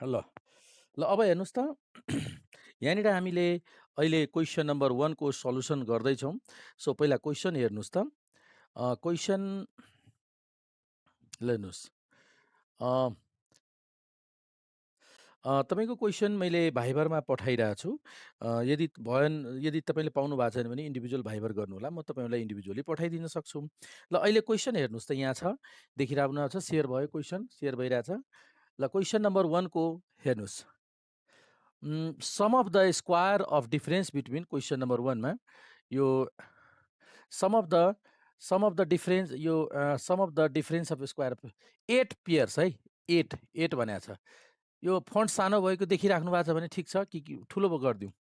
ल ल अब हेर्नुहोस् त यहाँनिर हामीले अहिले क्वेसन नम्बर 1 को सल्युसन गर्दैछौँ। सो पहिला क्वेसन हेर्नुहोस् त। क्वेसन ल हेर्नुहोस्। तपाईँको क्वेसन मैले भाइबरमा पठाइरहेको छु। यदि तपाईँले पाउनु भएको छैन भने इन्डिभिजुअल भाइबर गर्नुहोला, म तपाईँलाई इन्डिभिजुअली पठाइदिन सक्छु। ल अहिले क्वेसन हेर्नुहोस् त, यहाँ छ, देखिरहनु भएको छ, सेयर भयो, क्वेसन सेयर भइरहेछ। ल क्वेसन नम्बर 1 को हेर्नुहोस्। Sum of the square of difference between question number 1 मा यो सम अफ द डिफरेन्स यो sum of the difference of square of 8 pairs है, 8 भनेको छ। यो फन्ट सानो भएको देखिराख्नु भएको छ भने ठिक छ कि ठुलो गरिदिउँ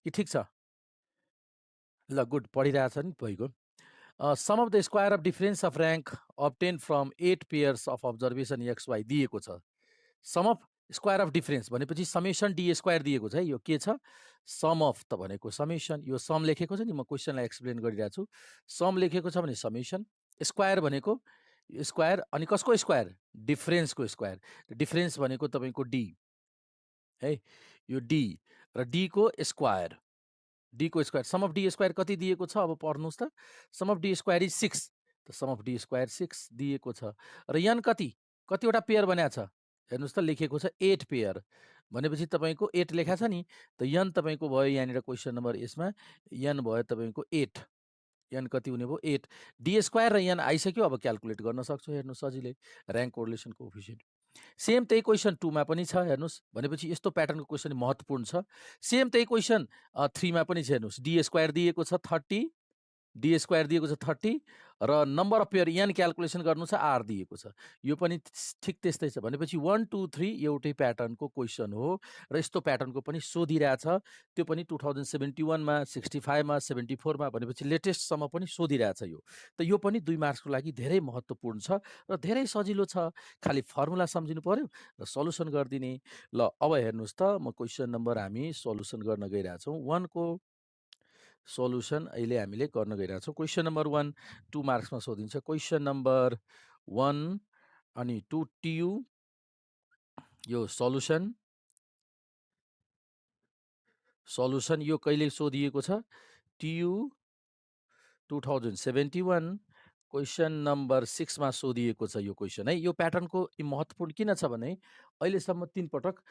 कि ठिक छ? ल गुड, पढिरहेछ नि भइगयो। Sum of the square of difference of rank obtain from 8 pairs of observation XY दिएको छ। Sum of square of difference भनेपछि समेसन डी स्क्वायर दिएको छ है। यो के छ? सम अफ त भनेको समेसन, यो सम लेखेको छ नि, म क्वेसनलाई एक्सप्लेन गरिरहेको छु। सम लेखेको छ भने समेसन, स्क्वायर भनेको स्क्वायर, अनि कसको स्क्वायर? डिफरेन्सको स्क्वायर। डिफरेन्स भनेको तपाईँको डी है, यो डी र डी को स्क्वायर, डी को square. Sum of D square कति दिएको छ? अब पढ्नुहोस् त। Sum of D square is 6, त सम अफ डी स्क्वायर 6 दिएको छ। र यन कतिवटा पेयर बनाएको छ? हेर्नुहोस् त, लेखेको छ 8 पेयर भनेपछि तपाईँको 8 लेखा छ नि, त यन तपाईँको भयो यहाँनिर क्वेसन नम्बर यसमा यन भयो तपाईँको 8। यन कति हुने भयो? 8। डी स्क्वायर र यन आइसक्यो, अब क्यालकुलेट गर्न सक्छौँ हेर्नुहोस् सजिलै, ऱ्याङ्क कोरिलेसन कोएफिसिएन्ट। सेम त्यही क्वेसन 2 मा पनि छ हेर्नुहोस्, भनेपछि यस्तो प्याटर्नको क्वेसन महत्त्वपूर्ण छ। सेम त्यही क्वेसन 3 मा पनि छ हेर्नुहोस्। डी स्क्वायर दिएको छ 30, डी स्क्वायर दिएको छ 30 र number of pair N calculation गर्नु छ, आर दिएको छ। यो पनि ठिक त्यस्तै छ। भनेपछि 1 2 3 एउटै प्याटर्नको क्वेसन हो र यस्तो प्याटर्नको पनि सोधिरहेछ। त्यो पनि 2071 मा, 65 मा, 74 मा, भनेपछि लेटेस्टसम्म पनि सोधिरहेछ यो। त यो पनि 2 मार्क्सको लागि धेरै महत्त्वपूर्ण छ र धेरै सजिलो छ। खालि फर्मुला सम्झिनु पर्यो र सल्युसन गरिदिने। ल अब हेर्नुहोस् त, म क्वेसन नम्बर हामी सल्युसन गर्न गइरहेछौँ। 1 को सल्युसन अहिले हामीले गर्न गइरहेछौँ। क्वेसन नम्बर 1 2 मार्क्समा सोधिन्छ। क्वेसन नम्बर 1 अनि 2 TU, यो सल्युसन यो कहिले सोधिएको छ? TU 2071 क्वेसन नम्बर 6 मा सोधिएको छ यो क्वेसन है। यो प्याटर्नको महत्त्वपूर्ण किन छ भने अहिलेसम्म 3 पटक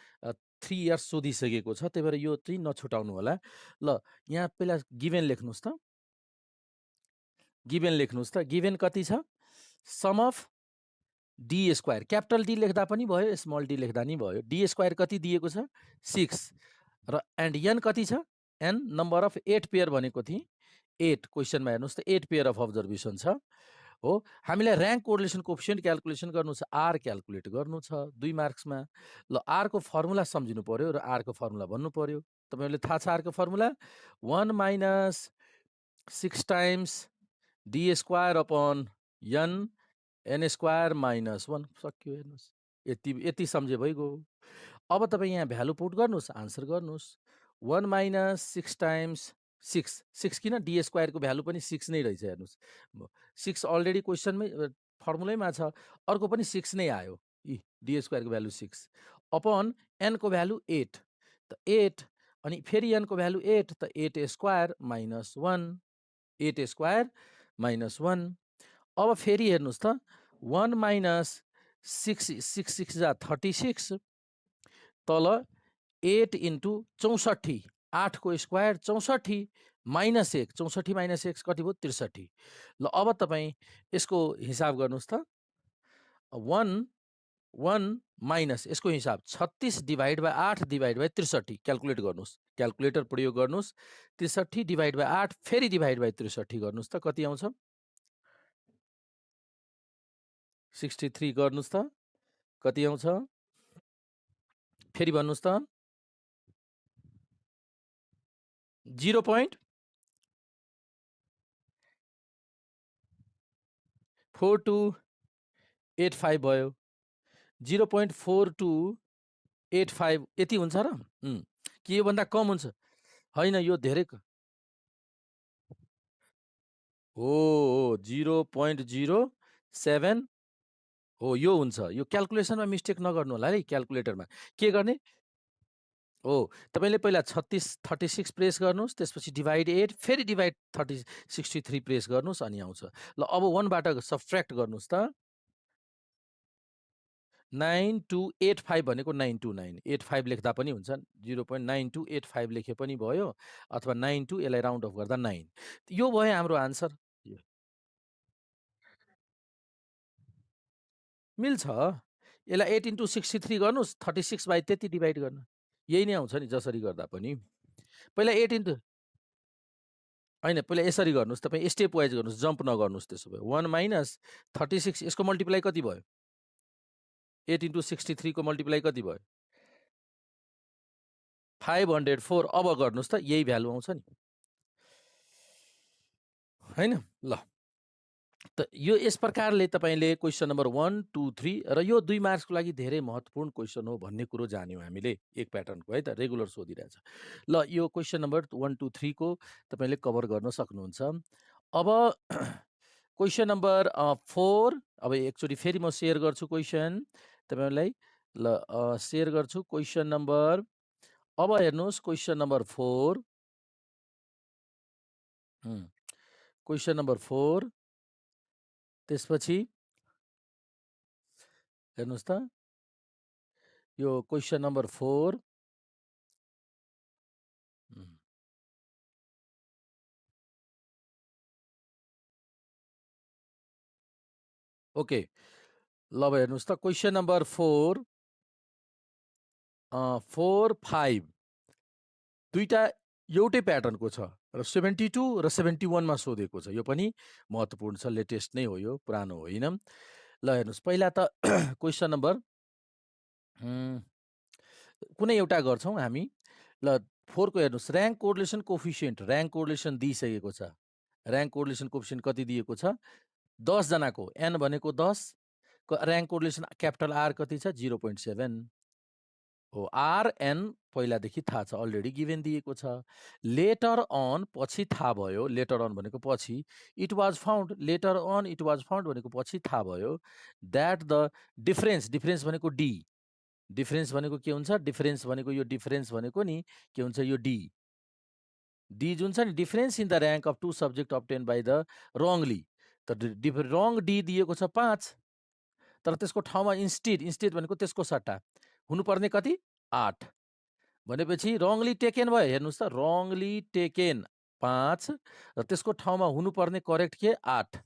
3 इयर्स सोधिसकेको छ, त्यही भएर यो चाहिँ नछुटाउनु होला। ल यहाँ पहिला गिभेन लेख्नुहोस् त। गिभेन लेख्नुहोस् त। गिभेन कति छ? Sum of D square, capital D लेख्दा पनि भयो, स्मल डी लेख्दा नि भयो। डी स्क्वायर कति दिएको छ? 6 र एन्ड एन कति छ? एन नम्बर अफ 8 पेयर भनेको थिएँ, 8 क्वेसनमा हेर्नुहोस् त, 8 पेयर अफ अब्जर्भेसन छ हो। हामीलाई ऱ्याङ्क कोरिलेसन कोएफिसिएन्ट क्यालकुलेसन गर्नु छ, आर क्यालकुलेट गर्नु छ 2 मार्क्समा। ल आर को फर्मुला सम्झिनु पर्यो र आर को फर्मुला भन्नु पर्यो। तपाईँहरूले थाहा छ आर को formula? 1 minus 6 times D square upon N square minus 1। सक्यो, हेर्नुहोस्, यति सम्झे भइगयो। अब तपाईँ यहाँ भ्यालु पुट गर्नुहोस्, आन्सर गर्नुहोस्। 1 माइनस 6 टाइम्स 6 किन? डी स्क्वायरको भ्यालु पनि 6 नै रहेछ हेर्नुहोस्। 6 अलरेडी क्वेसनमै फर्मुलैमा छ, अर्को पनि 6 नै आयो। डी स्क्वायरको भ्यालु 6 अपन एनको भ्यालु 8, त 8 अनि फेरि एनको भ्यालु 8, त 8 स्क्वायर माइनस 1, 8 स्क्वायर माइनस 1। अब फेरि हेर्नुहोस् त, 1 माइनस 6 जा 36, तल 8 इन्टु 64, 8 को स्क्वायर 64 माइनस 1, 64 माइनस 1 कति भयो? 63। ल अब तपाईँ यसको हिसाब गर्नुहोस् त। 1 माइनस यसको हिसाब 36 divide by 8 divide by 63 calculate गर्नुहोस्, क्यालकुलेटर प्रयोग गर्नुहोस्। 63 डिभाइड बाई 8 फेरि डिभाइड बाई 63 गर्नुहोस् त, कति आउँछ? 63 गर्नुहोस् त, कति आउँछ? फेरि भन्नुहोस् त। 0.4285 भयो। 0.4285 यति हुन्छ र? कि योभन्दा कम हुन्छ? होइन, यो धेरै हो, 0.07 हो, यो हुन्छ। यो क्याल्कुलेसनमा मिस्टेक नगर्नु होला है क्याल्कुलेटरमा। के गर्ने? हो, तपाईँले पहिला 36 प्रेस गर्नुहोस्, त्यसपछि डिभाइड 8 फेरि डिभाइड 63 प्रेस गर्नुहोस् अनि आउँछ। ल अब 1 बाट सब्ट्र्याक्ट गर्नुहोस् त। 9285 भनेको 929 85 लेख्दा पनि हुन्छ, 0.9285 लेखे पनि भयो, अथवा 92 यसलाई राउन्ड अफ गर्दा 9। यो भयो हाम्रो आन्सर। मिल्छ। यसलाई 8 इन्टु 63 गर्नुहोस्, 36 बाई त्यति डिभाइड गर्नु। यही नै आउँछ नि जसरी गर्दा पनि। पहिला 8 इन्टु होइन, पहिला यसरी गर्नुहोस्, तपाईँ स्टेप वाइज गर्नुहोस्, जम्प नगर्नुहोस् त्यसो भए। 1 माइनस 36 यसको मल्टिप्लाई कति भयो? 8 इन्टु 63 को मल्टिप्लाई कति भयो? 504। अब गर्नुहोस् त, यही भ्यालु आउँछ नि, होइन? ल त यो यस प्रकारले तपाईँले क्वेसन नम्बर 1, 2, 3 र यो 2 मार्क्सको लागि धेरै महत्त्वपूर्ण क्वेसन हो भन्ने कुरो जान्यौँ हामीले एक प्याटर्नको, है त, रेगुलर सोधिरहेछ। ल यो क्वेसन नम्बर 1, 2, 3 को तपाईँले कभर गर्न सक्नुहुन्छ। अब क्वेसन नम्बर 4, अब एकचोटि फेरि म सेयर गर्छु क्वेसन तपाईँलाई। ल सेयर गर्छु क्वेसन नम्बर। अब हेर्नुहोस् क्वेसन नम्बर 4, क्वेसन नम्बर 4, त्यसपछि हेर्नुहोस् त, यो क्वेसन नम्बर 4, ओके। ल अब हेर्नुहोस् त, क्वेसन नम्बर 4, 4, 5 दुईटा एउटै प्याटर्नको छ र 72 र 71 मा सोधेको छ। यो पनि महत्त्वपूर्ण छ, लेटेस्ट नै हो, यो पुरानो होइन। ल हेर्नुहोस्, पहिला त क्वेसन नम्बर कुनै एउटा गर्छौँ हामी। ल 4 को हेर्नुहोस्, rank correlation coefficient, rank correlation दिइसकेको छ। ऱ्याङ्क कोरिलेसन कोफिसियन्ट कति दिएको छ? 10 जनाको, एन भनेको 10, ऱ्याङ्क कोरिलेसन क्यापिटल आर कति छ? 0.7 हो। आर एन पहिलादेखि थाहा छ, अलरेडी गिभेन दिएको छ। लेटर अन पछि थाहा भयो, लेटर अन भनेको पछि, it was found, later on it was found भनेको पछि थाहा भयो द्याट द डिफरेन्स, डिफरेन्स भनेको डी, डिफरेन्स भनेको के हुन्छ? डिफरेन्स भनेको यो डिफरेन्स भनेको नि के हुन्छ? यो डी, डी जुन छ नि, difference in the rank of 2 subject obtained by the wrongly, त रङ डी दिएको छ 5, तर त्यसको ठाउँमा इन्स्टेड, इन्स्टेड भनेको त्यसको सट्टा हुनुपर्ने कति? 8 भनेपछि रङली टेकेन भयो। हेर्नुहोस् त, रङली टेकेन 5 र त्यसको ठाउँमा हुनुपर्ने करेक्ट के? 8।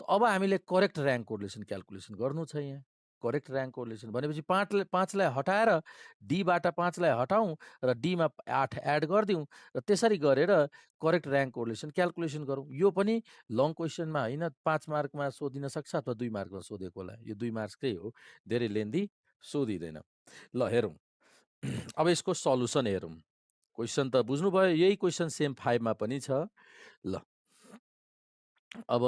अब हामीले करेक्ट ऱ्याङ्क कोरिलेसन क्याल्कुलेसन गर्नु छ यहाँ। करेक्ट ऱ्याङ्क कोरिलेसन भनेपछि 5लाई हटाएर डीबाट 5लाई हटाउँ र डीमा 8 एड गरिदिउँ र त्यसरी गरेर करेक्ट ऱ्याङ्क कोरिलेसन क्याल्कुलेसन गरौँ। यो पनि लङ क्वेसनमा होइन, 5 मार्कमा सोधिन सक्छ अथवा 2 मार्कमा सोधेको होला। यो 2 मार्क्सकै हो, धेरै लेन्दी सोधिँदैन। ल हेरौँ, अब यसको सल्युसन हेरौँ। क्वेसन त बुझ्नुभयो, यही क्वेसन सेम 5 मा पनि छ। ल अब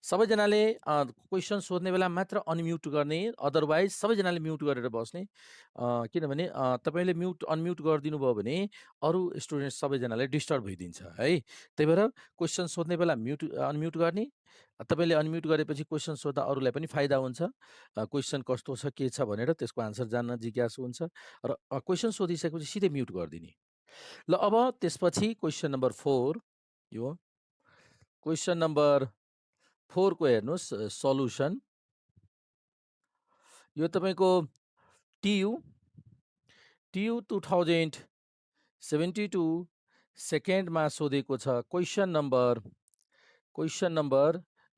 सबैजनाले क्वेसन सोध्ने बेला मात्र अनम्युट गर्ने, अदरवाइज सबैजनाले म्युट गरेर बस्ने। किनभने तपाईँले अनम्युट गरिदिनु भयो भने अरू स्टुडेन्ट सबैजनाले डिस्टर्ब भइदिन्छ है। त्यही भएर क्वेसन सोध्ने बेला अनम्युट गर्ने। तपाईँले अनम्युट गरेपछि क्वेसन सोद्धा अरूलाई पनि फाइदा हुन्छ। क्वेसन कस्तो छ के छ भनेर त्यसको आन्सर जान्न जिज्ञासु हुन्छ र क्वेसन सोधिसकेपछि सिधै म्युट गरिदिने। ल अब त्यसपछि क्वेसन नम्बर 4, यो क्वेसन नम्बर 4 को हेर्नुहोस् सल्युसन। यो तपाईँको टियु 2072 सेकेन्डमा सोधेको छ। क्वेसन नम्बर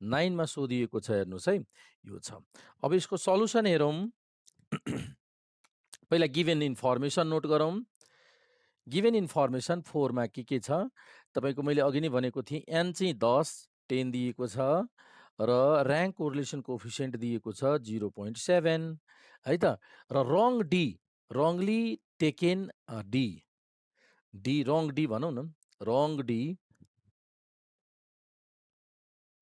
9 मा सोधिएको छ। हेर्नुहोस् है, यो छ। अब यसको सल्युसन हेरौँ। पहिला गिभेन इन्फर्मेसन नोट गरौँ। गिभेन इन्फर्मेसन 4 मा के छ? तपाईँको मैले अघि नै भनेको थिएँ, एन चाहिँ 10 दिएको छ र ऱ्याङ्क कोरिलेसन कोफिसियन्ट दिएको छ 0.7 है त। र रङ D, Rangli taken D, D रङ डी भनौँ न, रङ डी,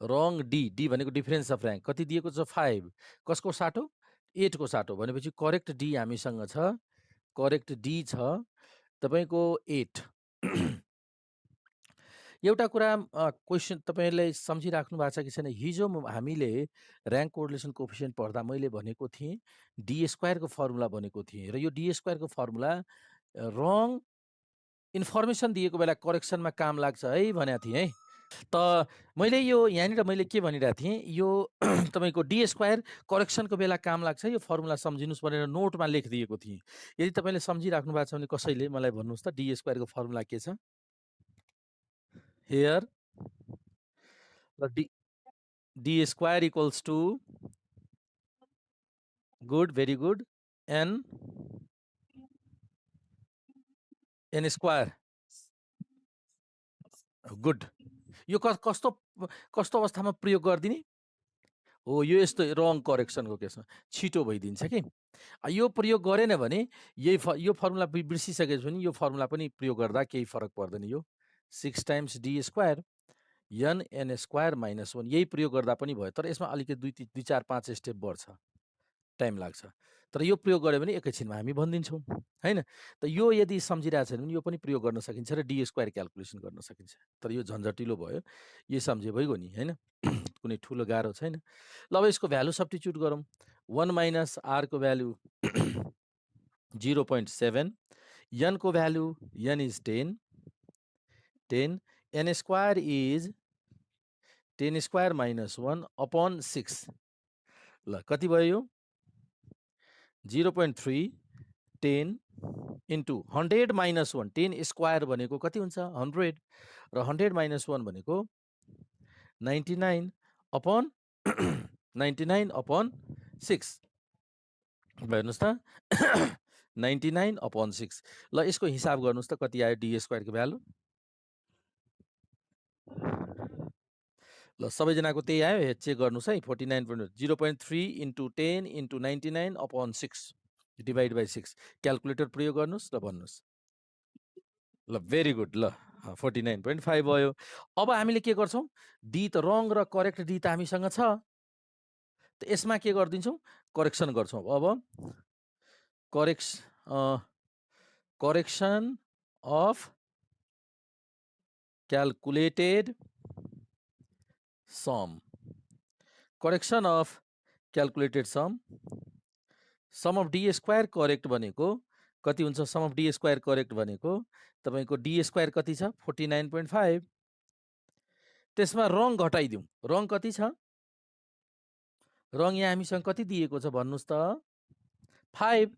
रङ डी, डी भनेको डिफरेन्स अफ ऱ्याङ्क कति दिएको छ? 5, कसको साटो? 8 को साटो भनेपछि करेक्ट डी हामीसँग छ। करेक्ट डी छ तपाईँको 8। एउटा कुरा क्वेसन तपाईँले सम्झिराख्नु भएको छ कि छैन? हिजो हामीले र्याङ्क कोरिलेसन कोएफिसिएन्ट पढ्दा मैले भनेको थिएँ, डी स्क्वायरको फर्मुला भनेको थिएँ र यो डी स्क्वायरको फर्मुला रङ इन्फर्मेसन दिएको बेला करेक्सनमा काम लाग्छ है भनेको थिएँ है। त मैले यो यहाँनिर मैले के भनिरहेको थिएँ, यो तपाईँको डी स्क्वायर करेक्सनको बेला काम लाग्छ, यो फर्मुला सम्झिनुहोस् भनेर नोटमा लेखिदिएको थिएँ। यदि तपाईँले सम्झिराख्नु भएको छ भने कसैले मलाई भन्नुहोस् त डी स्क्वायरको फर्मुला के छ? हियर र D square equals to good, very good, N square good. यो कस्तो कस्तो अवस्थामा प्रयोग गरिदिने हो? यो यस्तो रङ करेक्सनको केसमा छिटो भइदिन्छ कि। यो प्रयोग गरेन भने यो फर्मुला बिर्सिसकेपछि पनि यो फर्मुला पनि प्रयोग गर्दा केही फरक पर्दैन। यो 6 times D square n square minus 1 यही प्रयोग गर्दा पनि भयो। तर यसमा अलिकति 2 4 5 स्टेप बढ्छ, टाइम लाग्छ। तर यो प्रयोग गऱ्यो भने एकैछिनमा हामी भनिदिन्छौँ हैन। त यो यदि सम्झिरहेको छैन भने यो पनि प्रयोग गर्न सकिन्छ र डी स्क्वायर क्याल्कुलेसन गर्न सकिन्छ। तर यो झन्झटिलो भयो, यो सम्झे भइगयो नि हैन। कुनै ठुलो गाह्रो छैन। ल अब यसको भ्यालु सब्स्टिट्युट गरौँ। 1 माइनस आर को भ्यालु 0.7, n को value n is 10, n square is 10 square minus 1 upon 6। ल कति भयो यो? 0.3 10 इन्टु 100 माइनस 1। 10 स्क्वायर भनेको कति हुन्छ? 100 र 100 माइनस 1 भनेको 99 अपॉन 99 अपॉन 6 भयो। हेर्नुहोस् त 99 अपॉन 6। ल यसको हिसाब गर्नुहोस् त कति आयो डी स्क्वायरको भ्यालु? ल सबैजनाको त्यही आयो? चेक गर्नुहोस् है। 0.3 into 10 into 99 upon 6 divide by 6 calculator प्रयोग गर्नुहोस् र भन्नुहोस्। ल भेरी गुड। ल 49.5 भयो। अब हामीले के गर्छौँ? डी त रङ र करेक्ट डी त हामीसँग छ। त यसमा के गरिदिन्छौँ? करेक्सन गर्छौँ। अब correction of calculated sum. Correction of calculated sum of D square correct भनेको कति हुन्छ? Sum of D square correct भनेको तपाईँको डी स्क्वायर कति छ? 49.5। त्यसमा रङ घटाइदिउँ। रङ कति छ? रङ यहाँ हामीसँग कति दिएको छ भन्नुहोस् त? 5।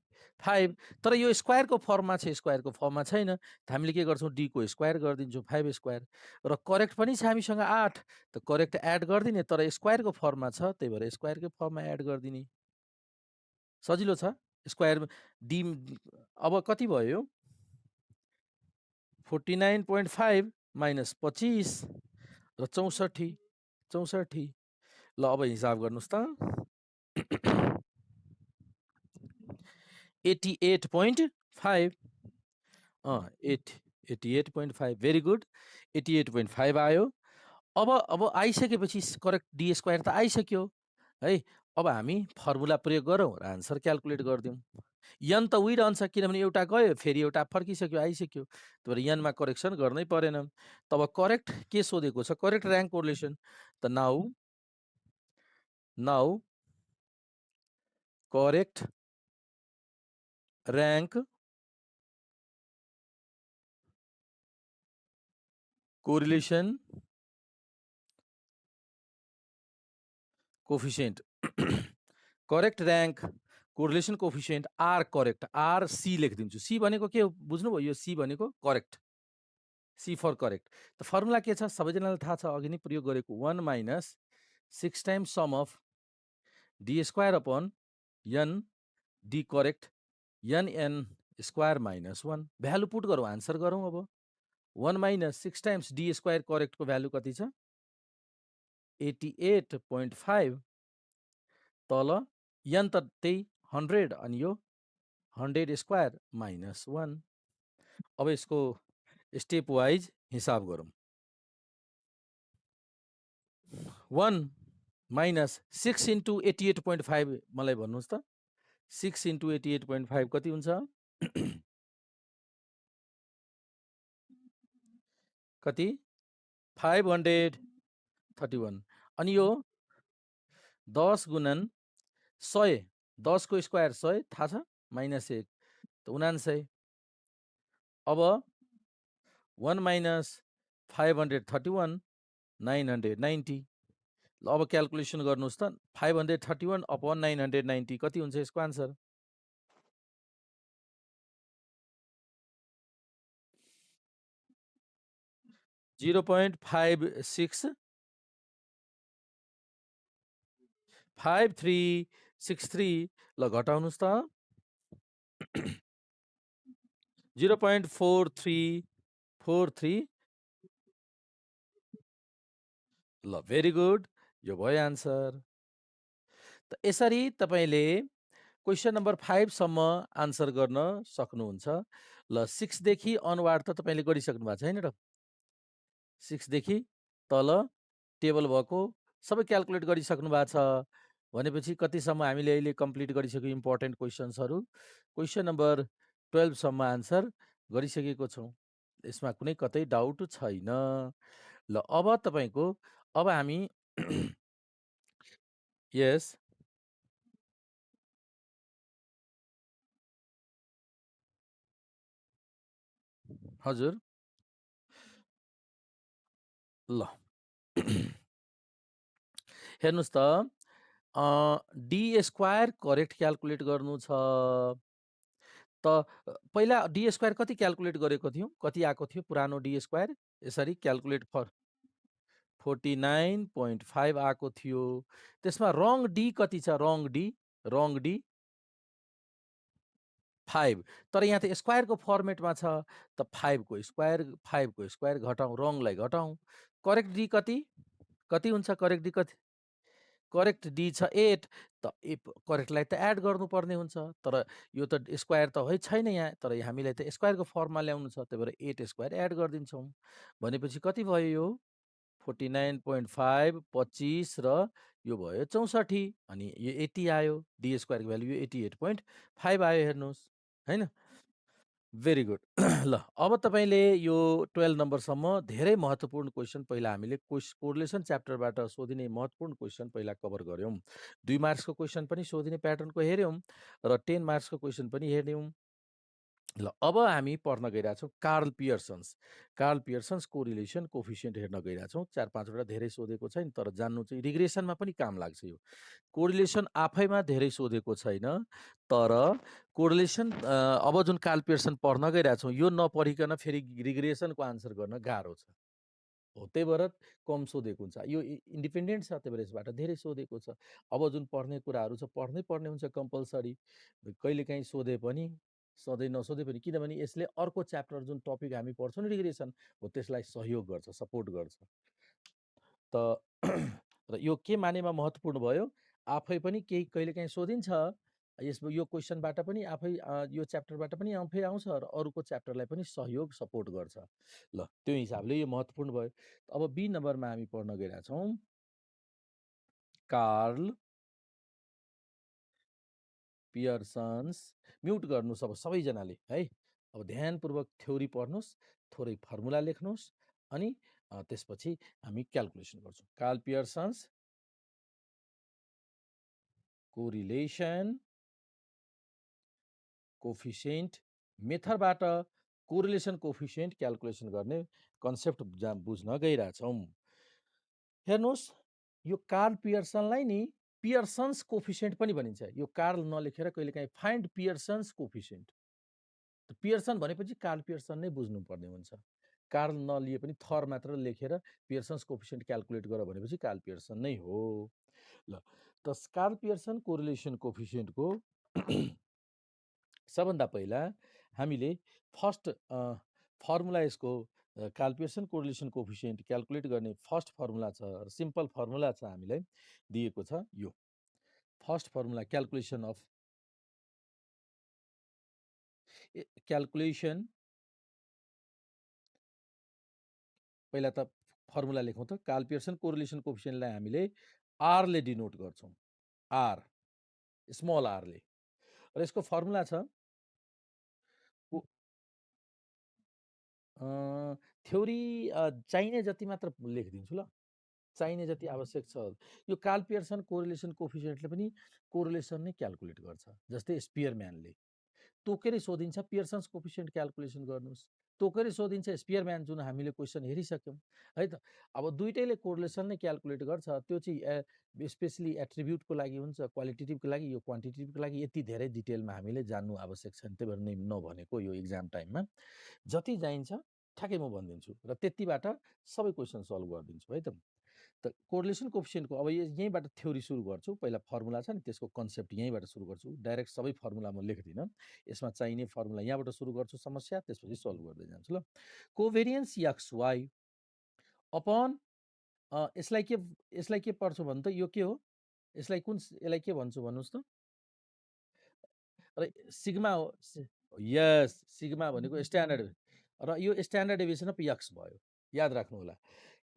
तर यो स्क्वायरको फर्ममा छ, स्क्वायरको फर्ममा छैन। त हामीले के गर्छौँ? डी को स्क्वायर गरिदिन्छौँ, 5 स्क्वायर। र करेक्ट पनि छ हामीसँग 8। त करेक्ट एड गरिदिने, तर स्क्वायरको फर्ममा छ, त्यही भएर स्क्वायरकै फर्ममा एड गरिदिने। सजिलो छ। स्क्वायर डी अब कति भयो यो? 49.5 माइनस 25 र 64। ल अब हिसाब गर्नुहोस् त। 88.5 88.5 भेरी गुड। 88.5 आयो। अब आइसकेपछि करेक्ट डी स्क्वायर त आइसक्यो है। अब हामी फर्मुला प्रयोग गरौँ र आन्सर क्याल्कुलेट गरिदिउँ। यन त उहिरहन्छ, किनभने एउटा गयो फेरि एउटा फर्किसक्यो, आइसक्यो। तर यनमा करेक्सन गर्नै परेन। तब करेक्ट के सोधेको छ? Correct rank correlation. त now correct rank correlation coefficient correct rank correlation coefficient R correct, R C लेखिदिन्छु। सी भनेको के हो बुझ्नुभयो? यो सी भनेको करेक्ट, सी फर करेक्ट। त फर्मुला के छ? सबैजनालाई थाहा छ, अघि नै प्रयोग गरेको। 1 minus 6 times sum of D square upon N D correct N square minus 1। Value put गरौँ, आन्सर गरौँ। अब 1 माइनस 6 टाइम्स डी स्क्वायर करेक्टको भ्यालु कति छ? 88.5। तल एन त त्यही 100 अनि यो 100 स्क्वायर माइनस 1। अब यसको स्टेप वाइज हिसाब गरौँ। 1 माइनस 6 इन्टु 88.5 मलाई भन्नुहोस् त। 6 इन्टु 88.5 कति हुन्छ? कति? 531 अनि यो 10 गुणन 100 10 को स्क्वायर 100 थाहा छ -1 त 99 अब 1 माइनस 531 990 ल अब क्याल्कुलेसन गर्नुहोस् त 531 अपन 990 कति हुन्छ यसको आन्सर 0.56 5363 ल घटाउनुहोस् त 0.4343 ल भेरी गुड यो भयो आन्सर त यसरी तपाईले क्वेसन नम्बर 5 सम्म आन्सर गर्न सक्नुहुन्छ ल 6 देखि अनवार्ड त तपाईले गरिसक्नु भएको छैन र 6 देखि तल टेबल भएको सबै क्याल्कुलेट गरिसक्नु भएको छ भनेपछि कतिसम्म हामीले अहिले कम्प्लिट गरिसक्यो इम्पोर्टेन्ट क्वेसन्सहरू क्वेसन नम्बर 12 सम्म आन्सर गरिसकेको छौँ यसमा कुनै कतै डाउट छैन ल अब तपाईको अब हामी यस हजुर ल हेर्नुहोस् त डी स्क्वायर करेक्ट क्याल्कुलेट गर्नु छ त पहिला डी स्क्वायर कति क्याल्कुलेट गरेको थियौँ कति आएको थियो पुरानो डी स्क्वायर यसरी क्याल्कुलेट फर 49.5 आएको थियो त्यसमा रङ डी कति छ रङ डी 5 तर यहाँ त स्क्वायरको फर्मेटमा छ त 5 को स्क्वायर घटाउँ रङलाई घटाउँ करेक्ट डी कति कति हुन्छ करेक्ट डी कति करेक्ट डी छ 8 त करेक्टलाई त एड गर्नुपर्ने हुन्छ तर यो त स्क्वायर त है छैन यहाँ तर हामीलाई त स्क्वायरको फर्ममा ल्याउनु छ त्यही भएर 8 स्क्वायर एड गरिदिन्छौँ भनेपछि कति भयो यो 49.5 25 र यो भयो 64 अनि यो 80 आयो डी स्क्वायरको भ्यालु यो 88.5 आयो हेर्नुहोस् हैन भेरी गुड ल अब तपाईँले यो 12 नम्बरसम्म धेरै महत्त्वपूर्ण क्वेसन पहिला हामीले कोरिलेसन च्याप्टरबाट सोधिने महत्त्वपूर्ण क्वेसन पहिला कभर गऱ्यौँ 2 मार्क्सको क्वेसन पनि सोधिने प्याटर्नको हेऱ्यौँ र 10 मार्क्सको क्वेसन पनि हेऱ्यौँ ल अब हामी पढ्न गइरहेछौँ कार्ल पियर्सन्स कोरिलेसन कोफिसियन्ट हेर्न गइरहेछौँ 4-5 वटा धेरै सोधेको छैन तर जान्नु चाहिँ रिग्रेसनमा पनि काम लाग्छ यो कोरिलेसन आफैमा धेरै सोधेको छैन तर कोरिलेसन अब जुन कार्ल पियर्सन पढ्न गइरहेछौँ यो नपढिकन फेरि रिग्रेसनको आन्सर गर्न गाह्रो छ हो त्यही भएर कम सोधेको हुन्छ यो इन्डिपेन्डेन्ट छ त्यही भएर यसबाट धेरै सोधेको छ अब जुन पढ्ने कुराहरू छ पढ्नै पर्ने हुन्छ कम्पलसरी कहिलेकाहीँ सोधे पनि सधैँ नसोधे पनि किनभने यसले अर्को च्याप्टर जुन टपिक हामी पढ्छौँ नि रिग्रेसन हो त्यसलाई सहयोग गर्छ सपोर्ट गर्छ त र यो के मानेमा महत्त्वपूर्ण भयो आफै पनि केही कहिलेकाहीँ सोधिन्छ यसमा यो क्वेसनबाट पनि आफै यो च्याप्टरबाट पनि आफै आउँछ र अरूको च्याप्टरलाई पनि सहयोग सपोर्ट गर्छ ल त्यो हिसाबले यो महत्त्वपूर्ण भयो अब बी नम्बरमा हामी पढ्न गइरहेछौँ कार्ल पियर्सन्स म्युट गर्नुहोस् अब सबैजनाले है अब ध्यानपूर्वक थ्योरी पढ्नुहोस् थोरै फर्मुला लेख्नुहोस् अनि त्यसपछि हामी क्याल्कुलेसन गर्छौँ कार्ल पियर्सन्स कोरिलेसन कोफिसियन्ट मेथडबाट कोरिलेसन कोफिसियन्ट क्याल्कुलेसन गर्ने कन्सेप्ट बुझ्न गइरहेछौँ हेर्नुहोस् यो कार्ल पियर्सनलाई नि पियर्सन्स कोफिसियन्ट पनि भनिन्छ यो कार्ल नलेखेर कहिलेकाहीँ फाइन्ड पियर्सन्स कोफिसियन्ट पियर्सन भनेपछि कार्ल पियर्सन नै बुझ्नुपर्ने हुन्छ कार्ल नलिए पनि थर मात्र लेखेर पियर्सन्स कोफिसियन्ट क्याल्कुलेट गर भनेपछि कार्ल पियर्सन नै हो ल त कार्ल पियर्सन कोरिलेसन कोफिसियन्टको सबभन्दा पहिला हामीले फर्स्ट फर्मुला यसको Karl Pearson correlation coefficient calculate गर्ने फर्स्ट फर्मुला छ र सिम्पल फर्मुला छ हामीलाई दिएको छ यो first formula calculation of calculation पहिला त फर्मुला लेखौँ त कार्ल पियर्सन कोरिलेसन कोफिसियन्टलाई हामीले आरले डिनोट गर्छौँ आर स्मल आरले र यसको फर्मुला छ थ्योरी चाहिने जति मात्र लेखिदिन्छु ल। चाहिने जति आवश्यक छ। यो कार्ल पियर्सन कोरिलेसन कोएफिसिएन्टले पनि कोरिलेसन नै क्याल्कुलेट गर्छ। जस्तै स्पियरम्यानले तोकेरै सोधिन्छ पियर्सन्स कोएफिसिएन्ट क्याल्कुलेसन गर्नुहोस्। तोकेरै सोधिन्छ स्पियरम्यान जुन हामीले क्वेसन हेरिसक्यौँ है त। अब दुइटैले कोरिलेसन नै क्याल्कुलेट गर्छ। त्यो चाहिँ स्पेसली एट्रिब्युटको लागि हुन्छ, क्वालिटेटिभको लागि, यो क्वान्टिटेटिभको लागि यति धेरै डिटेलमा हामीले जान्नु आवश्यक छैन। त्यही भएर नै नभनेको यो इक्जाम टाइममा जति चाहिन्छ ठ्याक्कै म भनिदिन्छु र त्यतिबाट सबै क्वेसन सल्भ गरिदिन्छु है त। त कोरिलेसन कोएफिसिएन्टको अब यहीँबाट थ्योरी सुरु गर्छु। पहिला फर्मुला छ नि त्यसको कन्सेप्ट यहीँबाट सुरु गर्छु। डाइरेक्ट सबै फर्मुला म लेख्दिनँ। यसमा चाहिने फर्मुला यहाँबाट सुरु गर्छु समस्या, त्यसपछि सल्भ गर्दै जान्छु ल। कोभेरियन्स एक्स वाइ अपन यसलाई के पढ्छु भन्नु त? यो के हो? यसलाई के भन्छु भन्नुहोस् त? र सिग्मा हो। यस, सिग्मा भनेको स्ट्यान्डर्ड र यो स्ट्यान्डर्ड डेभिएसन अफ एक्स भयो। याद राख्नु होला।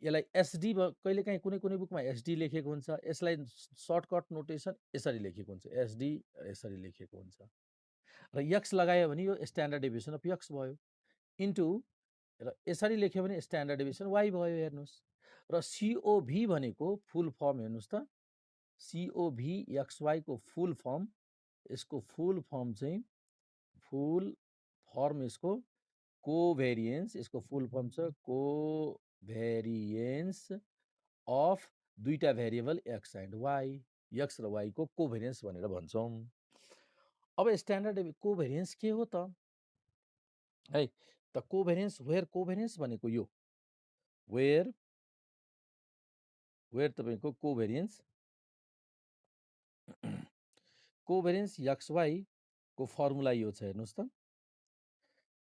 यसलाई एसडी कहिलेकाहीँ कुनै कुनै बुकमा एसडी लेखेको हुन्छ। यसलाई सर्टकट नोटेसन यसरी लेखेको हुन्छ, एसडी यसरी लेखेको हुन्छ। र एक्स लगायो भने यो स्ट्यान्डर्ड डेभिएसन अफ एक्स भयो इन्टु र यसरी लेख्यो भने स्ट्यान्डर्ड डेभिएसन वाइ भयो। हेर्नुहोस् र सिओभी भनेको फुल फर्म हेर्नुहोस् त। सिओभी एक्सवाईको फुल फर्म, यसको फुल फर्म चाहिँ यसको कोभेरियन्स, यसको फुल फर्म छ कोभेरियन्स अफ दुईटा variable x and y, x र वाइको कोभेरियन्स भनेर भन्छौँ। अब स्ट्यान्डर्ड कोभेरियन्स के हो त है त? कोभेरियन्स वेयर कोभेरियन्स भनेको यो वेयर तपाईँको कोभेरियन्स कोभेरियन्स एक्स वाइ को फर्मुला यो छ हेर्नुहोस् त।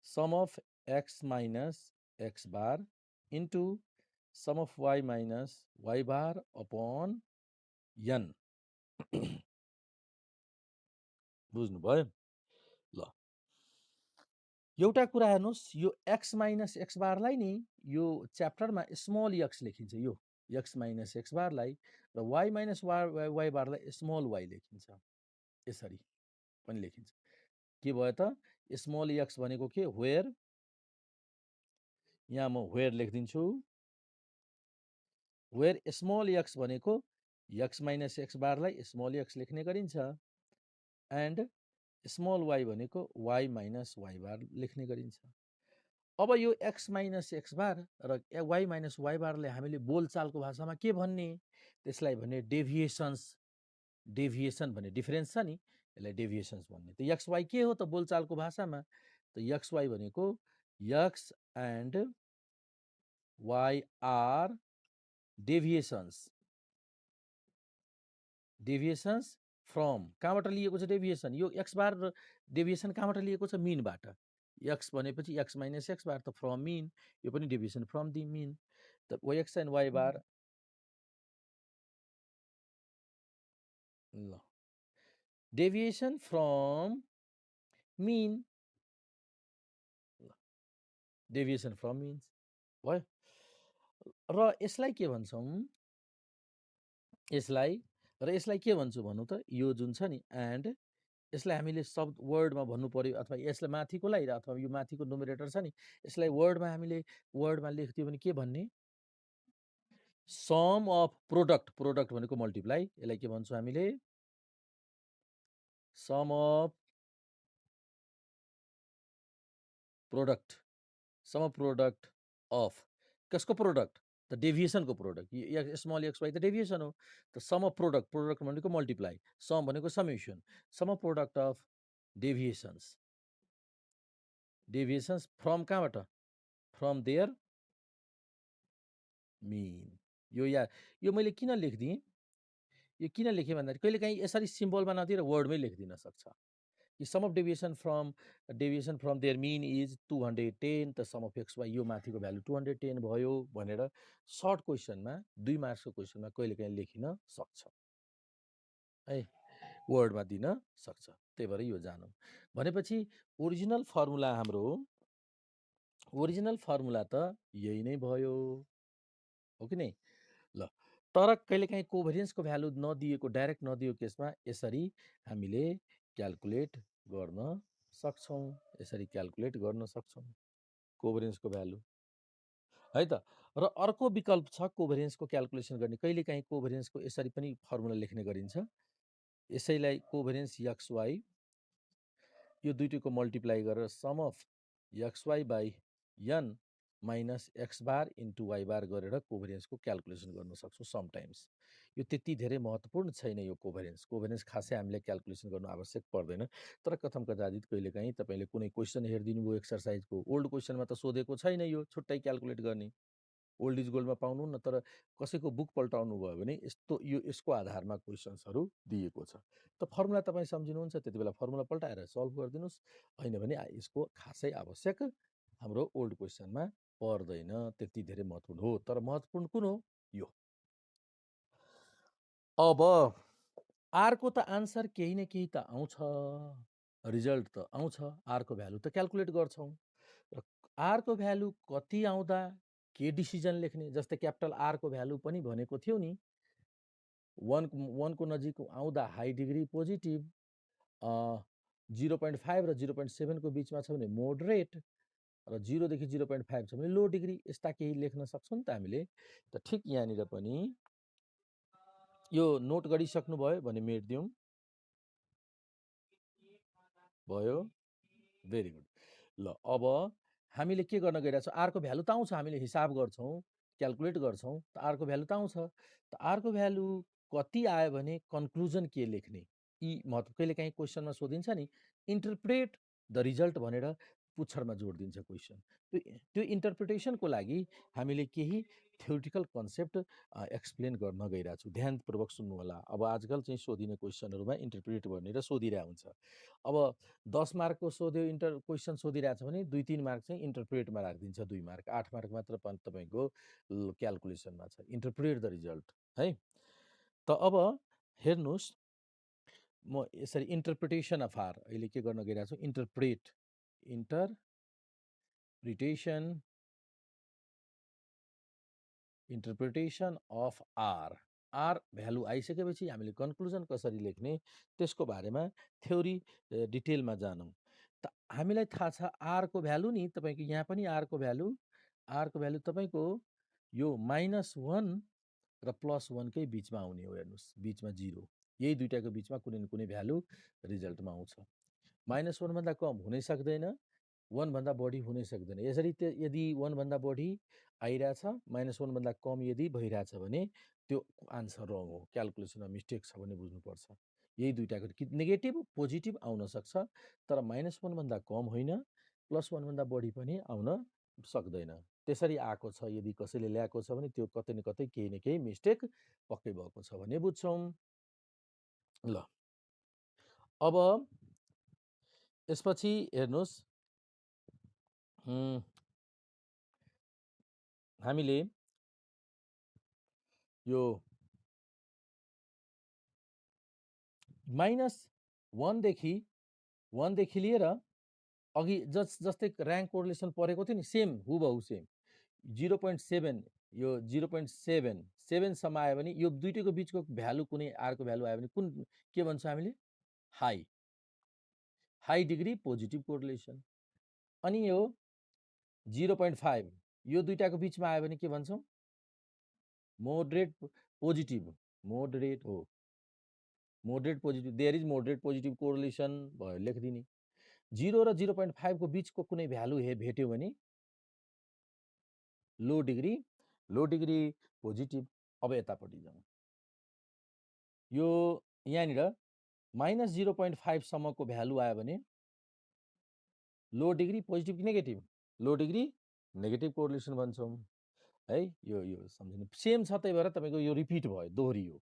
Sum of x minus x bar into sum of y minus why bar upon n. बुझ्नुभयो ल। एउटा कुरा हेर्नुहोस्, यो एक्स माइनस एक्स बारलाई नि यो च्याप्टरमा स्मल एक्स लेखिन्छ। यो एक्स माइनस एक्स बारलाई र वाइ माइनस वाइ बारलाई स्मल वाइ लेखिन्छ। यसरी पनि लेखिन्छ। के भयो त? स्मल एक्स भनेको के? वेयर, यहाँ म वेयर लेखिदिन्छु। वेयर स्मल एक्स भनेको एक्स माइनस एक्स बारलाई स्मल एक्स लेख्ने गरिन्छ एन्ड स्मल वाइ भनेको वाइ माइनस वाइ बार लेख्ने गरिन्छ। अब यो एक्स माइनस एक्स बार र वाइ माइनस वाइ बारले हामीले बोलचालको भाषामा के भन्ने? त्यसलाई भने डेभिएसन्स। डेभिएसन भन्ने डिफरेन्स छ नि, यसलाई डेभिएसन्स भन्ने। त एक्स वाइ के हो त बोलचालको भाषामा? त एक्स वाइ भनेको X and Y are deviations. Deviations from, कहाँबाट लिएको छ डेभिएसन? यो एक्स बार डेभिएसन कहाँबाट लिएको छ? मिनबाट। एक्स भनेपछि एक्स माइनस एक्स बार त फ्रम मिन, यो पनि डेभिएसन फ्रम दि मिन। त y x and y bar ल deviation from mean, deviation from means भयो। र यसलाई के भन्छौँ? यसलाई के भन्छु भन्नु त? यो जुन छ नि एन्ड यसलाई हामीले शब्द वर्डमा भन्नु पर्यो, अथवा यसलाई माथिकोलाई र अथवा यो माथिको नुमेरेटर छ नि यसलाई वर्डमा लेख्दियो भने के भन्ने? Sum of product. प्रोडक्ट भनेको मल्टिप्लाई, यसलाई के भन्छौँ हामीले? Sum of product. Sum of product of कसको प्रोडक्ट? त डेभिएसनको प्रोडक्ट। स्मल एक्स वाइ त डेभिएसन हो। त सम अफ प्रोडक्ट, प्रोडक्ट भनेको मल्टिप्लाई, सम भनेको summation, sum of product of deviations. Deviations from कहाँबाट? From their mean. यो मैले किन लेखिदिएँ? यो किन लेखेँ भन्दाखेरि कहिलेकाहीँ यसरी सिम्बलमा नदिएर वर्डमै लेखिदिन सक्छ कि sum of deviation from their mean is 210, त सम अफ एक्स वाइ यो माथिको भ्यालु 210 भयो भनेर सर्ट क्वेसनमा 2 मार्क्सको क्वेसनमा कहिलेकाहीँ लेखिन सक्छ है, वर्डमा दिन सक्छ। त्यही भएर यो जानौँ। भनेपछि ओरिजिनल फर्मुला त यही नै भयो, हो कि नै? ल तर कहिलेकाहीँ कोभेरियन्सको भ्यालु डाइरेक्ट नदिएको केसमा यसरी हामीले क्याल्कुलेट गर्न सक्छौँ। कोभरेन्सको भ्यालु है त। र अर्को विकल्प छ कोभरेन्सको क्याल्कुलेसन गर्ने। कहिलेकाहीँ कोभरेन्सको यसरी पनि फर्मुला लेख्ने गरिन्छ। यसैलाई कोभरेन्स एक्स वाई यो दुईटैको मल्टिप्लाई गरेर sum of x Y by N minus x bar into Y bar गरेर कोभरेन्सको क्याल्कुलेसन गर्न सक्छौँ समटाइम्स। यो त्यति धेरै महत्त्वपूर्ण छैन यो कोभरेन्स। कोभरेन्स खासै हामीले क्याल्कुलेसन गर्नु आवश्यक पर्दैन। तर कथम कदाचित कहिलेकाहीँ तपाईँले कुनै क्वेसन हेरिदिनु भयो एक्सर्साइजको, ओल्ड क्वेसनमा त सोधेको छैन यो छुट्टै क्याल्कुलेट गर्ने। ओल्ड इज गोल्डमा पाउनुहुन्न, तर कसैको बुक पल्टाउनु भयो भने यसको आधारमा क्वेसन्सहरू दिएको छ। त फर्मुला तपाईँ सम्झिनुहुन्छ, त्यति बेला फर्मुला पल्टाएर सल्भ गरिदिनुहोस्। होइन भने यसको खासै आवश्यक हाम्रो ओल्ड क्वेसनमा पर्दैन, त्यति धेरै महत्त्वपूर्ण हो। तर महत्त्वपूर्ण कुन हो? यो। अब आरको त आन्सर केही न केही त आउँछ, रिजल्ट त आउँछ, आरको भ्यालु त क्याल्कुलेट गर्छौँ। र आरको भ्यालु कति आउँदा के डिसिजन लेख्ने? जस्तै क्यापिटल आरको भ्यालु पनि भनेको थियो नि, वनको नजिक आउँदा हाई डिग्री पोजिटिभ, 0.5 र 0.7 को बिचमा छ भने मोडरेट, र 0 देखि 0.5 छ भने लो डिग्री। यस्ता केही लेख्न सक्छौँ नि त हामीले। त ठिक यहाँनिर पनि यो नोट गरिसक्नुभयो भने मेटिदिउँ। भयो, भेरी गुड। ल अब हामीले के गर्न गइरहेछौँ? आरको भ्यालु त आउँछ, हामीले हिसाब गर्छौँ, क्याल्कुलेट गर्छौँ, त आरको भ्यालु त आउँछ। त आरको भ्यालु कति आयो भने कन्क्लुजन के लेख्ने? यी महत्त्व। कहिलेकाहीँ क्वेसनमा सोधिन्छ नि, इन्टरप्रेट द रिजल्ट भनेर पुच्छरमा जोड दिन्छ क्वेसन। त्यो इन्टरप्रिटेसनको लागि हामीले केही थ्योरिटिकल कन्सेप्ट एक्सप्लेन गर्न गइरहेछौँ। ध्यानपूर्वक सुन्नु होला। अब आजकल चाहिँ सोधिने क्वेसनहरूमा इन्टरप्रेट भनेर सोधिरहेको हुन्छ। अब 10 मार्कको सोध्यो क्वेसन सोधिरहेछ भने 2-3 मार्क चाहिँ इन्टरप्रेटमा राखिदिन्छ, 2 मार्क, 8 मार्क मात्र तपाईँको क्याल्कुलेसनमा छ। इन्टरप्रेट द रिजल्ट है। त अब हेर्नुहोस्, म यसरी इन्टरप्रिटेसन अफ आर अहिले के गर्न गइरहेको छु? Interpretation of are. R value आइसकेपछि हामीले कन्क्लुजन कसरी लेख्ने त्यसको बारेमा थ्योरी डिटेलमा जानौँ। त हामीलाई थाहा छ आरको भ्यालु नि तपाईँको यहाँ पनि आरको भ्यालु तपाईँको यो -1 र +1 कै बिचमा आउने हो। हेर्नुहोस्, बिचमा 0, यही दुईटाको बिचमा कुनै न कुनै भ्यालु रिजल्टमा आउँछ। -1 भन्दा कम हुनै सक्दैन, 1 भन्दा बढी हुनै सक्दैन। यसरी यदि 1 भन्दा बढी आइरहेछ, -1 भन्दा कम यदि भइरहेछ भने त्यो आन्सर रङ हो, क्याल्कुलेसनमा मिस्टेक छ भने बुझ्नुपर्छ। यही दुईटाको नेगेटिभ पोजिटिभ आउन सक्छ, तर -1 भन्दा कम होइन, +1 भन्दा बढी पनि आउन सक्दैन। त्यसरी आएको छ यदि कसैले ल्याएको छ भने त्यो कतै न कतै केही न केही मिस्टेक पक्कै भएको छ भने बुझ्छौँ। ल अब यसपछि हेर्नुहोस्, हामीले यो -1 देखि लिएर अघि जस्तै ऱ्याङ्क कोरिलेसन परेको थियो नि, सेम हुबहु सेम 0.7, यो 0.7 सम्म आयो भने यो दुईटैको बिचको भ्यालु कुनै आरको भ्यालु आयो भने कुन के भन्छ हामीले? High degree positive correlation. अनि यो 0.5 यो दुईटाको बिचमा आयो भने के भन्छौँ? मोडरेट पोजिटिभ, मोडरेट हो, moderate positive. There is moderate positive correlation भयो, लेखिदिने। 0 र 0.5 को बिचको कुनै भ्यालु भेट्यो भने लो डिग्री पोजिटिभ। अब यतापट्टि जाउँ, यो यहाँनिर -0.5 सम्मको भ्यालु आयो भने लो डिग्री पोजिटिभ कि नेगेटिभ? लो डिग्री नेगेटिभ कोरिलेसन भन्छौँ है। यो सम्झिनु, सेम छ, त्यही भएर तपाईँको यो रिपिट भयो, दोहोरियो।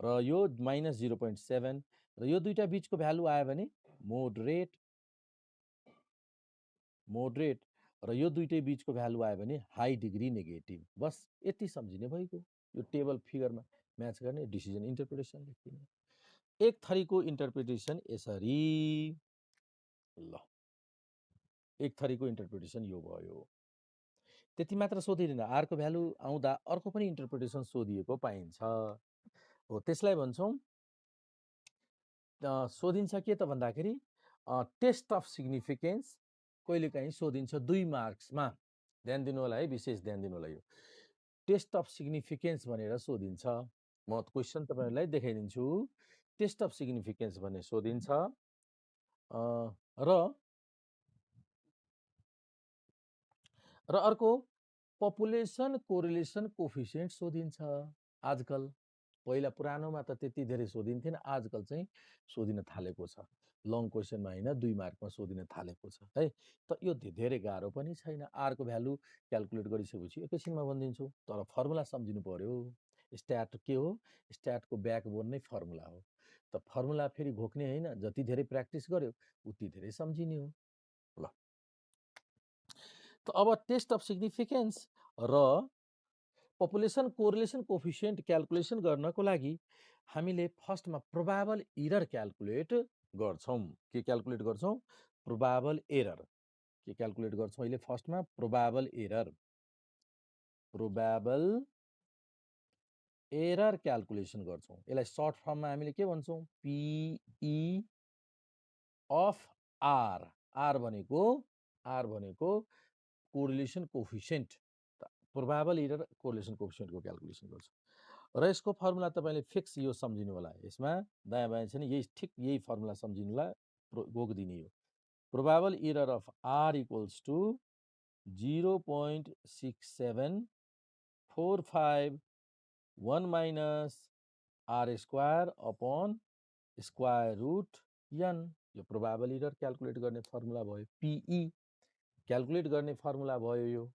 र यो -0.7 र यो दुईटा बिचको भ्यालु आयो भने मोडरेट, र यो दुईटै बिचको भ्यालु आयो भने हाई डिग्री नेगेटिभ। बस यति सम्झिने भइगयो। यो टेबल फिगरमा म्याच गर्ने, डिसिजन इन्टरप्रिटेसन लेख्दिने। एक थरीको इन्टरप्रिटेसन यसरी। ल, एक थरीको इन्टरप्रिटेसन यो भयो। त्यति मात्र सोधिँदैन, आरको भ्यालु आउँदा अर्को पनि इन्टरप्रिटेसन सोधिएको पाइन्छ हो। त्यसलाई भन्छौँ सोधिन्छ के त भन्दाखेरि टेस्ट अफ सिग्निफिकेन्स कहिलेकाहीँ सोधिन्छ 2 मार्क्समा। ध्यान दिनु होला है, विशेष ध्यान दिनु होला। यो टेस्ट अफ सिग्निफिकेन्स भनेर सोधिन्छ। म क्वेसन तपाईहरुलाई देखाइदिन्छु। टेस्ट अफ सिग्निफिकेन्स भन्ने सोधिन्छ र अर्को पपुलेसन कोरिलेसन कोफिसिएन्ट सोधिन्छ आजकल। पहिला पुरानोमा त त्यति धेरै सोधिन्थेन, आजकल चाहिँ सोधिन थालेको छ। लङ क्वेसनमा हैन, 2 मार्कमा सोधिन थालेको छ है। त यो धेरै गाह्रो पनि छैन। आर को भ्यालु क्याल्कुलेट गरिसकेपछि एकैछिनमा भनिदिन्छु, तर फर्मुला सम्झिनु पर्यो। स्ट्याट के हो? स्ट्याटको ब्याकबोन नै फर्मुला हो। त फर्मुला फेरि घोक्ने हैन, जति धेरै प्र्याक्टिस गर्यो उति धेरै सम्झिने हो। ल, त अब टेस्ट अफ सिग्निफिकेन्स र पपुलेसन कोरिलेसन कोफिसिएन्ट क्याल्कुलेसन गर्नको लागि हामीले फर्स्टमा प्रोबाबल इरर क्याल्कुलेट गर्छौं। के क्याल्कुलेट गर्छौं? Probable error. के क्याल्कुलेट गर्छौं अहिले? फर्स्टमा प्रोबाबल एरर क्याल्कुलेसन गर्छौं। यसलाई सर्ट फर्ममा हामीले के भन्छौं? PE of are. आर भनेको correlation coefficient. Probable error correlation कोफिसिएन्टको क्याल्कुलेसन गर्छौं। र यसको फर्मुला तपाईले फिक्स यो सम्झिनु होला। यसमा दायाँ बायाँ छैन, यही ठिक यही फर्मुला सम्झिनुला घोक दिने हो। Probable error of r equals to 0.6745 minus r square upon square root n। यो प्रोबाबल इरर क्याल्कुलेट गर्ने फर्मुला भयो। PE क्याल्कुलेट गर्ने फर्मुला भयो।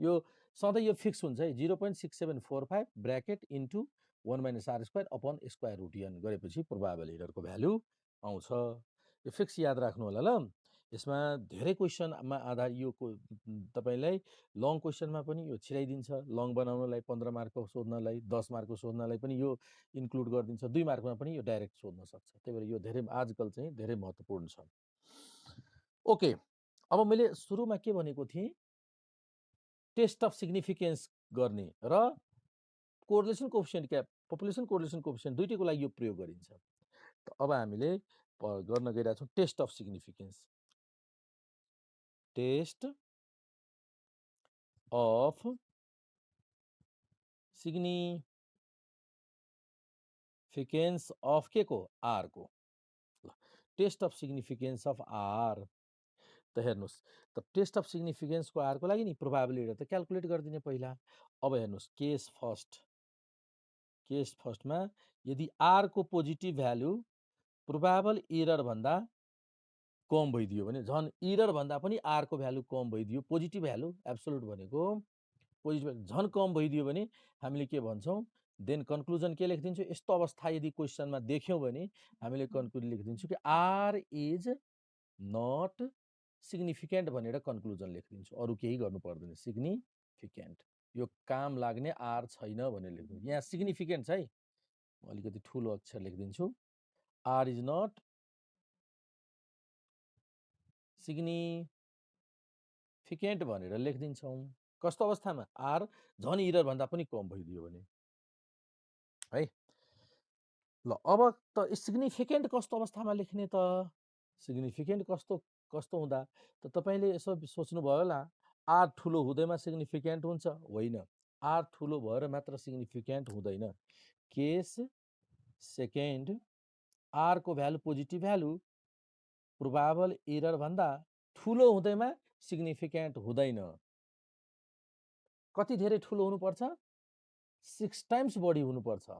यो सधैँ यो फिक्स हुन्छ है। 0.6745 bracket into 1 minus r square upon square root n गरेपछि प्रोबाबल इररको भ्यालु आउँछ। यो फिक्स याद राख्नु होला ल। यसमा धेरै क्वेसनमा आधार यो तपाईलाई लङ क्वेसनमा पनि यो छिराइदिन्छ। लङ बनाउनलाई 15 मार्कको सोध्नलाई, 10 मार्कको सोध्नलाई पनि यो इन्क्लुड गरिदिन्छ। 2 मार्कमा पनि यो डाइरेक्ट सोध्न सक्छ। त्यही भएर यो धेरै आजकल चाहिँ धेरै महत्त्वपूर्ण छ। ओके, अब मैले सुरुमा के भनेको थिएँ? टेस्ट अफ सिग्निफिकेन्स गर्ने र correlation coefficient population correlation coefficient दुईटैको लागि यो प्रयोग गरिन्छ। त अब हामीले गर्न गइरहेछौँ test of significance. Test of significance of के को? आर को। Test of significance of R. त हेर्नुस्, त टेस्ट अफ सिग्निफिकेन्स को आर को लागि नि प्रोबाबिलिटी त क्याल्कुलेट गरिदिने पहिला। अब हेर्नुस्, केस फर्स्टमा यदि आर को पोजिटिभ भ्यालु प्रोबाबल इरर भन्दा कम भइदियो भने, झन् इरर भन्दा पनि आर को भ्यालु कम भइदियो, पोजिटिभ भ्यालु एब्सोल्युट भनेको पोजिटिभ झन् कम भइदियो भने हामीले के भन्छौं? देन कन्क्लुजन के लेखिदिन्छु? यस्तो अवस्था यदि क्वेसनमा देख्यौं भने हामीले कन्क्लुजन लेखिदिन्छु कि आर इज नट सिग्निफिकेन्ट भनेर कन्क्लुजन लेखिदिन्छु। अरु केही गर्नु पर्दैन। सिग्निफिकेन्ट यो काम लाग्ने आर छैन भनेर लेखिदिन्छु। यहाँ सिग्निफिकेन्ट छ है, म अलिकति ठुलो अक्षर लेखिदिन्छु। आर इज नट सिग्निफिकेन्ट भनेर लेखिदिन्छौँ। कस्तो अवस्थामा? आर झन् इरर भन्दा पनि कम भइदियो भने है। ल, अब त सिग्निफिकेन्ट कस्तो अवस्थामा लेख्ने त? सिग्निफिकेन्ट कस्तो हुँदा? त तपाईले यसो सोच्नु भयो होला, आर ठुलो हुँदैमा सिग्निफिकेन्ट हुन्छ? होइन, आर ठुलो भएर मात्र सिग्निफिकेन्ट हुँदैन। केस सेकेन्ड, आर को value positive value probable error भन्दा ठुलो हुँदैमा सिग्निफिकेन्ट हुँदैन। कति धेरै ठुलो हुनुपर्छ? 6 टाइम्स बढी हुनुपर्छ।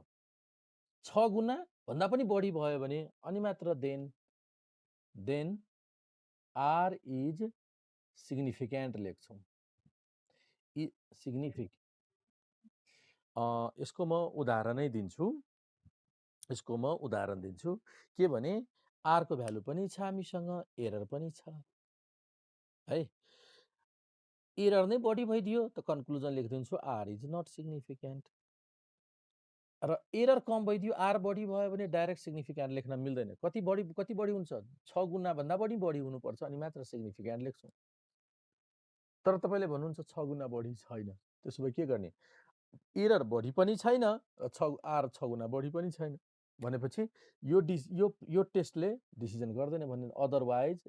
6 गुणा भन्दा पनि बढी भयो भने अनि मात्र देन आर इज सिग्निफिकेन्ट लेख्छौं। यसको म उदाहरणै दिन्छु। के भने आर को भ्यालु पनि छ हामीसँग, एरर पनि छ है। एरर नै बढी भइदियो त कन्क्लुजन लेखिदिन्छु आर इज नट सिग्निफिकेन्ट। र एरर कम भइदियो, आर बढी भयो भने डाइरेक्ट सिग्निफिकेन्ट लेख्न मिल्दैन। कति बढी हुन्छ? 6 गुणा भन्दा बढी हुनुपर्छ अनि मात्र सिग्निफिकेन्ट लेख्छौं। तर तपाईले भन्नुहुन्छ 6 गुणा बढी छैन, त्यसो भए के गर्ने? एरर बढी पनि छैन, आर 6 गुणा बढी पनि छैन भनेपछि यो टेस्टले डिसिजन गर्दैन भने, otherwise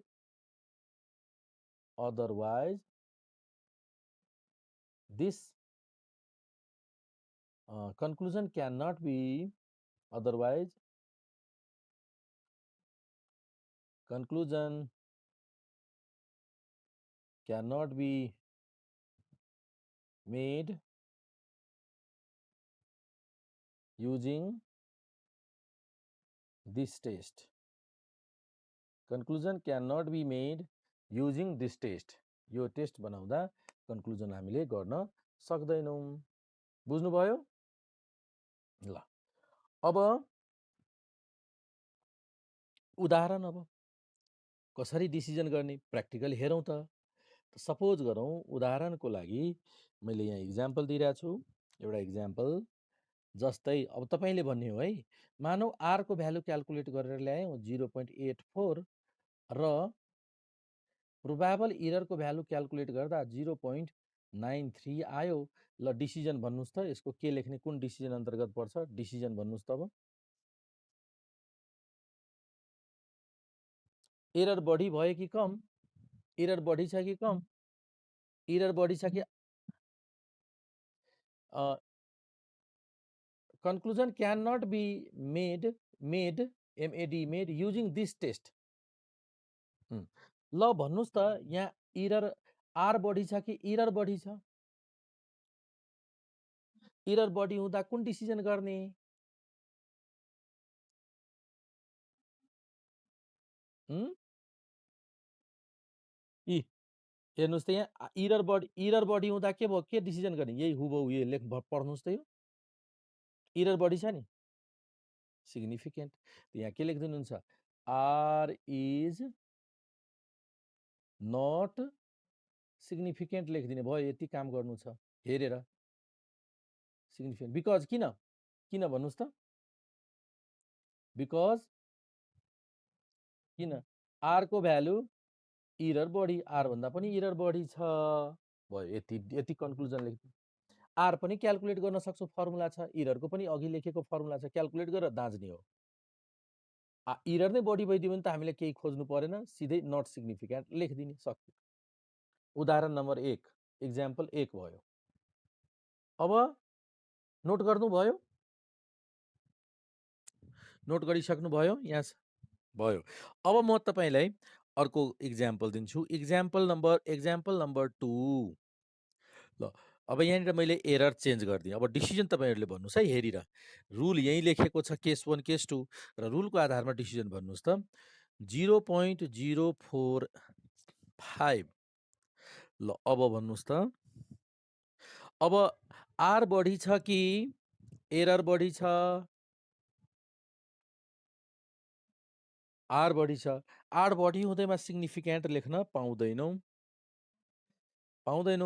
otherwise this conclusion cannot be otherwise conclusion cannot be made using this test. Conclusion cannot be made using this test. यो टेस्ट बनाउँदा कन्क्लुजन हामीले गर्न सक्दैनौँ। बुझ्नुभयो? ल अब उदाहरण अब कसरी डिसिजन गर्ने प्र्याक्टिकल हेरौँ त। सपोज गरौँ उदाहरणको लागि मैले यहाँ इक्जाम्पल दिइरहेको छु। एउटा इक्जाम्पल जस्तै अब तपाईँले भन्ने हो है, मानौ आरको भ्यालु क्यालकुलेट गरेर ल्यायौँ 0.84 र प्रोबाबल इररको भ्यालु क्यालकुलेट गर्दा 0.93 आयो। ल डिसिजन भन्नुहोस् त, यसको के लेख्ने, कुन डिसिजन अन्तर्गत पर्छ, डिसिजन भन्नुहोस् त। अब एरर बढी भयो कि कम, एरर बढी छ कि कम, एरर बढी छ कि conclusion cannot be made made using this test. ल भन्नुहोस् त, यहाँ एरर आर बढी छ कि एरर बढी छ? एरर बढी हुँदा कुन डिसिजन गर्ने? हेर्नुहोस् त, यहाँ एरर बढी हुँदा के भयो, के डिसिजन गर्ने? यही हुबहु यो लेख पढ्नुहोस् त। यो एरर बढी छ नि, सिग्निफिकेन्ट। यहाँ के लेखिदिनुहुन्छ? आर इज नट सिग्निफिकेन्ट लेखिदिने भयो। यति काम गर्नु छ हेरेर। सिग्निफिकेन्ट बिकज किन किन भन्नुहोस् त? बिकज किन आरको भ्यालु इरर बढी, आर भन्दा पनि इरर बढी छ भयो। यति यति कन्क्लुजन लेख्नु। आर पनि क्यालकुलेट गर्न सक्छौँ, फर्मुला छ। इररको पनि अघि लेखेको फर्मुला छ, क्यालकुलेट गरेर दाँच्ने हो। इरर नै बढी भइदियो भने त हामीले केही खोज्नु परेन, सिधै नट सिग्निफिकेन्ट लेखिदिने, सक्यो। उदाहरण नम्बर 1, इक्जाम्पल 1 भयो। अब नोट गर्नुभयो? नोट गरिसक्नुभयो? यहाँ भयो। अब म तपाईलाई अर्को इक्जाम्पल दिन्छु। Example number 2। ल अब यहाँनिर मैले एरर चेन्ज गरिदिएँ। अब डिसिजन तपाईँहरूले भन्नुहोस् है हेरेर। रुल यहीँ लेखेको छ, केस 1 केस 2 र रुलको आधारमा डिसिजन भन्नुहोस् त। 0.045। ल अब भन्नुहोस् त, अब आर बढी छ कि एरर बढी छ? आर बढी छ। आर बढी हुँदैमा सिग्निफिकेन्ट लेख्न पाउँदैनौँ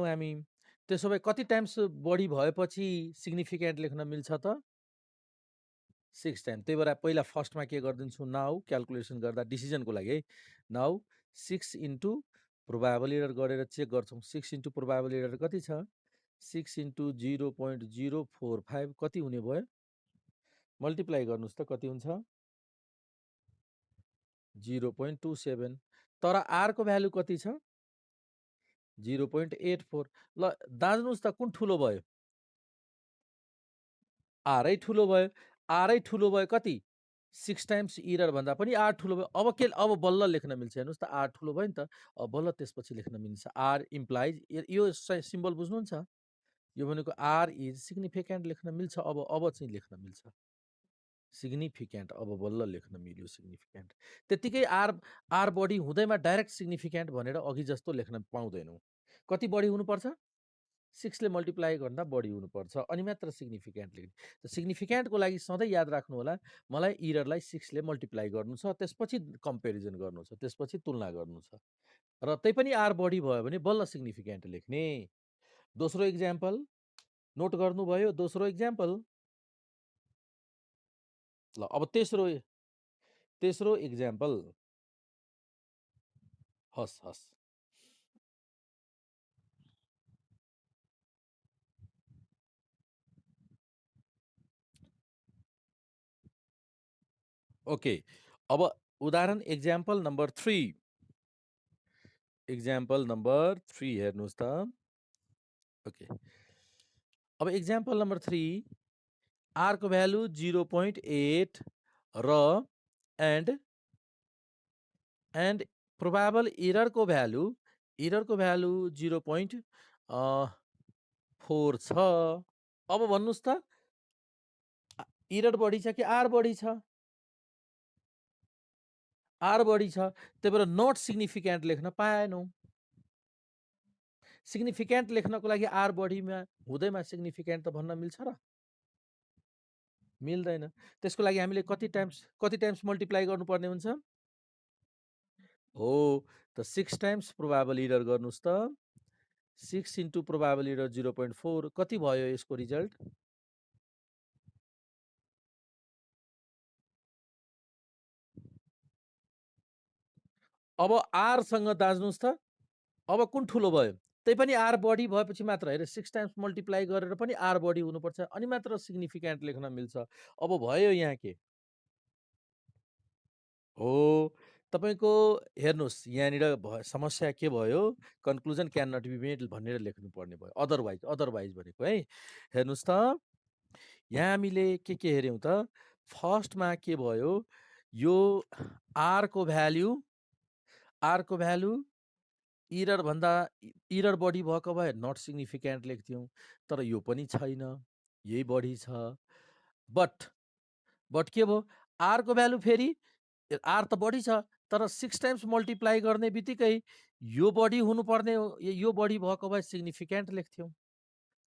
हामी। त्यसो भए कति टाइम्स बढी भएपछि सिग्निफिकेन्ट लेख्न मिल्छ त? 6 टाइम। त्यही भएर पहिला फर्स्टमा के गरिदिन्छु, नाउ क्यालकुलेसन गर्दा डिसिजनको लागि है, नाउ 6 इन्टु प्रोबाबल एरर गरेर चेक गर्छौँ। 6 इन्टु प्रोबाबल एरर कति छ? 6 इन्टु 0.045 कति हुने भयो? मल्टिप्लाई गर्नुहोस् त, कति हुन्छ? 0.27। तर आरको भ्यालु कति छ? 0.84। ल दाँच्नुहोस् त, कुन ठुलो भयो? आरै ठुलो भयो। आरै ठुलो भयो कति? 6 टाइम्स इरर भन्दा पनि आर ठुलो भयो। अब के, अब बल्ल लेख्न मिल्छ। हेर्नुहोस् त, आर ठुलो भयो नि त, अब बल्ल त्यसपछि लेख्न मिल्छ। आर इम्प्लाइज, यो सिम्बल बुझ्नुहुन्छ? यो भनेको आर इज सिग्निफिकेन्ट लेख्न मिल्छ। अब चाहिँ लेख्न मिल्छ सिग्निफिकेन्ट। अब बल्ल लेख्न मिल्यो सिग्निफिकेन्ट। त्यतिकै आर बढी हुँदैमा डाइरेक्ट सिग्निफिकेन्ट भनेर अघि जस्तो लेख्न पाउँदैनौँ। कति बढी हुनुपर्छ? 6 ले मल्टिप्लाई गर्दा बढी हुनुपर्छ, अनि मात्र सिग्निफिकेन्ट लेख्ने। सिग्निफिकेन्टको लागि सधैँ याद राख्नु होला, मलाई इररलाई 6 ले मल्टिप्लाई गर्नु छ, त्यसपछि कम्पेरिजन गर्नु छ, त्यसपछि तुलना गर्नु छ। र त्यही पनि आर बढी भयो भने बल्ल सिग्निफिकेन्ट लेख्ने। दोस्रो इक्जाम्पल नोट गर्नुभयो? दोस्रो इक्जाम्पल। ल अब तेस्रो इक्जाम्पल। हस्। ओके। अब उदाहरण इक्जाम्पल नम्बर 3। एक्जाम्पल नम्बर 3 हेर्नुहोस् त। ओके। अब एक्जाम्पल नम्बर 3 r को भ्यालु 0.8 र एन्ड प्रोबाबल एररको भ्यालु 0.4 छ। अब भन्नुहोस् त एरर बढी छ कि आर बढी छ? आर बढी छ। त्यही भएर नट सिग्निफिकेन्ट लेख्न पाएनौँ। सिग्निफिकेन्ट लेख्नको लागि आर बढीमा हुँदैमा सिग्निफिकेन्ट त भन्न मिल्छ र? मिल्दैन। त्यसको लागि हामीले कति टाइम्स मल्टिप्लाई गर्नुपर्ने हुन्छ? हो, त 6 टाइम्स प्रोबाबल एरर गर्नुहोस् त। 6 इन्टु प्रोबाबल एरर 0.4 कति भयो यसको रिजल्ट? अब आरसँग दाज्नुहोस् त। अब कुन ठुलो भयो? त्यही पनि आर बढी भएपछि मात्र हेर 6 टाइम्स मल्टिप्लाई गरेर पनि आर बढी हुनुपर्छ अनि मात्र सिग्निफिकेन्ट लेख्न मिल्छ। अब भयो यहाँ के? हो, तपाईँको हेर्नुहोस् यहाँनिर समस्या के भयो? Conclusion can not be made भनेर लेख्नुपर्ने भयो। अदरवाइज भनेको है। हेर्नुहोस् त यहाँ हामीले के हेऱ्यौँ त? फर्स्टमा के भयो? यो आरको भ्याल्यु इरर बढी भएको भए नट सिग्निफिकेन्ट लेख्थ्यौँ। तर यो पनि छैन, यही बढी छ। बट के भयो? आरको भ्यालु फेरि आर त बढी छ तर 6 टाइम्स मल्टिप्लाई गर्ने बित्तिकै यो बढी हुनुपर्ने हो। यो बढी भएको भए सिग्निफिकेन्ट लेख्थ्यौँ।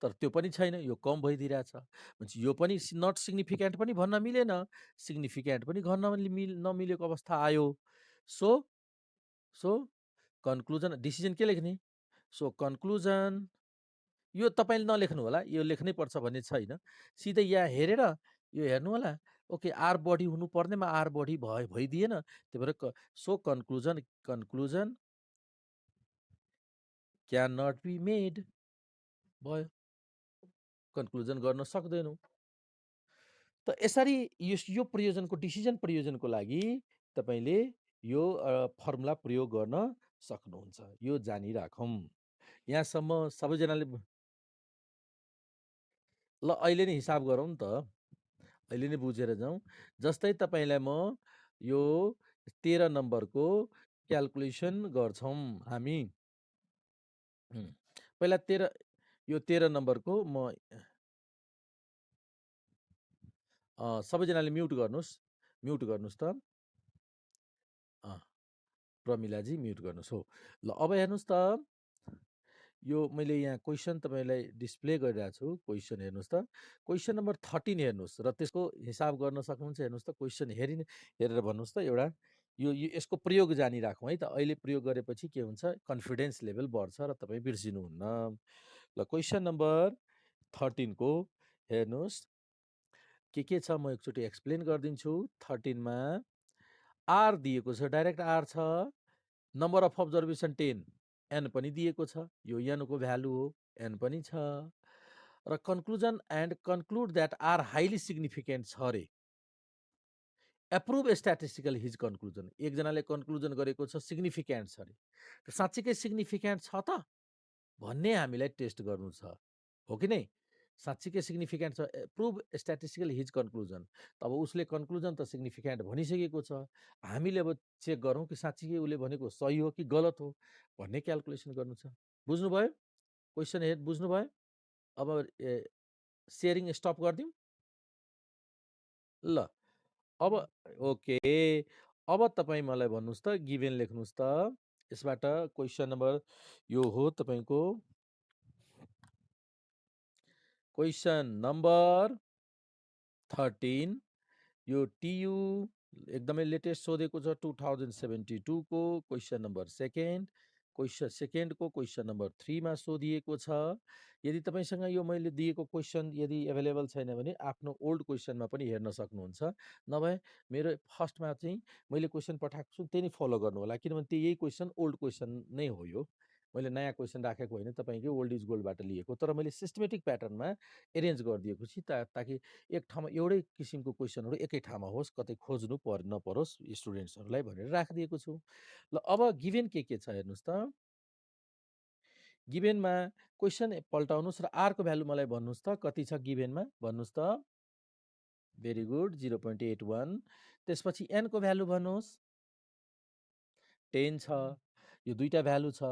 तर त्यो पनि छैन, यो कम भइदिइरहेछ। भनेपछि यो पनि नट सिग्निफिकेन्ट पनि भन्न मिलेन, सिग्निफिकेन्ट पनि भन्न नमिलेको अवस्था आयो। सो कन्क्लुजन डिसिजन के लेख्ने? सो कन्क्लुजन यो तपाईँले नलेख्नु होला, यो लेख्नै पर्छ भन्ने छैन। सिधै यहाँ हेरेर यो हेर्नु होला। ओके, आर बढी हुनुपर्नेमा आर बढी भइदिएन। त्यही भएर so conclusion can not be made भयो। कन्क्लुजन गर्न सक्दैनौँ। त यसरी यो प्रयोजनको डिसिजन प्रयोजनको लागि तपाईँले यो फर्मुला प्रयोग गर्न सक्नुहुन्छ। यो जानिराखौँ। यहाँसम्म सबैजनाले ल अहिले नै हिसाब गरौँ त। अहिले नै बुझेर जाउँ। जस्तै तपाईँलाई म यो 13 नम्बरको क्याल्कुलेसन गर्छौँ हामी। पहिला 13 नम्बरको म सबैजनाले म्युट गर्नुहोस् त। प्रमिलाजी म्युट गर्नुहोस्। हो, ल अब हेर्नुहोस् त। यो मैले यहाँ क्वेसन तपाईँलाई डिस्प्ले गरिरहेको छु। क्वेसन हेर्नुहोस् त। क्वेसन नम्बर 13 हेर्नुहोस् र त्यसको हिसाब गर्न सक्नुहुन्छ। हेर्नुहोस् त क्वेसन हेरेर भन्नुहोस् त। एउटा यसको प्रयोग जानिराखौँ है त। अहिले प्रयोग गरेपछि के हुन्छ? कन्फिडेन्स लेभल बढ्छ र तपाईँ बिर्सिनुहुन्न। ल क्वेसन नम्बर 13 को हेर्नुहोस् के छ म एकचोटि एक्सप्लेन गरिदिन्छु। 13 मा आर दिएको छ, डाइरेक्ट आर छ। नम्बर अफ अब्जर्भेसन 10, एन पनि दिएको छ। यो एन को भ्यालु हो, एन पनि छ। र conclusion and conclude that r highly significant छ रे। Approve statistical his conclusion. एकजनाले कन्क्लुजन गरेको छ सिग्निफिकेन्ट छ रे। साँच्चीकै सिग्निफिकेन्ट छ त भन्ने हामीलाई टेस्ट गर्नु छ, हो कि नै? साँच्चीकै सिग्निफिकेन्ट छ। Prove statistical his conclusion. अब उसले कन्क्लुजन त सिग्निफिकेन्ट भनिसकेको छ। हामीले अब चेक गरौँ कि साँच्चीकै उसले भनेको सही हो कि गलत हो भन्ने क्याल्कुलेसन गर्नु छ। बुझ्नुभयो? क्वेसन हेड बुझ्नुभयो? अब सेयरिङ स्टप गरिदिउँ। ल अब ओके। अब तपाईँ मलाई भन्नुहोस् त, गिभेन लेख्नुहोस् त। यसबाट क्वेसन नम्बर यो हो तपाईँको क्वेसन नम्बर 13। यो टियु एकदमै लेटेस्ट सोधेको छ 2072 को क्वेसन नम्बर सेकेन्डको क्वेसन नम्बर 3 मा सोधिएको छ। यदि तपाईँसँग यो मैले दिएको क्वेसन यदि एभाइलेबल छैन भने आफ्नो ओल्ड क्वेसनमा पनि हेर्न सक्नुहुन्छ। नभए मेरो फर्स्टमा चाहिँ मैले क्वेसन पठाएको छु त्यही नै फलो गर्नु होला, किनभने त्यही क्वेसन ओल्ड क्वेसन नै हो। यो मैले नयाँ क्वेसन राखेको होइन, तपाईँकै ओल्ड इज गोल्डबाट लिएको। तर मैले सिस्टमेटिक प्याटर्नमा एरेन्ज गरिदिएको छु ताकि एक ठाउँमा एउटै किसिमको क्वेसनहरू एकै ठाउँमा होस्, कतै खोज्नु नपरोस् स्टुडेन्ट्सहरूलाई भनेर राखिदिएको छु। ल अब गिभेन के छ हेर्नुहोस् त। गिभेनमा क्वेसन पल्टाउनुहोस् र r को भ्यालु मलाई भन्नुहोस् त कति छ गिभेनमा भन्नुहोस् त। Very good 0.81। त्यसपछि n को भ्यालु भन्नुहोस् 10 छ। यो दुईटा भ्यालु छ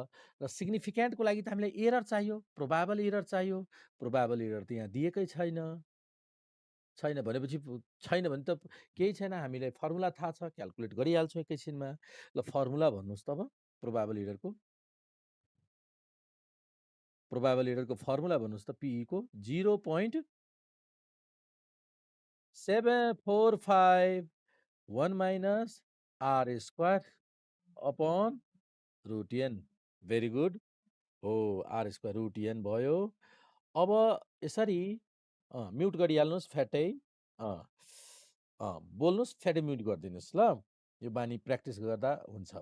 र सिग्निफिकेन्टको लागि त हामीलाई एरर चाहियो, प्रोबाबल एरर चाहियो। प्रोबाबल एरर त यहाँ दिएकै छैन। छैन भनेपछि छैन भने त केही छैन, हामीलाई फर्मुला थाहा छ, क्याल्कुलेट गरिहाल्छौँ एकैछिनमा। ल फर्मुला भन्नुहोस् त अब प्रोबाबल एररको। प्रोबाबल एररको फर्मुला भन्नुहोस् त PE को 0.745 1 minus r square upon root n। Very good हो, r स्क्वायर रुट n भयो। अब यसरी म्युट गरिहाल्नुहोस् फ्याटै। बोल्नुहोस् फ्याटै म्युट गरिदिनुहोस् ल, यो बानी प्र्याक्टिस गर्दा हुन्छ।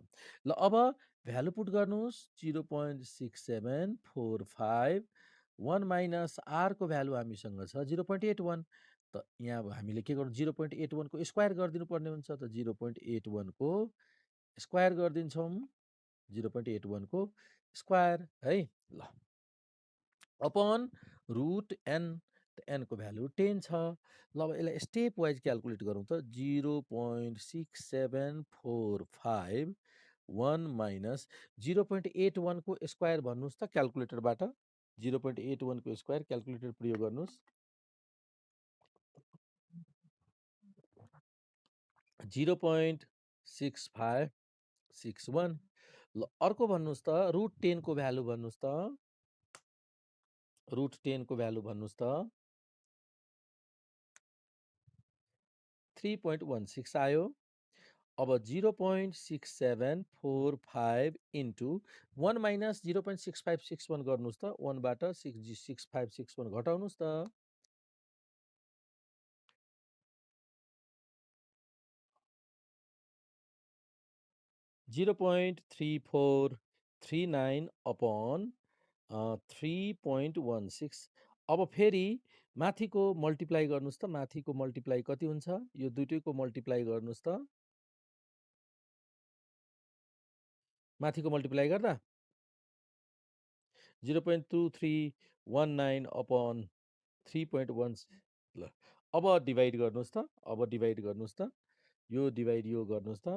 ल अब भ्यालु पुट गर्नुहोस् 0.6745 1 माइनस r को भ्यालु हामीसँग छ 0.81। त यहाँ अब हामीले के गर्नु 0.81 को स्क्वायर गरिदिनु पर्ने हुन्छ। त 0.81 को स्क्वायर गरिदिन्छौँ, 0.81 को स्क्वायर है। ल अपन रुट n, n को भ्यालु 10 छ। ल अब यसलाई स्टेप वाइज क्याल्कुलेट गरौँ त 0.6745 1 माइनस 0.81 को स्क्वायर भन्नुहोस् त क्याल्कुलेटरबाट। 0.81 को स्क्वायर क्याल्कुलेटर प्रयोग गर्नुहोस्। 0.6561। ल अर्को भन्नुहोस् त रुट 10 को भ्यालु भन्नुहोस् त। रुट 10 को भ्यालु भन्नुहोस् त 3.16 आयो। अब 0.6745 इन्टु 1 माइनस 0.6561 गर्नुहोस् त। 1 बाट 6561 घटाउनुहोस् त। 0.3439 अपन 3.16। अब फेरि माथिको मल्टिप्लाई गर्नुहोस् त। माथिको मल्टिप्लाई कति हुन्छ? यो दुइटैको मल्टिप्लाई गर्नुहोस् त। माथिको मल्टिप्लाई गर्दा 0.2319 अपन 3.1। ल अब डिभाइड गर्नुहोस् त। अब डिभाइड गर्नुहोस् त। यो डिभाइड यो गर्नुहोस् त।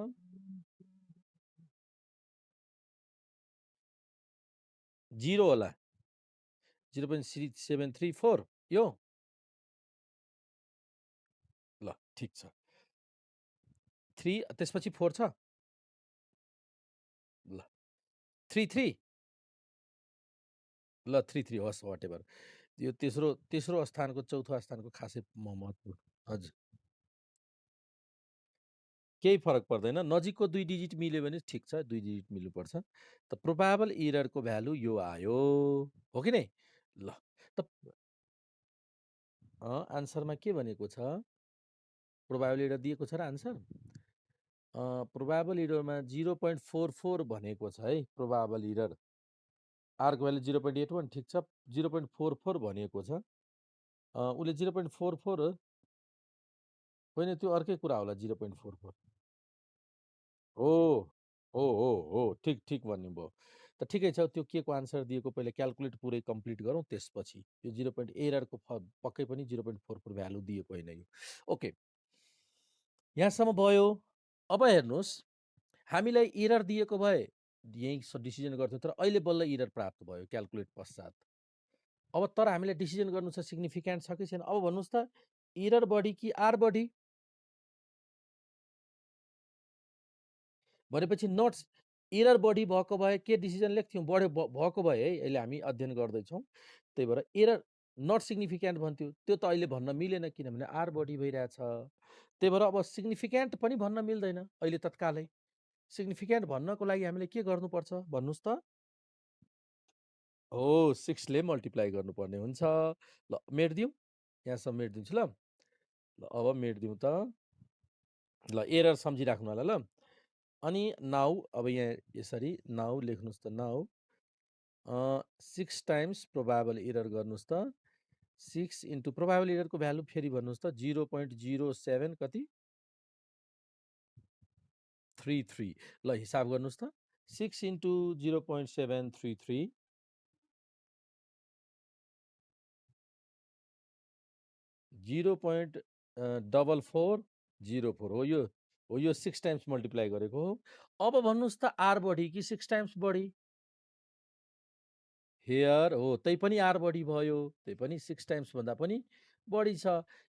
0 होला, 0.734 यो। ल ठिक छ। 3 त्यसपछि 4 छ। ल 33। ल 33 होस्, वाटेभर। यो तेस्रो स्थानको चौथो स्थानको खासै महत्त्व। हजुर, केही फरक पर्दैन। नजिकको 2 डिजिट मिल्यो भने ठिक छ, 2 डिजिट मिल्नुपर्छ। त प्रोबाबल एररको भ्यालु यो आयो, हो कि नै? ल त आन्सरमा के भनेको छ? प्रोबाबल एरर दिएको छ र आन्सर? प्रोबाबल एररमा 0.44 भनेको छ है प्रोबाबल एरर। r को भ्यालु 0.81 ठिक छ, 0.44 भनेको छ। उसले 0.44 होइन, त्यो अर्कै कुरा होला 0.44। हो हो हो हो, ठिक ठिक भन्नुभयो। त ठिकै छ, त्यो के को आन्सर दिएको पहिला क्याल्कुलेट पुरै कम्प्लिट गरौँ, त्यसपछि यो 0. एररको पक्कै पनि 0.44 भ्यालु दिएको होइन यो। ओके, यहाँसम्म भयो। अब हेर्नुहोस्, हामीलाई एरर दिएको भए यहीँ डिसिजन गर्थ्यौँ, तर अहिले बल्ल एरर प्राप्त भयो क्याल्कुलेट पश्चात। अब तर हामीलाई डिसिजन गर्नु छ सिग्निफिकेन्ट छ कि छैन। अब भन्नुहोस् त एरर बढी कि आर बढी? भनेपछि नट एरर बढी भएको भए के डिसिजन लेख्थ्यौँ? बढ्यो भएको भए है, अहिले हामी अध्ययन गर्दैछौँ, त्यही भएर एरर नट सिग्निफिकेन्ट भन्थ्यो। त्यो त अहिले भन्न मिलेन, किनभने आर बढी भइरहेछ। त्यही भएर अब सिग्निफिकेन्ट पनि भन्न मिल्दैन अहिले तत्कालै। सिग्निफिकेन्ट भन्नको लागि हामीले के गर्नुपर्छ भन्नुहोस् त? हो, 6 ले मल्टिप्लाई गर्नुपर्ने हुन्छ। ल मेट्दिउँ, यहाँसम्म मेट्दिन्छु ल। ल अब मेट्दिउँ त। ल एरर सम्झिराख्नु होला ल। अनि नाउ अब यहाँ यसरी नाउ लेख्नुहोस् त। नाउ 6 टाइम्स प्रोबाबल एरर गर्नुहोस् त। 6 इन्टु प्रोबाबल एररको भ्यालु फेरि भन्नुहोस् त। 0.07 कति? 33। ल हिसाब गर्नुहोस् त। 6 इन्टु 0.733 0.4404 हो यो 6 टाइम्स मल्टिप्लाई गरेको हो। अब भन्नुहोस् त आर बढी कि 6 टाइम्स बढी? हेयर हो, त्यही पनि आर बढी भयो, त्यही पनि 6 टाइम्स भन्दा पनि बढी छ।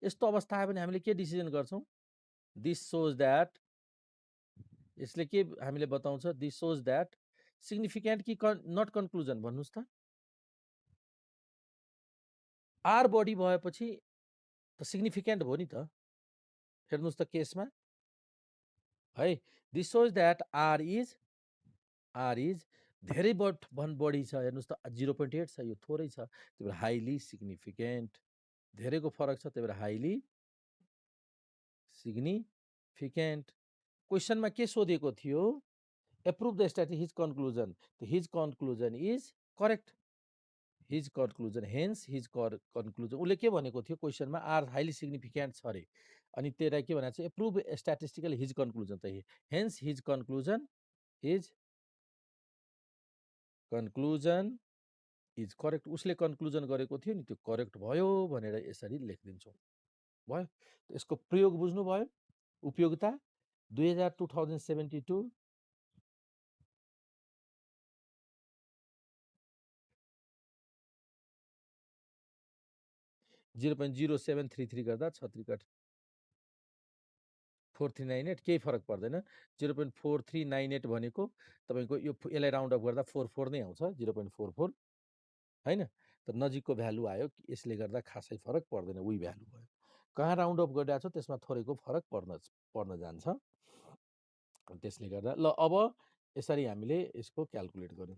यस्तो अवस्था आयो भने हामीले के डिसिजन गर्छौँ? दिस सोज द्याट, यसले के हामीले बताउँछ? दिस सोज द्याट सिग्निफिकेन्ट कि नट कन्क्लुजन भन्नुहोस् त? आर बढी भएपछि त सिग्निफिकेन्ट हो नि त। हेर्नुहोस् त केसमा है, this shows that r is धेरै बढी छ। हेर्नुहोस् त 0.8 छ, यो थोरै छ, त्यही भएर हाइली सिग्निफिकेन्ट। धेरैको फरक छ, त्यही भएर हाइली सिग्निफिकेन्ट। क्वेसनमा के सोधेको थियो? Approve the static his conclusion. His conclusion is correct, his conclusion, hence his conclusion. उसले के भनेको थियो क्वेसनमा? आर हाइली सिग्निफिकेन्ट छ अरे, अनि त्यसलाई के भनेको छ? एप्रुभ स्ट्याटिस्टिकल हिज कन्क्लुजन, त hence his conclusion is correct. उसले कन्क्लुजन गरेको थियो नि, त्यो करेक्ट भयो भनेर यसरी लेखिदिन्छौँ। भयो, यसको प्रयोग बुझ्नुभयो? उपयोगिता 2072 0.0733 गर्दा 6 4398, केही फरक पर्दैन। 0.4398 भनेको तपाईँको यसलाई राउन्ड अफ गर्दा 44 नै आउँछ, 0.44 होइन त, नजिकको भ्यालु आयो, यसले गर्दा खासै फरक पर्दैन, उही भ्यालु भयो। कहाँ राउन्ड अफ गरिरहेको छ त्यसमा थोरैको फरक पर्न जान्छ। त्यसले गर्दा ल अब यसरी हामीले यसको क्यालकुलेट गऱ्यौँ।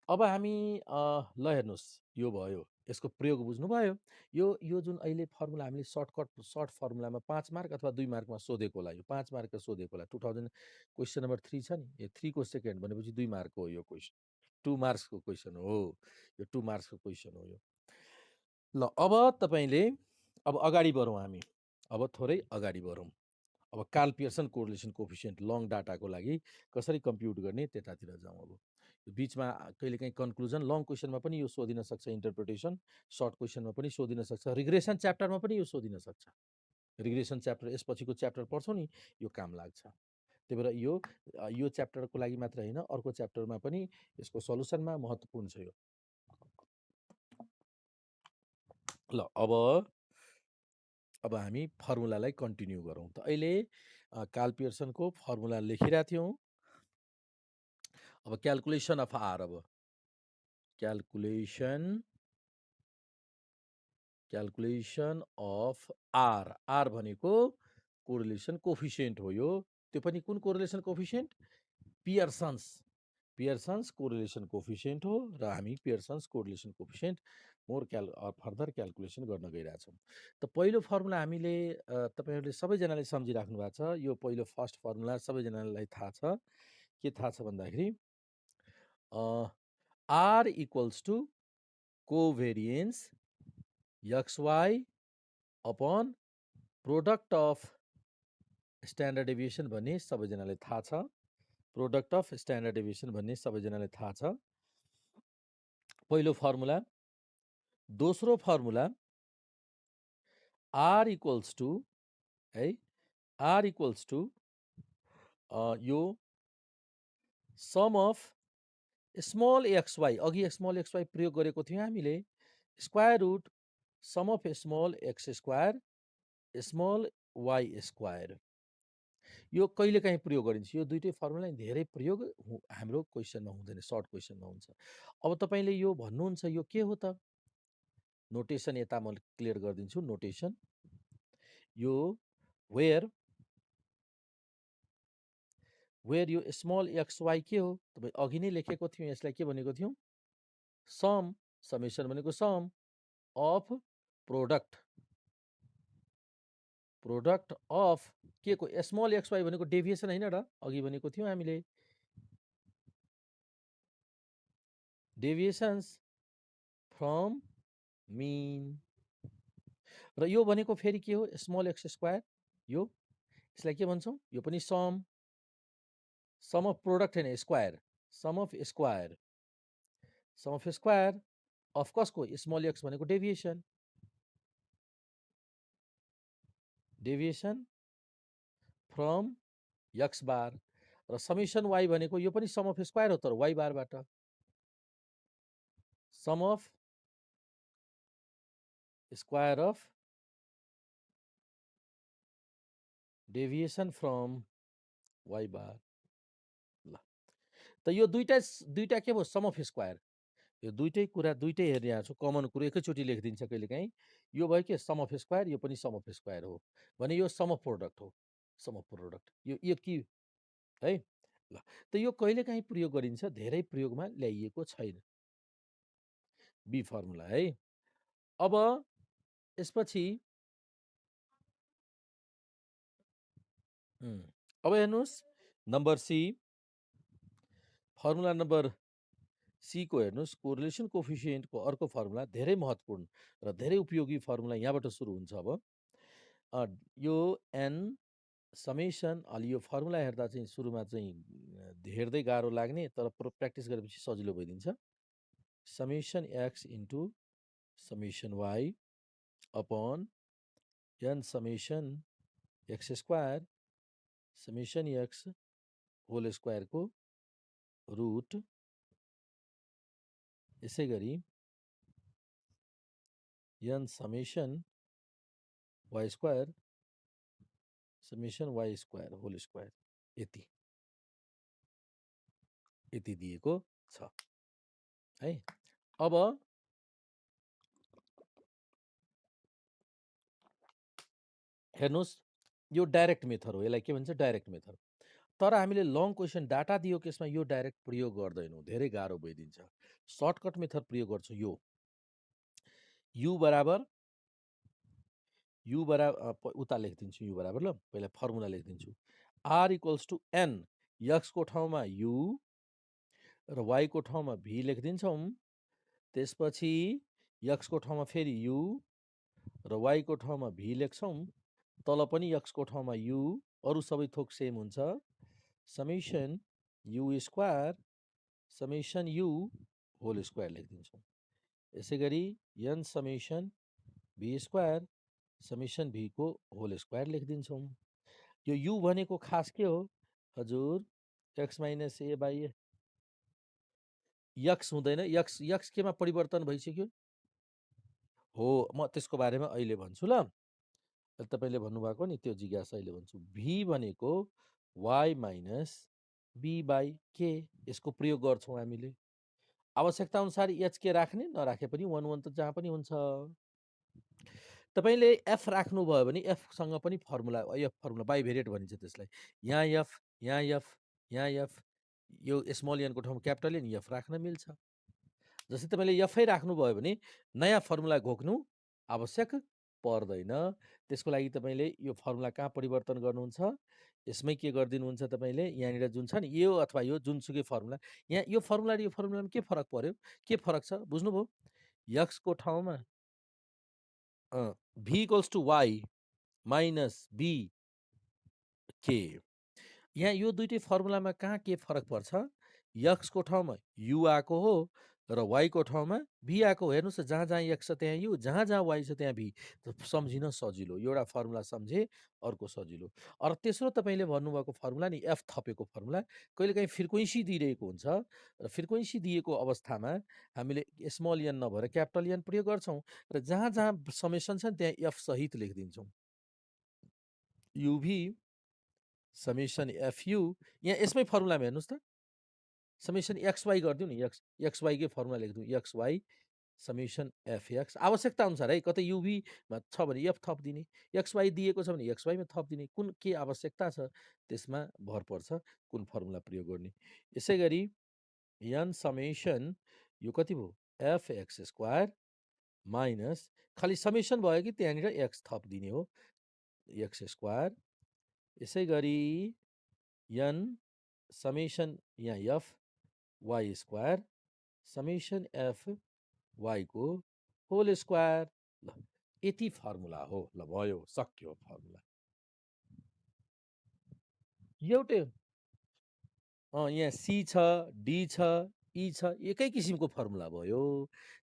अब हामी ल हेर्नुहोस्, यो भयो, यसको प्रयोग बुझ्नुभयो? यो जुन अहिले फर्मुला हामीले सर्ट फर्मुलामा 5 मार्क अथवा 2 मार्कमा सोधेको होला, यो 5 मार्कको सोधेको होला। 2000 क्वेसन नम्बर 3 छ नि, यो 3 को सेकेन्ड भनेपछि 2 मार्कको हो यो क्वेसन, 2 मार्क्सको क्वेसन हो यो, 2 मार्क्सको क्वेसन हो यो। ल अब तपाईँले, अब अगाडि बढौँ हामी, अब थोरै अगाडि बढौँ। अब Karl Pearson correlation coefficient long डाटाको लागि कसरी कम्प्युट गर्ने त्यतातिर जाउँ। अब बिचमा कहिलेकाहीँ कन्क्लुजन, लङ क्वेसनमा पनि यो सोधिन सक्छ, इन्टरप्रिटेसन सर्ट क्वेसनमा पनि सोधिन सक्छ, रिग्रेसन च्याप्टरमा पनि यो सोधिन सक्छ। रिग्रेसन च्याप्टर यसपछिको च्याप्टर पढ्छौँ नि, यो काम लाग्छ। त्यही भएर यो च्याप्टरको लागि मात्र होइन, अर्को च्याप्टरमा पनि यसको सल्युसनमा महत्त्वपूर्ण छ यो। ल अब हामी फर्मुलालाई कन्टिन्यू गरौँ। त अहिले कार्ल पियर्सनको फर्मुला लेखिरहेको थियौँ। अब क्यालकुलेसन अफ आर, अब क्यालकुलेसन अफ आर भनेको कोरिलेसन कोफिसियन्ट हो यो। त्यो पनि कुन correlation coefficient? Pearson's correlation coefficient हो, र हामी Pearson's correlation coefficient further calculation गर्न गइरहेछौँ। त पहिलो फर्मुला हामीले तपाईँहरूले सबैजनाले सम्झिराख्नु भएको छ। यो पहिलो फर्स्ट फर्मुला सबैजनालाई थाहा छ। के थाहा छ भन्दाखेरि R equals to covariance XY upon product of standard deviation भन्ने सबैजनालाई थाहा छ। प्रोडक्ट अफ स्ट्यान्डर्ड डेभिएसन भन्ने सबैजनालाई थाहा छ, पहिलो फर्मुला। दोस्रो फर्मुला आर इक्वल्स टु यो सम अफ स्मल XY, अघि स्मल XY प्रयोग गरेको थियौँ हामीले, square root sum of small X square small Y square. यो कहिलेकाहीँ प्रयोग गरिन्छ, यो दुइटै फर्मुला धेरै प्रयोग हाम्रो क्वेसनमा हुँदैन, सर्ट क्वेसनमा हुन्छ। अब तपाईँले यो भन्नुहुन्छ यो के हो त? नोटेसन यता म क्लियर गरिदिन्छु। नोटेसन यो वेयर यो स्मल XY के हो? तपाईँ अघि नै लेखेको थियौँ, यसलाई के भनेको थियौँ? समेसन भनेको सम अफ प्रोडक्ट अफ के को? स्मल XY भनेको डेभिएसन होइन र? अघि भनेको थियौँ हामीले, डेभिएसन्स फ्रम मिन। र यो भनेको फेरि के हो? Small X square. यो यसलाई के भन्छौँ? यो पनि सम अफ प्रोडक्ट होइन, square, sum of square of कसको? स्मल एक्स भनेको deviation. Deviation from x bar र समेसन वाई भनेको यो पनि सम अफ स्क्वायर हो तर वाई बारबाट sum of square of deviation from Y bar ल त यो दुईटा के भयो सम अफ स्क्वायर यो दुईटै कुरा दुईटै हेर्ने आएको छु कमन कुरो एकैचोटि लेखिदिन्छ कहिलेकाहीँ यो भयो के सम अफ स्क्वायर यो पनि सम अफ स्क्वायर हो भने यो सम अफ प्रोडक्ट हो सम अफ प्रोडक्ट यो कि है ल त यो कहिलेकाहीँ प्रयोग गरिन्छ धेरै प्रयोगमा ल्याइएको छैन बी फर्मुला है अब यसपछि अब हेर्नुहोस् number c formula number c को हेर्नुहोस् कोरिलेसन कोफिसिएन्टको अर्को फर्मुला धेरै महत्त्वपूर्ण र धेरै उपयोगी फर्मुला यहाँबाट सुरु हुन्छ अब यो एन समेसन अलि यो फर्मुला हेर्दा चाहिँ सुरुमा चाहिँ हेर्दै गाह्रो लाग्ने तर प्र्याक्टिस गरेपछि सजिलो भइदिन्छ summation X into summation Y upon N summation x square summation X whole स्क्वायरको रुट यसै गरी N summation Y square summation Y square whole square यति यति दिएको छ है अब हेर्नुहोस् यो डाइरेक्ट मेथड हो यसलाई के भन्छ डाइरेक्ट मेथड तर हामीले लङ क्वेसन डाटा दियो केसमा यो डाइरेक्ट प्रयोग गर्दैनौँ धेरै गाह्रो भइदिन्छ सर्टकट मेथड प्रयोग गर्छु यो यु बराबर उता लेखिदिन्छु यु बराबर ल पहिला फर्मुला लेखिदिन्छु आर इक्वल्स टु एन एक्सको ठाउँमा यु र वाईको ठाउँमा भी लेखिदिन्छौँ त्यसपछि एक्सको ठाउँमा फेरि यु र वाईको ठाउँमा भी लेख्छौँ तल पनि एक्सको ठाउँमा यु अरू सबै थोक सेम हुन्छ summation U square summation U whole square लेखिदिन्छौँ यसै गरी N summation V square summation V को होल स्क्वायर लेखिदिन्छौँ यो यु भनेको खास के हो हजुर x minus A by x हुँदैन एक्स एक्स केमा परिवर्तन भइसक्यो हो म त्यसको बारेमा अहिले भन्छु ल तपाईँले भन्नुभएको नि त्यो जिज्ञासा अहिले भन्छु भी भनेको वाई माइनस बी बाई के यसको प्रयोग गर्छौँ हामीले आवश्यकता अनुसार एच के राख्ने नराखे पनि वान वान त जहाँ पनि हुन्छ तपाईँले एफ राख्नुभयो भने एफसँग पनि फर्मुला एफ फर्मुला बाइभेरिएट भनिन्छ त्यसलाई यहाँ एफ यहाँ एफ यहाँ एफ यो स्मल एनको ठाउँमा क्यापिटल एन एफ राख्न मिल्छ जस्तै तपाईँले एफै राख्नुभयो भने नयाँ फर्मुला घोक्नु आवश्यक पर्दैन त्यसको लागि तपाईँले यो फर्मुला कहाँ परिवर्तन गर्नुहुन्छ यसमै के गरिदिनुहुन्छ तपाईँले यहाँनिर जुन छ नि यो अथवा यो जुनसुकै फर्मुला यहाँ यो फर्मुला र यो फर्मुलामा के फरक पर्यो के फरक छ बुझ्नुभयो एक्सको ठाउँमा V equals to Y minus B के यहाँ यो दुईटै फर्मुलामा कहाँ के फरक पर्छ एक्सको ठाउँमा यु आएको हो र वाईको ठाउँमा भी आएको हो हेर्नुहोस् जहाँ जहाँ एक्स छ त्यहाँ यु जहाँ जहाँ वाई छ त्यहाँ भी सम्झिन सजिलो एउटा फर्मुला सम्झे अर्को सजिलो र तेस्रो तपाईँले भन्नुभएको फर्मुला नि एफ थपेको फर्मुला कहिलेकाहीँ फ्रिक्वेन्सी दिइरहेको हुन्छ र फ्रिक्वेन्सी दिएको अवस्थामा हामीले स्मल एन नभएर क्यापिटल एन प्रयोग गर्छौँ र जहाँ जहाँ समेसन छ त्यहाँ एफ सहित लेखिदिन्छौँ युभी समेसन एफयु यहाँ यसमै फर्मुलामा हेर्नुहोस् त समेसन एक्सवाई गरिदिउँ नि एक्सवाईकै फर्मुला लेखिदिउँ एक्सवाई समेसन एफएक्स आवश्यकता अनुसार है कतै युभीमा छ भने एफ थप दिने एक्सवाई दिएको छ भने एक्सवाईमा थप दिने कुन के आवश्यकता छ त्यसमा भर पर्छ कुन फर्मुला प्रयोग गर्ने यसै गरी एन समेसन यो कति भयो एफएक्स स्क्वायर माइनस खालि समेसन भयो कि त्यहाँनिर एक्स थप दिने हो एक्स स्क्वायर यसै गरी एन समेसन यहाँ F Y square summation F वाईको होल स्क्वायर ल यति फर्मुला हो ल भयो सक्यो फर्मुला एउटै यहाँ सी छ डी छ ई छ, एकै किसिमको फर्मुला भयो।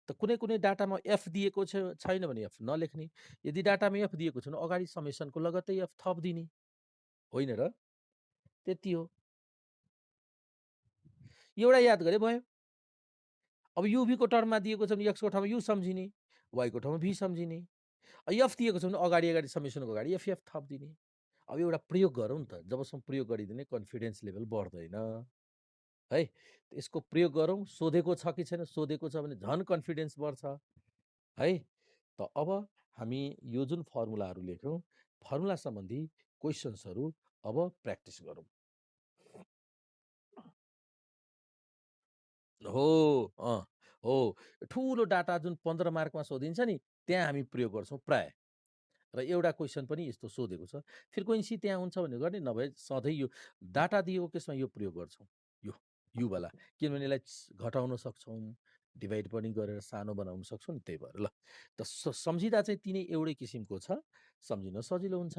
त कुनै डाटामा एफ दिएको छैन भने एफ नलेख्ने, यदि डाटामा एफ दिएको छ भने अगाडि समेसनको लगत्तै एफ थपिदिने, होइन र? त्यति हो। एउटा याद गरे भयो। अब युभीको टर्ममा दिएको छ भने एक्सको ठाउँमा यु सम्झिने, वाईको ठाउँमा भी सम्झिने। एफ दिएको छ भने अगाडि समेसनको अगाडि एफ थपिदिने। अब एउटा प्रयोग गरौँ त, जबसम्म प्रयोग गरिदिने कन्फिडेन्स लेभल बढ्दैन है। यसको प्रयोग गरौँ, सोधेको छ कि छैन, सोधेको छ भने झन् कन्फिडेन्स बढ्छ है। त अब हामी यो जुन फर्मुलाहरू लेख्यौँ, फर्मुला सम्बन्धी क्वेसन्सहरू अब प्र्याक्टिस गरौँ। हो ठुलो डाटा जुन 15 मार्कमा सोधिन्छ नि, त्यहाँ हामी प्रयोग गर्छौँ प्राय। र एउटा क्वेसन पनि यस्तो सोधेको छ, फ्रिक्वेन्सी त्यहाँ हुन्छ भने गर्ने, नभए सधैँ यो डाटा दिएको केसमा यो प्रयोग गर्छौँ, युवाला, किनभने यसलाई घटाउन सक्छौँ, डिभाइड पनि गरेर सानो बनाउन सक्छौँ नि, त्यही भएर। ल त सम्झिँदा चाहिँ तिनै एउटै किसिमको छ, सम्झिन सजिलो हुन्छ।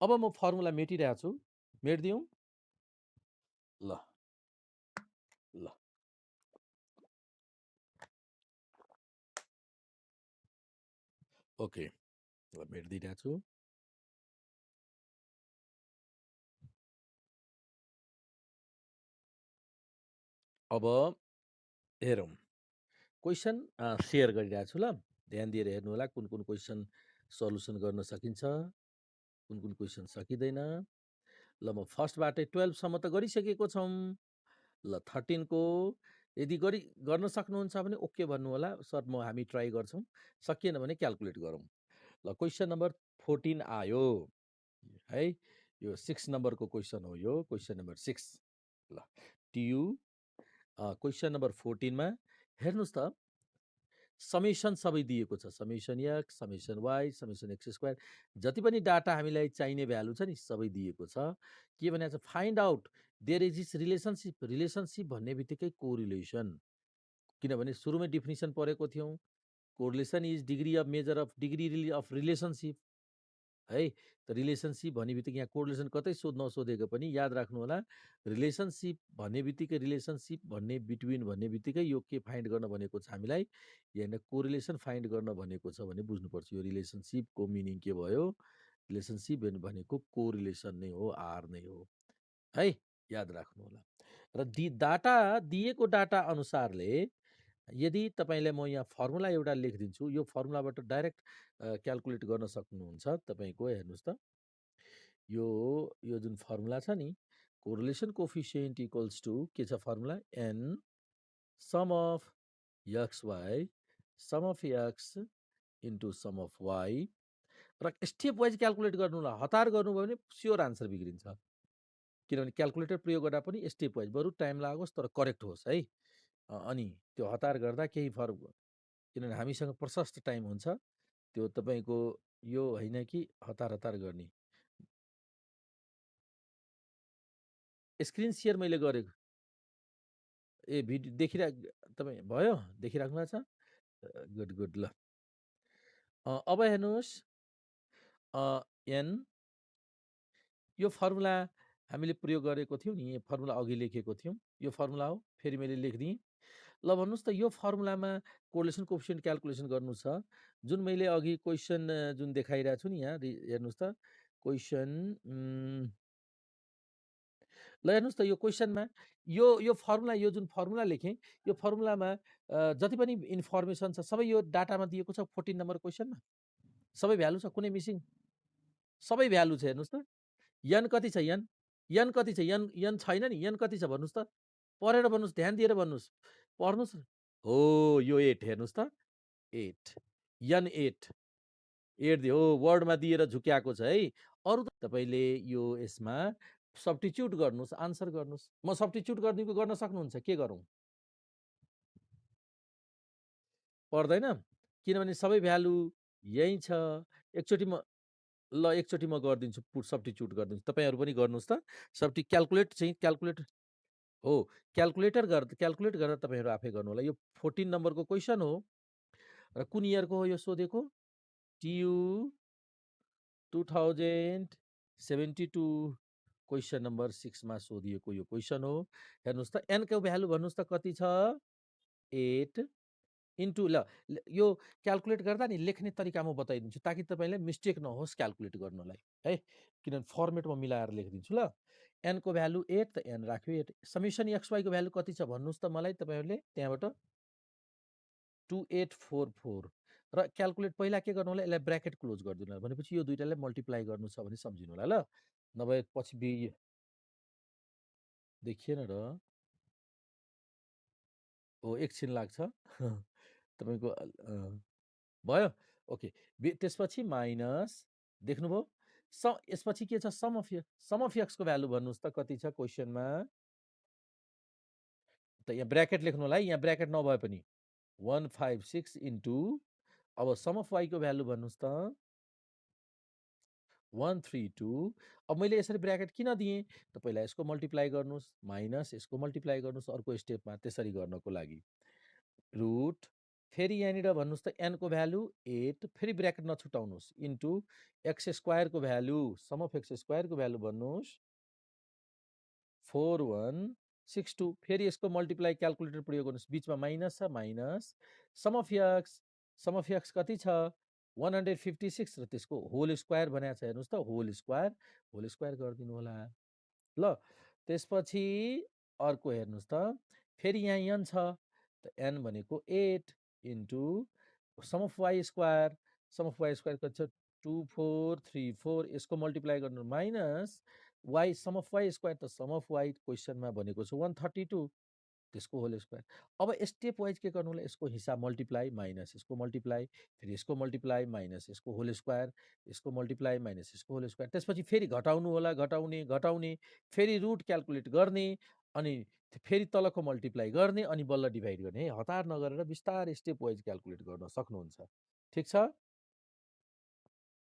अब म फर्मुला मेटिरहेको छु, मेटिदिउँ? ल ल ओके, ल मेटिदिइरहेको छु। अब हेरौँ, क्वेसन सेयर गरिरहेको छु। ल ध्यान दिएर हेर्नु होला, कुन कुन क्वेसन सल्युसन गर्न सकिन्छ, कुन कुन क्वेसन सकिँदैन। ल म फर्स्टबाटै 12 सम्म त गरिसकेको छौँ। ल 13 को यदि गर्न सक्नुहुन्छ भने ओके भन्नु होला, सर हामी ट्राई गर्छौँ, सकिएन भने क्यालकुलेट गरौँ। ल क्वेसन नम्बर 14 आयो है, यो 6 नम्बरको क्वेसन हो, यो क्वेसन नम्बर 6। ल टियु क्वेसन नम्बर 14 मा हेर्नुहोस् त, समेसन सबै दिएको छ, summation x, summation y, summation x square, जति पनि डाटा हामीलाई चाहिने भ्यालु छ नि सबै दिएको छ। के भनेको छ, find out there is is relationship. Relationship भन्ने बित्तिकै कोरिलेसन, किनभने सुरुमै डिफिनिसन पढेको थियौँ, correlation is degree of measure of degree of relationship है। त रिलेसनसिप भन्ने बित्तिकै यहाँ कोरिलेसन कतै नसोधेको पनि याद राख्नु होला, रिलेसनसिप भन्ने बित्तिकै, रिलेसनसिप भन्ने बिट्विन भन्ने बित्तिकै यो के फाइन्ड गर्न भनेको छ हामीलाई, यहाँ कोरिलेसन फाइन्ड गर्न भनेको छ भने बुझ्नुपर्छ। यो रिलेसनसिपको मिनिङ के भयो, रिलेसनसिप भनेको कोरिलेसन नै हो, आर नै हो है, याद राख्नु होला। र डाटा दिएको डाटा अनुसारले यदि तपाईँलाई म यहाँ फर्मुला एउटा लेखिदिन्छु, यो फर्मुलाबाट डाइरेक्ट क्यालकुलेट गर्न सक्नुहुन्छ तपाईँको। हेर्नुहोस् त, यो जुन फर्मुला छ नि, कोरिलेसन कोफिसिएन्ट इक्वल्स टु के छ formula, n sum of x y sum of x into sum of y. र स्टेप वाइज क्यालकुलेट गर्नु होला, हतार गर्नुभयो भने स्योर आन्सर बिग्रिन्छ, किनभने क्यालकुलेटर प्रयोग गर्दा पनि स्टेप वाइज, बरु टाइम लागोस् तर करेक्ट होस् है। अनि त्यो हतार गर्दा केही फरक, किनभने हामीसँग प्रशस्त टाइम हुन्छ, त्यो तपाईँको यो होइन कि हतार हतार गर्ने। स्क्रिन सेयर मैले गरेको, भिडियो तपाईँ भयो, देखिराख्नु भएको छ? Good good. ल अब हेर्नुहोस्, एन यो फर्मुला हामीले प्रयोग गरेको थियौँ नि, फर्मुला अघि लेखेको थियौँ, यो फर्मुला हो, फेरि मैले लेखिदिएँ। ल भन्नुहोस् त, यो फर्मुलामा कोरिलेसन कोफिसिएन्ट क्यालकुलेसन गर्नु छ, जुन मैले अघि क्वेसन जुन देखाइरहेको छु नि, यहाँ हेर्नुहोस् त, क्वेसन ल हेर्नुहोस् त, यो क्वेसनमा यो फर्मुला, यो जुन फर्मुला लेखेँ, यो फर्मुलामा जति पनि इन्फर्मेसन छ सबै यो डाटामा दिएको छ। 14 नम्बर क्वेसनमा सबै भ्यालु छ, कुनै मिसिङ, सबै भ्यालु छ। हेर्नुहोस् त, यन कति छ, यन कति छ, यन छैन नि, यन कति छ भन्नुहोस् त, पढेर भन्नुहोस्, ध्यान दिएर भन्नुहोस्, पढ्नुहोस्। हो यो 8, हेर्नुहोस् त, 8, यन 8 दियो, हो वर्डमा दिएर झुक्याएको छ है। अरू तपाईँले यो यसमा सब्स्टिट्युट गर्नुहोस्, आन्सर गर्नुहोस्। म सब्स्टिट्युट गर्न सक्नुहुन्छ, के गरौँ, पर्दैन, किनभने सबै भ्यालु यही छ। एकचोटि म गरिदिन्छु, सब्स्टिट्युट गरिदिन्छु, तपाईँहरू पनि गर्नुहोस् त। क्यालकुलेट हो, क्यालकुलेट गरेर तपाईँहरू आफै गर्नु होला। यो 14 नम्बरको क्वेसन हो, र कुन इयरको हो यो सोधेको, टियु 2072 क्वेसन नम्बर 6 मा सोधिएको यो क्वेसन हो। हेर्नुहोस् त n को भ्यालु भन्नुहोस् त कति छ? 8 इन्टु यो क्याल्कुलेट गर्दा नि लेख्ने तरिका म बताइदिन्छु ताकि तपाईँलाई मिस्टेक नहोस् क्याल्कुलेट गर्नलाई है, किनभने फर्मेट म मिलाएर लेखिदिन्छु ल। n को भ्यालु 8 त n राख्यो 8, समेसन xy को भ्यालु कति छ भन्नुहोस् त मलाई तपाईँहरूले त्यहाँबाट 2844 र क्याल्कुलेट पहिला के गर्नु होला, यसलाई ब्र्याकेट क्लोज गरिदिनु होला, भनेपछि यो दुईटालाई मल्टिप्लाई गर्नु छ भने सम्झिनु होला ल, नभए पछि देखिएन र ओ एकछिन लाग्छ तपाईँको भयो ओके। त्यसपछि माइनस देख्नुभयो यसपछि के छ सम अफ एक्सको भ्यालु भन्नुहोस् त कति छ क्वेसनमा, त यहाँ ब्र्याकेट लेख्नु होला है, यहाँ ब्र्याकेट नभए पनि 156 इन्टु अब सम अफ वाईको भ्यालु भन्नुहोस् त 132। अब मैले यसरी ब्र्याकेट किन दिएँ त पहिला यसको मल्टिप्लाई गर्नुहोस् माइनस यसको मल्टिप्लाई गर्नुहोस् अर्को स्टेपमा त्यसरी गर्नको लागि रुट फेरि यहाँनिर भन्नुहोस् त n को भ्यालु 8 फेरि ब्र्याकेट नछुटाउनुहोस् इन्टु एक्स स्क्वायरको भ्यालु सम अफ एक्स स्क्वायरको भ्यालु भन्नुहोस् 4162 फेरि यसको मल्टिप्लाई क्याल्कुलेटर प्रयोग गर्नुहोस् बिचमा माइनस छ माइनस सम अफ एक्स कति छ 156 र त्यसको होल स्क्वायर भनेको छ हेर्नुहोस् त होल स्क्वायर गरिदिनु होला ल। त्यसपछि अर्को हेर्नुहोस् त फेरि यहाँ n छ त n भनेको 8 into sum of y square कति छ 2434 यसको मल्टिप्लाई गर्नु minus y sum of y square त सम अफ वाई क्वेसनमा भनेको छ 132 त्यसको होल स्क्वायर। अब स्टेप वाइज के गर्नु होला, यसको हिसाब मल्टिप्लाई माइनस यसको मल्टिप्लाई फेरि यसको मल्टिप्लाई माइनस यसको होल स्क्वायर यसको मल्टिप्लाई माइनस यसको होल स्क्वायर, त्यसपछि फेरि घटाउनु होला घटाउने फेरि रुट क्याल्कुलेट गर्ने अनि फेरि तलको मल्टिप्लाई गर्ने अनि बल्ल डिभाइड गर्ने है, हतार नगरेर बिस्तारै स्टेप वाइज क्याल्कुलेट गर्न सक्नुहुन्छ। ठिक छ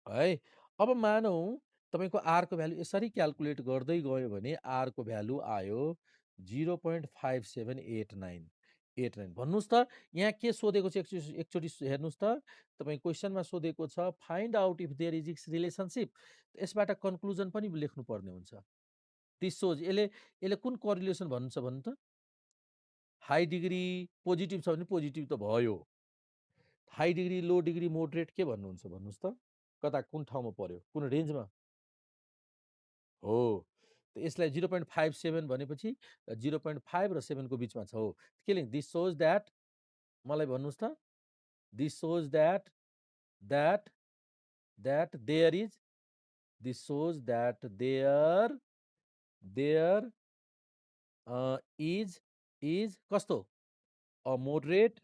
है। अब मानौ तपाईँको आरको भ्यालु यसरी क्याल्कुलेट गर्दै गयो भने आरको भ्यालु आयो 0.5789 भन्नुहोस् त यहाँ के सोधेको छ एकचोटि हेर्नुहोस् त तपाईँ क्वेसनमा सोधेको छ find out if there is relationship, यसबाट कन्क्लुजन पनि लेख्नु पर्ने हुन्छ। दिस सोज यसले कुन कोरिलेसन भन्नुहुन्छ भन्नु त, हाई डिग्री पोजिटिभ छ भने पोजिटिभ त भयो, हाई डिग्री लो डिग्री मोडरेट के भन्नुहुन्छ भन्नुहोस् त, कता कुन ठाउँमा पर्यो कुन रेन्जमा हो, त यसलाई 0.57 भनेपछि 0.5 र 7 को बिचमा छ हो, के लेख्नु दिस सोज द्याट मलाई भन्नुहोस् त this shows that there is this shows that there is कस्तो uh moderate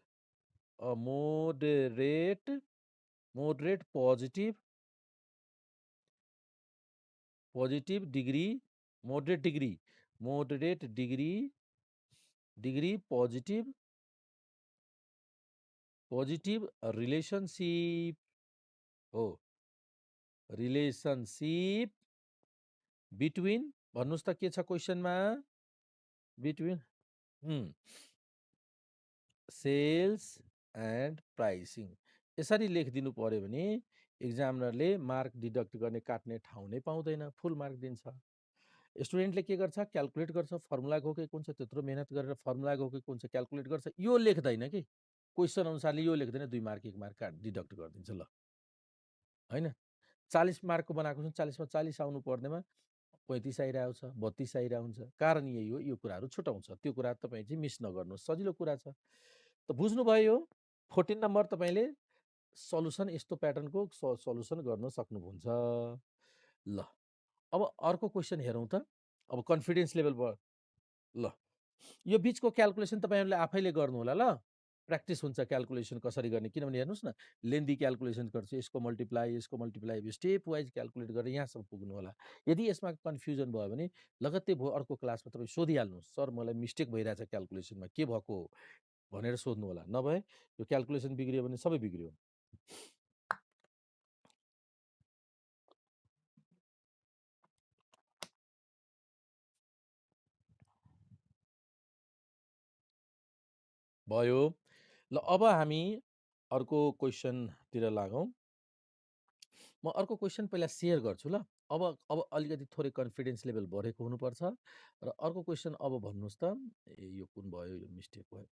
positive degree moderate degree positive relationship हो, रिलेसनसिप बिट्विन भन्नुहोस् त के छ क्वेसनमा बिट्विन सेल्स एन्ड प्राइसिङ, यसरी लेखिदिनु पर्यो भने एक्जामिनरले मार्क डिडक्ट गर्ने काट्ने ठाउँ नै पाउँदैन, फुल मार्क दिन्छ। स्टुडेन्टले के गर्छ क्याल्कुलेट गर्छ, फर्मुला गएको हुन्छ त्यत्रो मेहनत गरेर फर्मुला गएको हुन्छ क्याल्कुलेट गर्छ, यो लेख्दैन कि क्वेसन अनुसारले यो लेख्दैन 2 मार्क 1 मार्क काट डिडक्ट गरिदिन्छ ल हैन। 40 मार्कको बनाएको छ 40 मा 40 आउनु पर्नेमा 35 आइरहेको छ 32 आइरहेको हुन्छ, कारण यही हो यो कुराहरू छुटाउँछ, त्यो कुरा तपाईँ चाहिँ मिस नगर्नुहोस्, सजिलो कुरा छ। त बुझ्नुभयो 14 नम्बर तपाईँले सल्युसन यस्तो प्याटर्नको सल्युसन गर्न सक्नुहुन्छ ल। अब अर्को क्वेसन हेरौँ त, अब कन्फिडेन्स लेभल ल यो बिचको क्याल्कुलेसन तपाईँहरूले आफैले गर्नु होला ल, प्र्याक्टिस हुन्छ क्याल्कुलेसन कसरी गर्ने, किनभने हेर्नुहोस् न लेन्दी क्याल्कुलेसन गर्छु यसको मल्टिप्लाई स्टेप वाइज क्याल्कुलेट गरेर यहाँसम्म पुग्नु होला। यदि यसमा कन्फ्युजन भयो भने लगत्तै भयो अर्को क्लासमा तपाईँ सोधिहाल्नुहोस्, सर मलाई मिस्टेक भइरहेछ क्याल्कुलेसनमा के भएको हो भनेर सोध्नु होला, नभए यो क्याल्कुलेसन बिग्रियो भने सबै बिग्रियो। भयो ल। अब हामी अर्को क्वेसनतिर लागौँ, म अर्को क्वेसन पहिला सेयर गर्छु ल। अब अलिकति थोरै कन्फिडेन्स लेभल बढेको हुनुपर्छ र अर्को क्वेसन अब भन्नुहोस् त। यो कुन भयो? यो मिस्टेक भयो।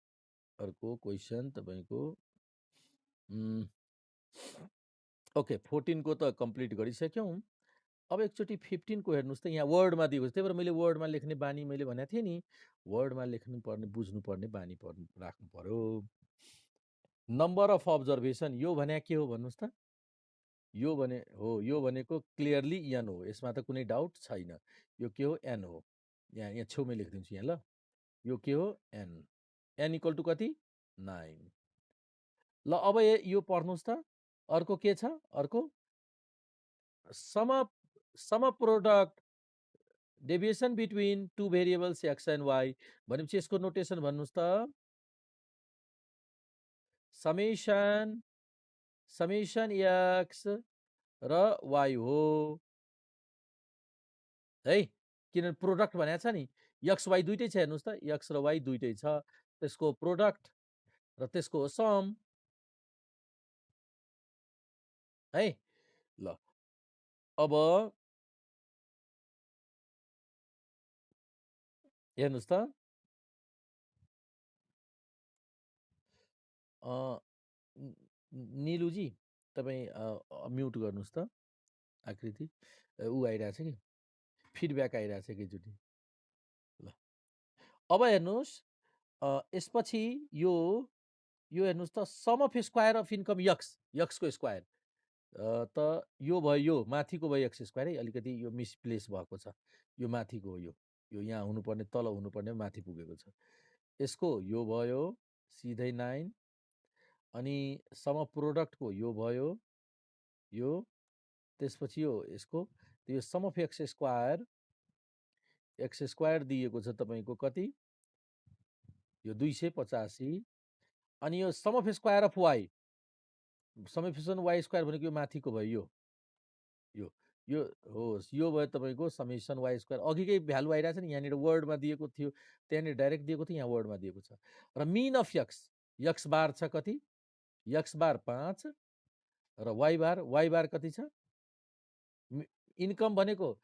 अर्को क्वेसन तपाईँको ओके 14 को त कम्प्लिट गरिसक्यौँ। अब एकचोटि 15 को हेर्नुहोस् त। यहाँ वर्डमा दिएको छ, त्यही भएर मैले वर्डमा लेख्ने बानी मैले भनेको थिएँ नि, वर्डमा लेख्नुपर्ने बुझ्नुपर्ने बानी राख्नु पर्यो। नम्बर अफ अब्जर्भेसन यो भने के हो भन्नुहोस् त? यो भनेको क्लियरली एन हो, यसमा त कुनै डाउट छैन। यो के हो? एन हो। यहाँ छेउमै लेखिदिन्छु यहाँ ल। यो के हो? एन। एन इक्वल टु कति? 9। ल अब यो पढ्नुहोस् त। अर्को के छ? अर्को sum product deviation between two variables x and y भनेपछि यसको नोटेसन भन्नुहोस् त। समेसन एक्स र वाइ हो है, किनभने प्रोडक्ट भनेको छ नि। एक्स वाइ दुइटै छ, हेर्नुहोस् त, एक्स र वाइ दुइटै छ। त्यसको प्रोडक्ट र त्यसको सम है। ल अब हेर्नुहोस् त। निलुजी तपाईँ म्युट गर्नुहोस् त। आकृति ऊ आइरहेछ कि, फिडब्याक आइरहेछ एकैचोटि। ल अब हेर्नुहोस्, यसपछि यो हेर्नुहोस् त। Sum of square of income यक्सको स्क्वायर त यो भयो, यो माथिको भयो एक्स स्क्वायर है। अलिकति यो मिसप्लेस भएको छ। यो माथिको हो, यो यहाँ हुनुपर्ने, तल हुनुपर्ने माथि पुगेको छ। यसको यो भयो सिधै 9। अनि सम अफ प्रोडक्टको यो भयो यो। त्यसपछि यसको यो सम अफ एक्स स्क्वायर दिएको छ तपाईँको कति? यो 285। अनि यो sum of square of y, summation y square भनेको यो माथिको भयो यो होस्। यो भयो तपाईँको समेसन वाइ स्क्वायर। अघिकै भ्यालु आइरहेछ नि, यहाँनिर वर्डमा दिएको थियो, त्यहाँनिर डाइरेक्ट दिएको थियो, यहाँ वर्डमा दिएको छ। र मिन अफ एक्स बार छ कति? एक्स बार 5 र वाइ बार कति छ? इन्कम भनेको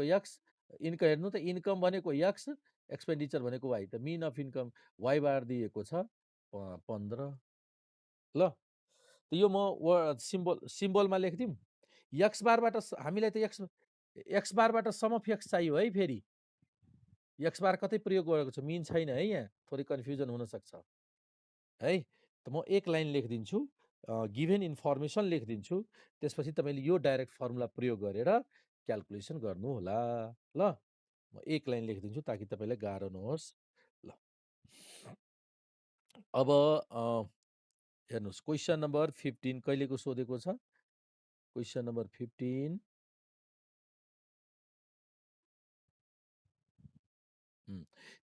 एक्स, इन्कम हेर्नु त, इन्कम भनेको एक्स, एक्सपेन्डिचर भनेको वाइ। त मिन अफ इन्कम वाइ बार दिएको छ 15। ल यो म सिम्बलमा लेखिदिउँ। एक्स बारबाट हामीलाई त एक्स बारबाट सम अफ एक्स चाहियो है। फेरि एक्स बार कतै प्रयोग गरेको छ, मिन छैन है, यहाँ थोरै कन्फ्युजन हुनसक्छ है। त म एक लाइन लेखिदिन्छु, गिभेन इन्फर्मेसन लेखिदिन्छु। त्यसपछि तपाईँले यो डाइरेक्ट फर्मुला प्रयोग गरेर क्यालकुलेसन गर्नुहोला। ल म एक लाइन लेखिदिन्छु ताकि तपाईँलाई गाह्रो नहोस्। ल अब हेर्नुहोस्, क्वेसन नम्बर 15 कहिलेको सोधेको छ? क्वेसन नम्बर 15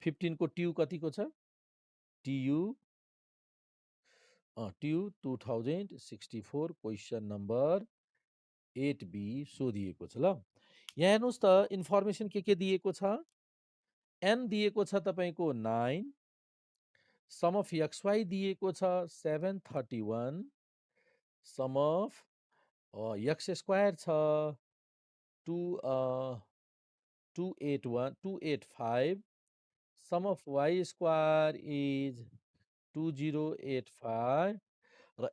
15 को ट्यु कतिको छ? टियु 2064 क्वेसन नम्बर 8B सोधिएको छ। ल यहाँ हेर्नुहोस् त, इन्फर्मेसन के दिएको छ? एन दिएको छ तपाईँको 9। सम अफ एक्सवाई दिएको छ 731। सम अफ एक्स स्क्वायर छ 285। Sum of y square is 2085 र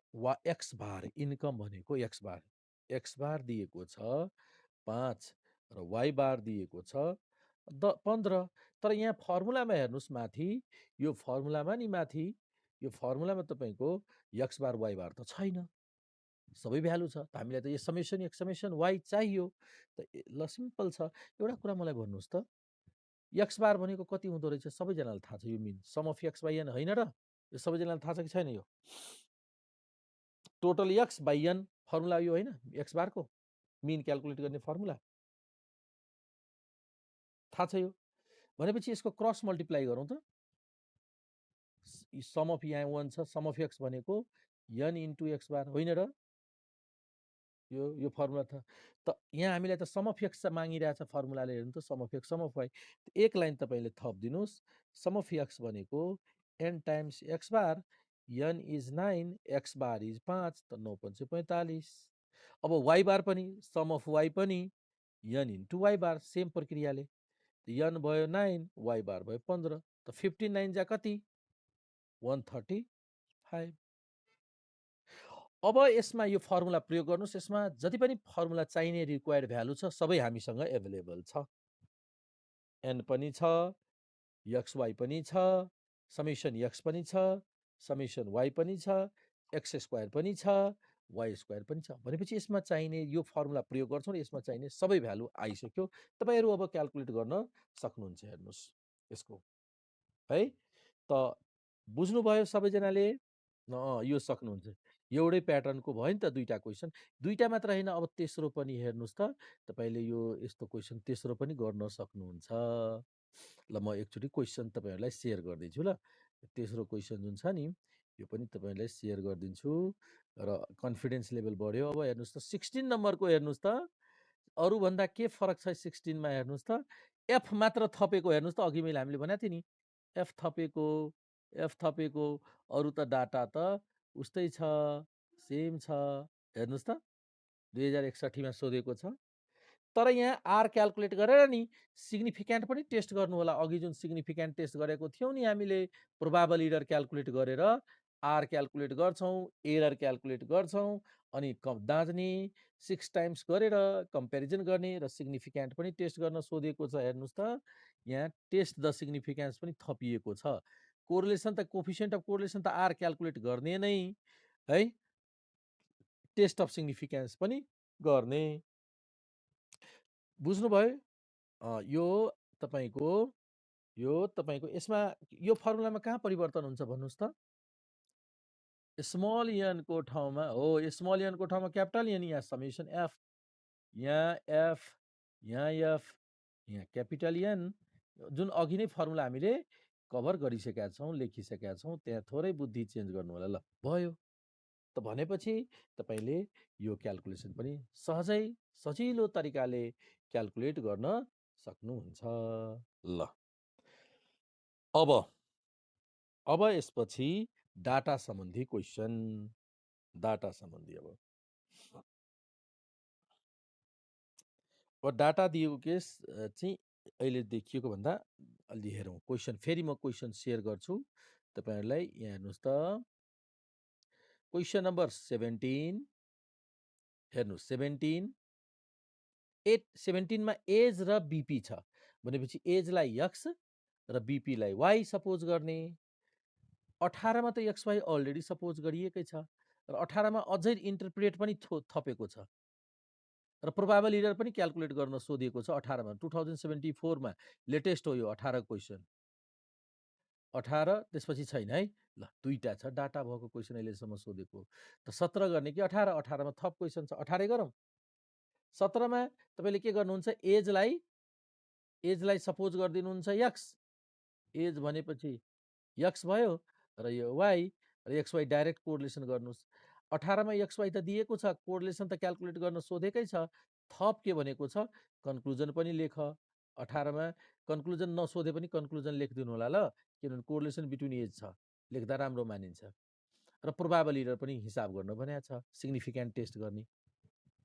एक्स बार, इन्कम भनेको एक्स बार दिएको छ 5 र वाइ बार दिएको छ 15। तर यहाँ फर्मुलामा हेर्नुहोस् माथि, यो फर्मुलामा नि माथि, यो फर्मुलामा तपाईँको एक्स बार वाइ बार त छैन, सबै भ्यालु छ। त हामीलाई त यो समेसन वाइ चाहियो। त ल सिम्पल छ। एउटा कुरा मलाई भन्नुहोस् त, एक्स बार भनेको कति हुँदो रहेछ? सबैजनालाई थाहा छ यो mean, sum of x by n होइन र? यो सबैजनालाई थाहा छ कि छैन? यो total x by n formula यो होइन, एक्स बारको मिन क्यालकुलेट गर्ने फर्मुला थाहा छ यो। भनेपछि यसको क्रस मल्टिप्लाई गरौँ त। सम अफ यहाँ 1 छ, सम अफ एक्स भनेको एन इन्टु एक्स बार होइन र? यो फर्मुला त यहाँ हामीलाई त सम अफ एक्स मागिरहेछ फर्मुलाले। हेर्नु त, sum of x, sum of y. एक लाइन तपाईँले थपिदिनुहोस्। सम अफ एक्स भनेको n times x bar, n is 9, x bar is 5, त 9 5 45। अब वाइ बार पनि, सम अफ वाइ पनि n into y bar same प्रक्रियाले n भयो 9 y बार भयो 15 त 15 9 जा कति 135। अब यसमा यो फर्मुला प्रयोग गर्नुस्। यसमा जति पनि फर्मुला चाहिने रिक्वायर्ड भ्यालु छ सबै हामीसँग एभाइलेबल छ। n पनि छ, xy पनि छ, समेसन x पनि छ, समेसन y पनि छ, x स्क्वायर पनि छ, y स्क्वायर पनि छ। भनेपछि यसमा चाहिने यो फर्मुला प्रयोग गर्छौँ र यसमा चाहिने सबै भ्यालु आइसक्यो। तपाईहरु अब क्याल्कुलेट गर्न सक्नुहुन्छ। हेर्नुस् यसको है त बुझ्नुभयो सबैजनाले? यो सक्नुहुन्छ। एउटै प्याटर्नको भयो नि त दुईटा क्वेसन। दुईटा मात्र हैन, अब तेस्रो पनि हेर्नुस् त। तपाईले यो यस्तो क्वेसन तेस्रो पनि गर्न सक्नुहुन्छ। ल म एकचोटि क्वेसन तपाईहरुलाई शेयर गर्दिन्छु ल। तेस्रो क्वेसन जुन छ नि यो पनि तपाईहरुलाई शेयर गर्दिन्छु र कन्फिडेन्स लेभल बढ्यो। अब हेर्नुस् त 16 नम्बरको हेर्नुस् त। अरु भन्दा के फरक छ 16 मा हेर्नुस् त। एफ मात्र थपेको हेर्नुस् त। अघि मैले हामीले भनेको थिए नि एफ थपेको, एफ थपेको, अरु त डाटा त उस्तै छ, सेम छ। हेर्नुस् त 2061 मा सोधेको छ। तर यहाँ आर क्याल्कुलेट गरेर नि सिग्निफिकेन्ट पनि टेस्ट गर्नु होला। अघि जुन सिग्निफिकेन्ट टेस्ट गरेको थियौं नि हामीले प्रोबाबल एरर क्याल्कुलेट गरेर आर क्याल्कुलेट गर्छौं, एरर क्याल्कुलेट गर्छौं, अनि दाँच्ने 6 टाइम्स गरेर कम्पेरिजन गर्ने र सिग्निफिकेन्ट पनि टेस्ट गर्न सोधेको छ। हेर्नुस् त यहाँ टेस्ट द सिग्निफिकेन्स पनि थपिएको छ। कोरिलेसन त कोफिसिएन्ट अफ कोरिलेसन त आर क्याल्कुलेट गर्ने नै है, टेस्ट अफ सिग्निफिकेन्स पनि गर्ने। बुझ्नुभयो? यो तपाईको यसमा यो फर्मुलामा कहाँ परिवर्तन हुन्छ भन्नुस् त। स्मल n को ठाउँमा हो, स्मल n को ठाउँमा क्यापिटल N, यहाँ समेसन f, यहाँ f, यहाँ f, यहाँ क्यापिटल N। जुन अघि नै फर्मुला हामीले कभर गरिसकेका छौं, लेखिसकेका छौं। त्यहाँ थोरै बुद्धि चेन्ज गर्नु होला ल। भयो त भनेपछि तपाईले यो क्याल्कुलेसन पनि सहजै सजिलो तरिकाले क्याल्कुलेट गर्न सक्नुहुन्छ। ल अब यसपछि डाटा सम्बन्धी क्वेसन। डाटा सम्बन्धी अब डाटा दिएको केस चाहिँ अहिले देखिएको भन्दा अलि हेरौँ। क्वेसन फेरि म क्वेसन शेयर गर्छु तपाईहरुलाई। यहाँ हेर्नुस् त क्वेसन नम्बर 17 हेर्नुस् 17 मा एज र बीपी छ भनेपछि एजलाई x र बीपी लाई y सपोज गर्ने। 18 मा त xy अलरेडी सपोज गरिएकै छ र 18 मा अझै इन्टरप्रेट पनि थपेको छ र प्रोबाबल एरर पनि क्याल्कुलेट गर्न सोधिएको छ। 18 मा 2074 मा लेटेस्ट हो यो 18 क्वेसन। 18 त्यसपछि छैन है। ल दुईटा छ डाटा भएको क्वेसन अहिलेसम्म सोधेको। त 17 गर्ने कि 18? 18 मा थप क्वेसन छ, 18 गरौँ। 17 मा तपाईले के गर्नुहुन्छ, एजलाई सपोज गरिदिनुहुन्छ x, एज भनेपछि x भयो र यो y र xy डाइरेक्ट कोरिलेसन गर्नुस्। 18 मा xy त दिएको छ, कोरिलेसन त क्याल्कुलेट गर्न सोधेकै छ। थप के भनेको छ, कन्क्लुजन पनि लेख। 18 मा कन्क्लुजन नसोधे पनि कन्क्लुजन लेखिदिनु होला ल, किनभने कोरिलेसन बिट्विन एज छ, लेख्दा राम्रो मानिन्छ। र प्रोबाबल एरर पनि हिसाब गर्न भनेको छ, सिग्निफिकेन्ट टेस्ट गर्ने।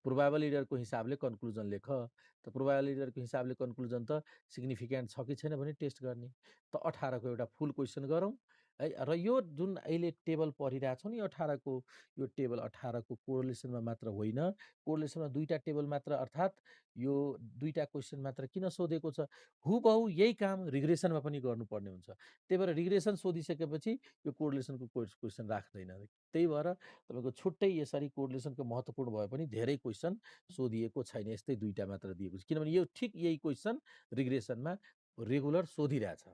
प्रोबाबल एररको हिसाबले कन्क्लुजन लेख। त प्रोबाबल एररको हिसाबले कन्क्लुजन त सिग्निफिकेन्ट छ कि छैन भने टेस्ट गर्ने। त 18 को एउटा फुल क्वेसन गरौँ है। र यो जुन अहिले टेबल पढिरहेछौँ नि 18 को, यो टेबल 18 को कोरिलेसनमा मात्र होइन, कोरिलेसनमा दुईटा टेबल मात्र, अर्थात् यो दुईटा क्वेसन मात्र किन सोधेको छ, हुबहु यही काम रिग्रेसनमा पनि गर्नुपर्ने हुन्छ। त्यही भएर रिग्रेसन सोधिसकेपछि यो कोरिलेसनको क्वेसन राख्दैन। त्यही भएर तपाईको छुट्टै यसरी कोरिलेसनको महत्त्वपूर्ण भए पनि धेरै क्वेसन सोधिएको छैन, यस्तै दुईटा मात्र दिएको छ। किनभने यो ठिक यही क्वेसन रिग्रेसनमा रेगुलर सोधिरहेछ।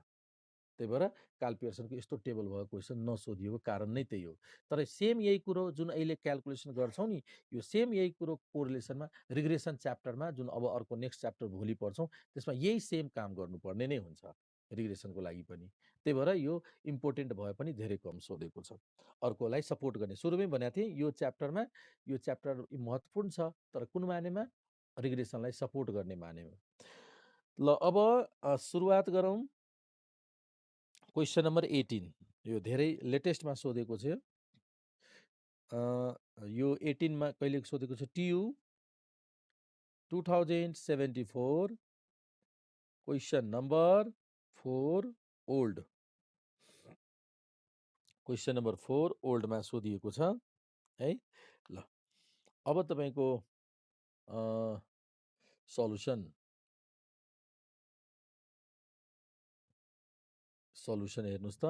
त्यही भएर कार्ल पियर्सनको यस्तो टेबल भएको क्वेसन नसोधिएको कारण नै त्यही हो। तर सेम यही कुरो जुन अहिले क्याल्कुलेसन गर्छौं नि, यो सेम यही कुरो कोरिलेसनमा रिग्रेसन च्याप्टरमा, जुन अब अर्को नेक्स्ट च्याप्टर भोलि पढ्छौं, त्यसमा यही सेम काम गर्नुपर्ने नै हुन्छ रिग्रेसनको लागि पनि। त्यही भएर यो इम्पोर्टेन्ट भए पनि धेरै कम सोधेको छ। अर्कोलाई सपोर्ट गर्ने सुरुमै भनेको थिएँ, यो च्याप्टरमा यो च्याप्टर महत्त्वपूर्ण छ, तर कुन मानेमा, रिग्रेसनलाई सपोर्ट गर्ने मानेमा। ल अब सुरुवात गरौँ। क्वेसन नम्बर 18 यो धेरै लेटेस्टमा सोधेको छ। यो 18 मा कहिले सोधेको छ, TU 2074 question number 4 old. Question number 4 ओल्डमा सोधिएको छ है। ल अब तपाईँको सल्युसन हेर्नुहोस् त।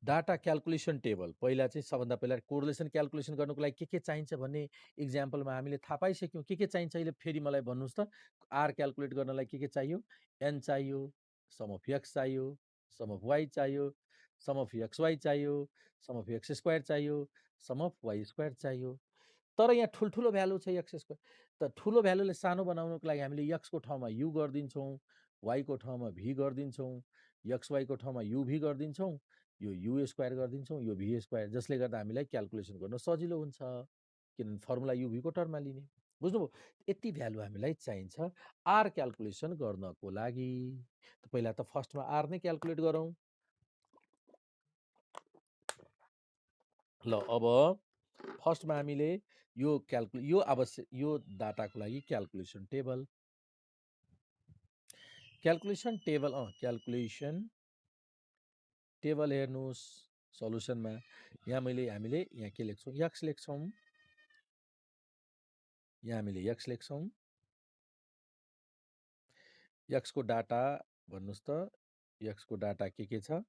डाटा क्याल्कुलेसन टेबल पहिला चाहिँ सबभन्दा पहिला कोरिलेसन क्याल्कुलेसन गर्नुको लागि के चाहिन्छ भन्ने इक्जाम्पलमा हामीले थाहा पाइसक्यौँ। के चाहिन्छ अहिले फेरि मलाई भन्नुहोस् त। आर क्याल्कुलेट गर्नलाई के चाहियो? एन चाहियो, सम अफ एक्स चाहियो, सम अफ वाइ चाहियो, सम अफ एक्स वाइ चाहियो, सम अफ एक्स स्क्वायर चाहियो, सम अफ वाइ स्क्वायर चाहियो। तर यहाँ ठुल्ठुलो भ्यालु छ एक्स स्क्वायर। त ठुलो भ्यालुले सानो बनाउनुको लागि हामीले एक्सको ठाउँमा यु गरिदिन्छौँ, वाइको ठाउँमा भी गरिदिन्छौँ, एक्स वाइको ठाउँमा युभी गरिदिन्छौँ, यो यु स्क्वायर गरिदिन्छौँ, यो भी स्क्वायर, जसले गर्दा हामीलाई क्याल्कुलेसन गर्न सजिलो हुन्छ, किनभने फर्मुला युभीको टर्ममा लिने। बुझ्नुभयो? यति भ्यालु हामीलाई चाहिन्छ आर क्याल्कुलेसन गर्नको लागि। पहिला त फर्स्टमा आर नै क्याल्कुलेट गरौँ। ल अब फर्स्टमा हामीले यो आवश्यक यो डाटाको लागि क्याल्कुलेसन टेबल हेर्नुहोस् सल्युसनमा। यहाँ हामीले यहाँ के लेख्छौँ? एक्स लेख्छौँ। यहाँ हामीले एक्स लेख्छौँ। एक्सको डाटा भन्नुहोस् त। एक्सको डाटा के छ?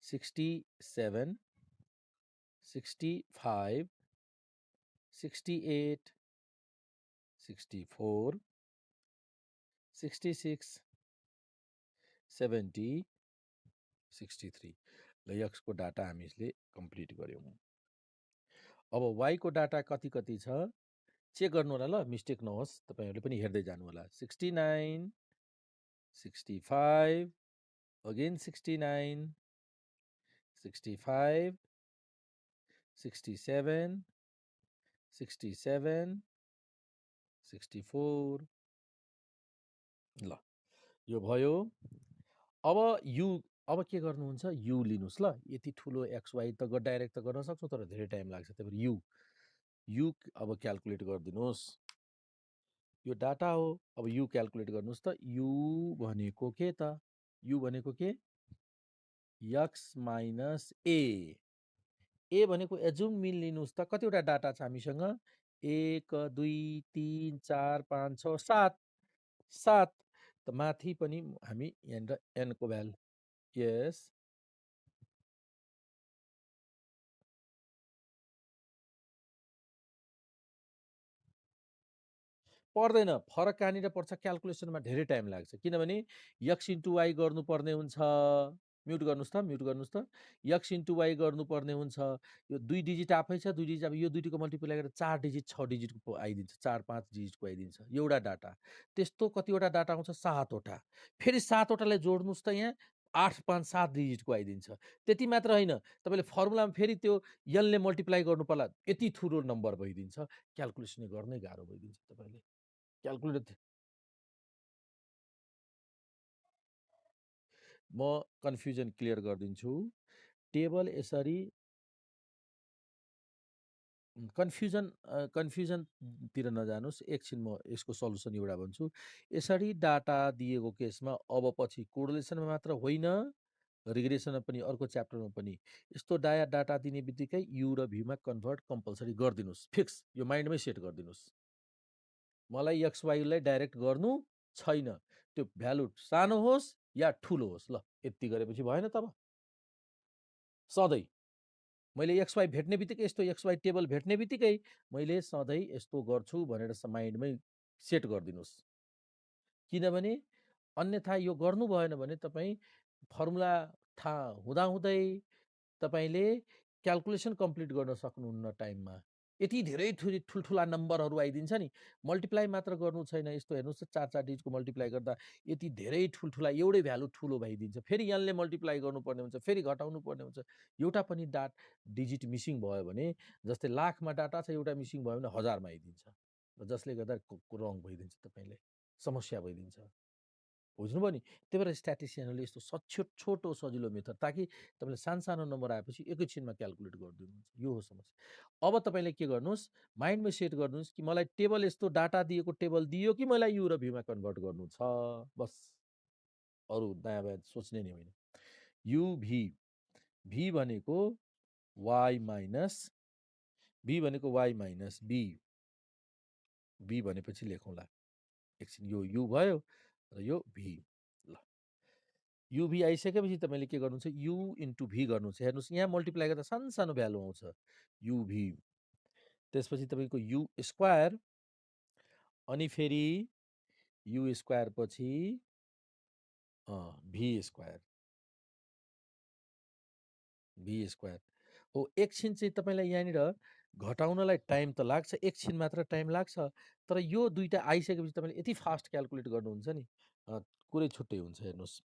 67, 65, 68, 64, 66, 70, 63। ल एक्सको डाटा हामीले कम्प्लिट गऱ्यौँ। अब वाइको डाटा कति छ चेक गर्नु होला। ल मिस्टेक नहोस्, तपाईँहरूले पनि हेर्दै जानु होला। 69, 65, अगेन 69, 65, 67, 67, 64। ल यो भयो। अब के गर्नुहुन्छ? यु लिनुहोस्। ल यति ठुलो एक्स वाइ त डाइरेक्ट त गर्न सक्छौँ, तर धेरै टाइम लाग्छ। त्यही भएर यु अब क्याल्कुलेट गरिदिनुहोस्। यो डाटा हो। अब यु क्याल्कुलेट गर्नुहोस् त। यु भनेको के त? यु भनेको के? एक्स माइनस ए। ए भनेको एजुम मिन लिनुहोस् त। कतिवटा डाटा छ हामीसँग? 1, 2, 3, 4, 5, 6, 7। 7 त माथि पनि हामी यहाँनिर एनको भ्यालु। यस, पर्दैन। फरक कहाँनिर पर्छ? क्याल्कुलेसनमा धेरै टाइम लाग्छ, किनभने एक्स इन्टु वाइ गर्नुपर्ने हुन्छ। म्युट गर्नुहोस् त, म्युट गर्नुहोस् त। एक्स इन्टु वाइ गर्नुपर्ने हुन्छ। यो 2 डिजिट आफै छ, 2 डिजिट। अब यो दुईटोको मल्टिप्लाई गरेर 4 डिजिट 6 डिजिटको आइदिन्छ, 4-5 डिजिटको आइदिन्छ एउटा डाटा। त्यस्तो कतिवटा डाटा आउँछ? 7वटा। फेरि 7वटालाई जोड्नुहोस् त। यहाँ 8, 5, 7 डिजिटको आइदिन्छ। त्यति मात्र होइन, तपाईँले फर्मुलामा फेरि त्यो एनले मल्टिप्लाई गर्नु पर्ला, यति ठुलो नम्बर भइदिन्छ। क्याल्कुलेसन गर्नै गाह्रो भइदिन्छ तपाईँले। क्याल्कुलेट म कन्फ्युजन क्लियर गरिदिन्छु। टेबल यसरी कन्फ्युजनतिर नजानुहोस्। एकछिन म यसको सल्युसन एउटा भन्छु। यसरी डाटा दिएको केसमा अब पछि कोरिलेसनमा मात्र होइन, रिग्रेसनमा पनि, अर्को च्याप्टरमा पनि यस्तो डाटा दिने बित्तिकै यु र भीमा कन्भर्ट कम्पलसरी गरिदिनुहोस्। फिक्स, यो माइन्डमै सेट गरिदिनुहोस्। मलाई एक्स वाइलाई डाइरेक्ट गर्नु छैन। त्यो भ्यालु सानो होस् या ठुलो होस्। ल यति गरेपछि भएन तब? सधैँ मैले एक्स वाइ भेट्ने बित्तिकै, यस्तो एक्स वाइ टेबल भेट्ने बित्तिकै मैले सधैँ यस्तो गर्छु भनेर माइन्डमै सेट गरिदिनुहोस्। किनभने अन्यथा यो गर्नु भएन भने तपाईँ फर्मुला थाहा हुँदाहुँदै तपाईँले क्याल्कुलेसन कम्प्लिट गर्न सक्नुहुन्न टाइममा। यति धेरै ठुल्ठुला नम्बरहरू आइदिन्छ नि। मल्टिप्लाई मात्र गर्नु छैन। यस्तो हेर्नुहोस् त, 4-4 डिजिटको मल्टिप्लाई गर्दा यति धेरै ठुल्ठुला, एउटै भ्यालु ठुलो भइदिन्छ। फेरि यनले मल्टिप्लाई गर्नुपर्ने हुन्छ, फेरि घटाउनु पर्ने हुन्छ। एउटा पनि डिजिट मिसिङ भयो भने, जस्तै लाखमा डाटा छ, एउटा मिसिङ भयो भने 1000मा आइदिन्छ, र जसले गर्दा रङ भइदिन्छ, तपाईँलाई समस्या भइदिन्छ। बुझ्नुभयो नि? त्यही भएर स्ट्याटिस्टियनहरूले यस्तो छोटो सजिलो मेथड ताकि तपाईँले सानो नम्बर आएपछि एकैछिनमा क्याल्कुलेट गरिदिनुहुन्छ। यो हो समस्या। अब तपाईँले के गर्नुहोस्, माइन्डमा सेट गर्नुहोस् कि मलाई टेबल यस्तो डाटा दिएको टेबल दियो कि मलाई यु र भीमा कन्भर्ट गर्नु छ, बस। अरू दायाँ बायाँ सोच्ने नै होइन। यु भी, भी भनेको वाई माइनस, भी भनेको वाई माइनस बी, बी भनेपछि लेखौँला एकछिन। यो यु भयो र यो भी। ल, युभी आइसकेपछि तपाईँले के गर्नुहुन्छ, यु इन्टु भी गर्नुहुन्छ। हेर्नुहोस् यहाँ मल्टिप्लाई गर्दा सानो भ्यालु आउँछ युभी। त्यसपछि तपाईँको यु स्क्वायर, अनि फेरि यु स्क्वायर पछि भी स्क्वायर, भी स्क्वायर हो। एकछिन चाहिँ तपाईँलाई यहाँनिर घटाउनलाई टाइम त लाग्छ, एकछिन मात्र टाइम लाग्छ, तर यो दुईवटा आइसकेपछि तपाईँले यति फास्ट क्याल्कुलेट गर्नुहुन्छ नि, कुरै छुट्टै हुन्छ। हेर्नुहोस्,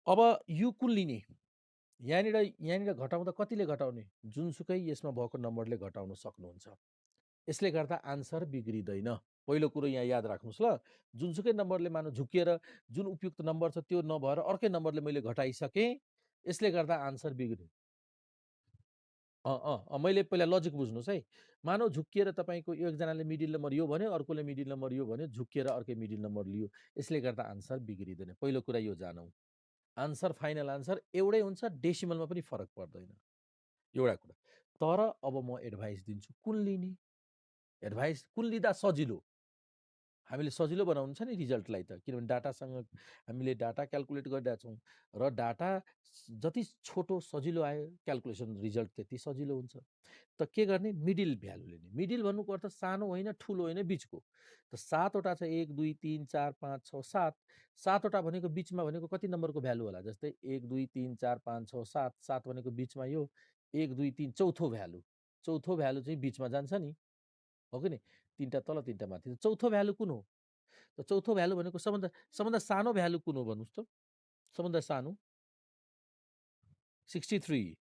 अब यु कुन लिने, यहाँनिर घटाउँदा कतिले घटाउने, जुनसुकै यसमा भएको नम्बरले घटाउन सक्नुहुन्छ। यसले गर्दा आन्सर बिग्रिँदैन। पहिलो कुरो यहाँ याद राख्नुहोस् ल, जुनसुकै नम्बरले मानव झुकिएर जुन उपयुक्त नम्बर छ त्यो नभएर अर्कै नम्बरले मैले घटाइसकेँ, यसले गर्दा आन्सर बिग्रियो। मैले पहिला लजिक बुझ्नुहोस् है। मानव झुक्किएर तपाईँको एकजनाले मिडिल नम्बर यो भन्यो, अर्कोले मिडिल नम्बर यो भन्यो, झुक्किएर अर्कै मिडिल नम्बर लियो, यसले गर्दा आन्सर बिग्रिँदैन। पहिलो कुरा यो जानौँ। आन्सर, फाइनल आन्सर एउटै हुन्छ, डेसिमलमा पनि फरक पर्दैन, एउटा कुरा। तर अब म एडभाइस दिन्छु कुन लिने। एडभाइस कुन लिँदा सजिलो, हामीले सजिलो बनाउनु छ नि रिजल्टलाई त, किनभने डाटासँग हामीले डाटा क्याल्कुलेट गरिरहेका छौँ र डाटा जति छोटो सजिलो आयो क्याल्कुलेसन रिजल्ट त्यति सजिलो हुन्छ। त के गर्ने, मिडिल भ्यालु लिने। मिडिल भन्नुको अर्थ सानो होइन, ठुलो होइन, बिचको। त 7वटा छ, 1 2 3 4 5 6 7, 7वटा भनेको बिचमा भनेको कति नम्बरको भ्यालु होला, जस्तै 1 2 3 4 5 6 7, 7 भनेको बिचमा यो 1 2 3 चौथो भ्यालु, चौथो भ्यालु चाहिँ बिचमा जान्छ नि, हो कि नि, तिनवटा तल तिनवटा माथि। चौथो भ्यालु कुन हो, त चौथो भ्यालु भनेको सबभन्दा सानो भ्यालु कुन हो भन्नुहोस् त, सबभन्दा सानो 63,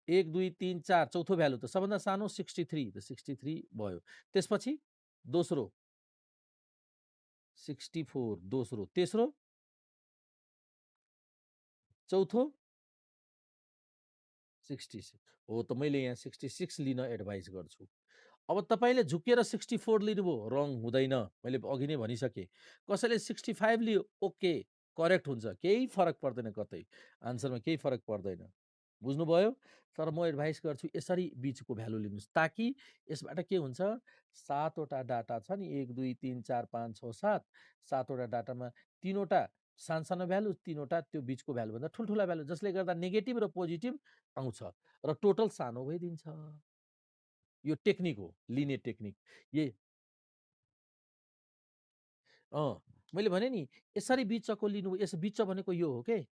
1 2 3 4 चौथो भ्यालु त सबभन्दा सानो 63, त 63 भयो। त्यसपछि दोस्रो 64, दोस्रो, तेस्रो, चौथो 66 हो। त मैले यहाँ 66 लिन एडभाइस गर्छु। अब तपाईँले झुकेर 64 लिनुभयो, रङ हुँदैन, मैले अघि नै भनिसकेँ। कसैले 65 लियो, ओके, करेक्ट हुन्छ, केही फरक पर्दैन, कतै आन्सरमा केही फरक पर्दैन, बुझ्नुभयो। तर म एडभाइस गर्छु यसरी बिचको भ्यालु लिनुहोस्, ताकि यसबाट के हुन्छ, 7वटा डाटा छ नि, 1 2 3 4 5 6 7, 7वटा डाटामा 3वटा सानो भ्यालु, 3वटा त्यो बिचको भ्यालुभन्दा ठुल्ठुला भ्यालु, जसले गर्दा नेगेटिभ र पोजिटिभ आउँछ र टोटल सानो भइदिन्छ। यो टेक्निक हो, लिने टेक्निक। ये मैले भने नि यसरी बिचको लिनु, यस बिच भनेको यो हो के,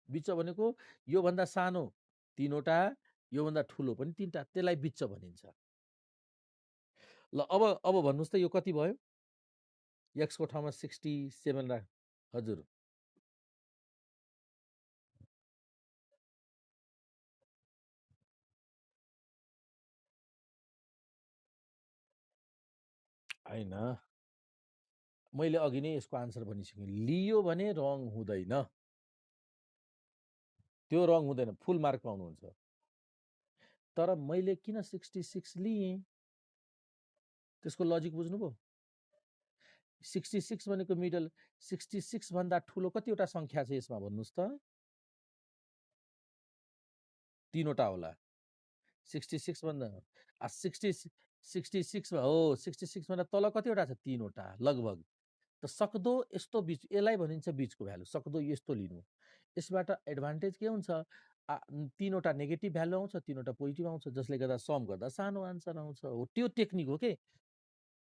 बिच भनेको योभन्दा सानो 3वटा, योभन्दा ठुलो पनि 3टा, त्यसलाई बिच भनिन्छ। ल, अब भन्नुहोस् त यो कति भयो, एक्सको ठाउँमा 67 राख, हजुर। होइन, मैले अघि नै यसको आन्सर भनिसकेँ, लियो भने रङ हुँदैन, त्यो रङ हुँदैन, फुल मार्क पाउनुहुन्छ। तर मैले किन 66 लिएँ, त्यसको लजिक बुझ्नुभयो। 66 भनेको मिडल, 66 भन्दा ठुलो कतिवटा सङ्ख्या छ यसमा भन्नुहोस् त, 3वटा होला। 66 भन्दा 66 हो, 66 भन्दा तल कतिवटा छ, 3वटा लगभग। त सक्दो यस्तो बिच, यसलाई भनिन्छ बिचको भ्यालु, सक्दो यस्तो लिनु। यसबाट एडभान्टेज के हुन्छ, 3वटा नेगेटिभ भ्यालु आउँछ, 3वटा पोजिटिभ आउँछ, जसले गर्दा सम गर्दा सानो आन्सर आउँछ, हो त्यो टेक्निक हो के।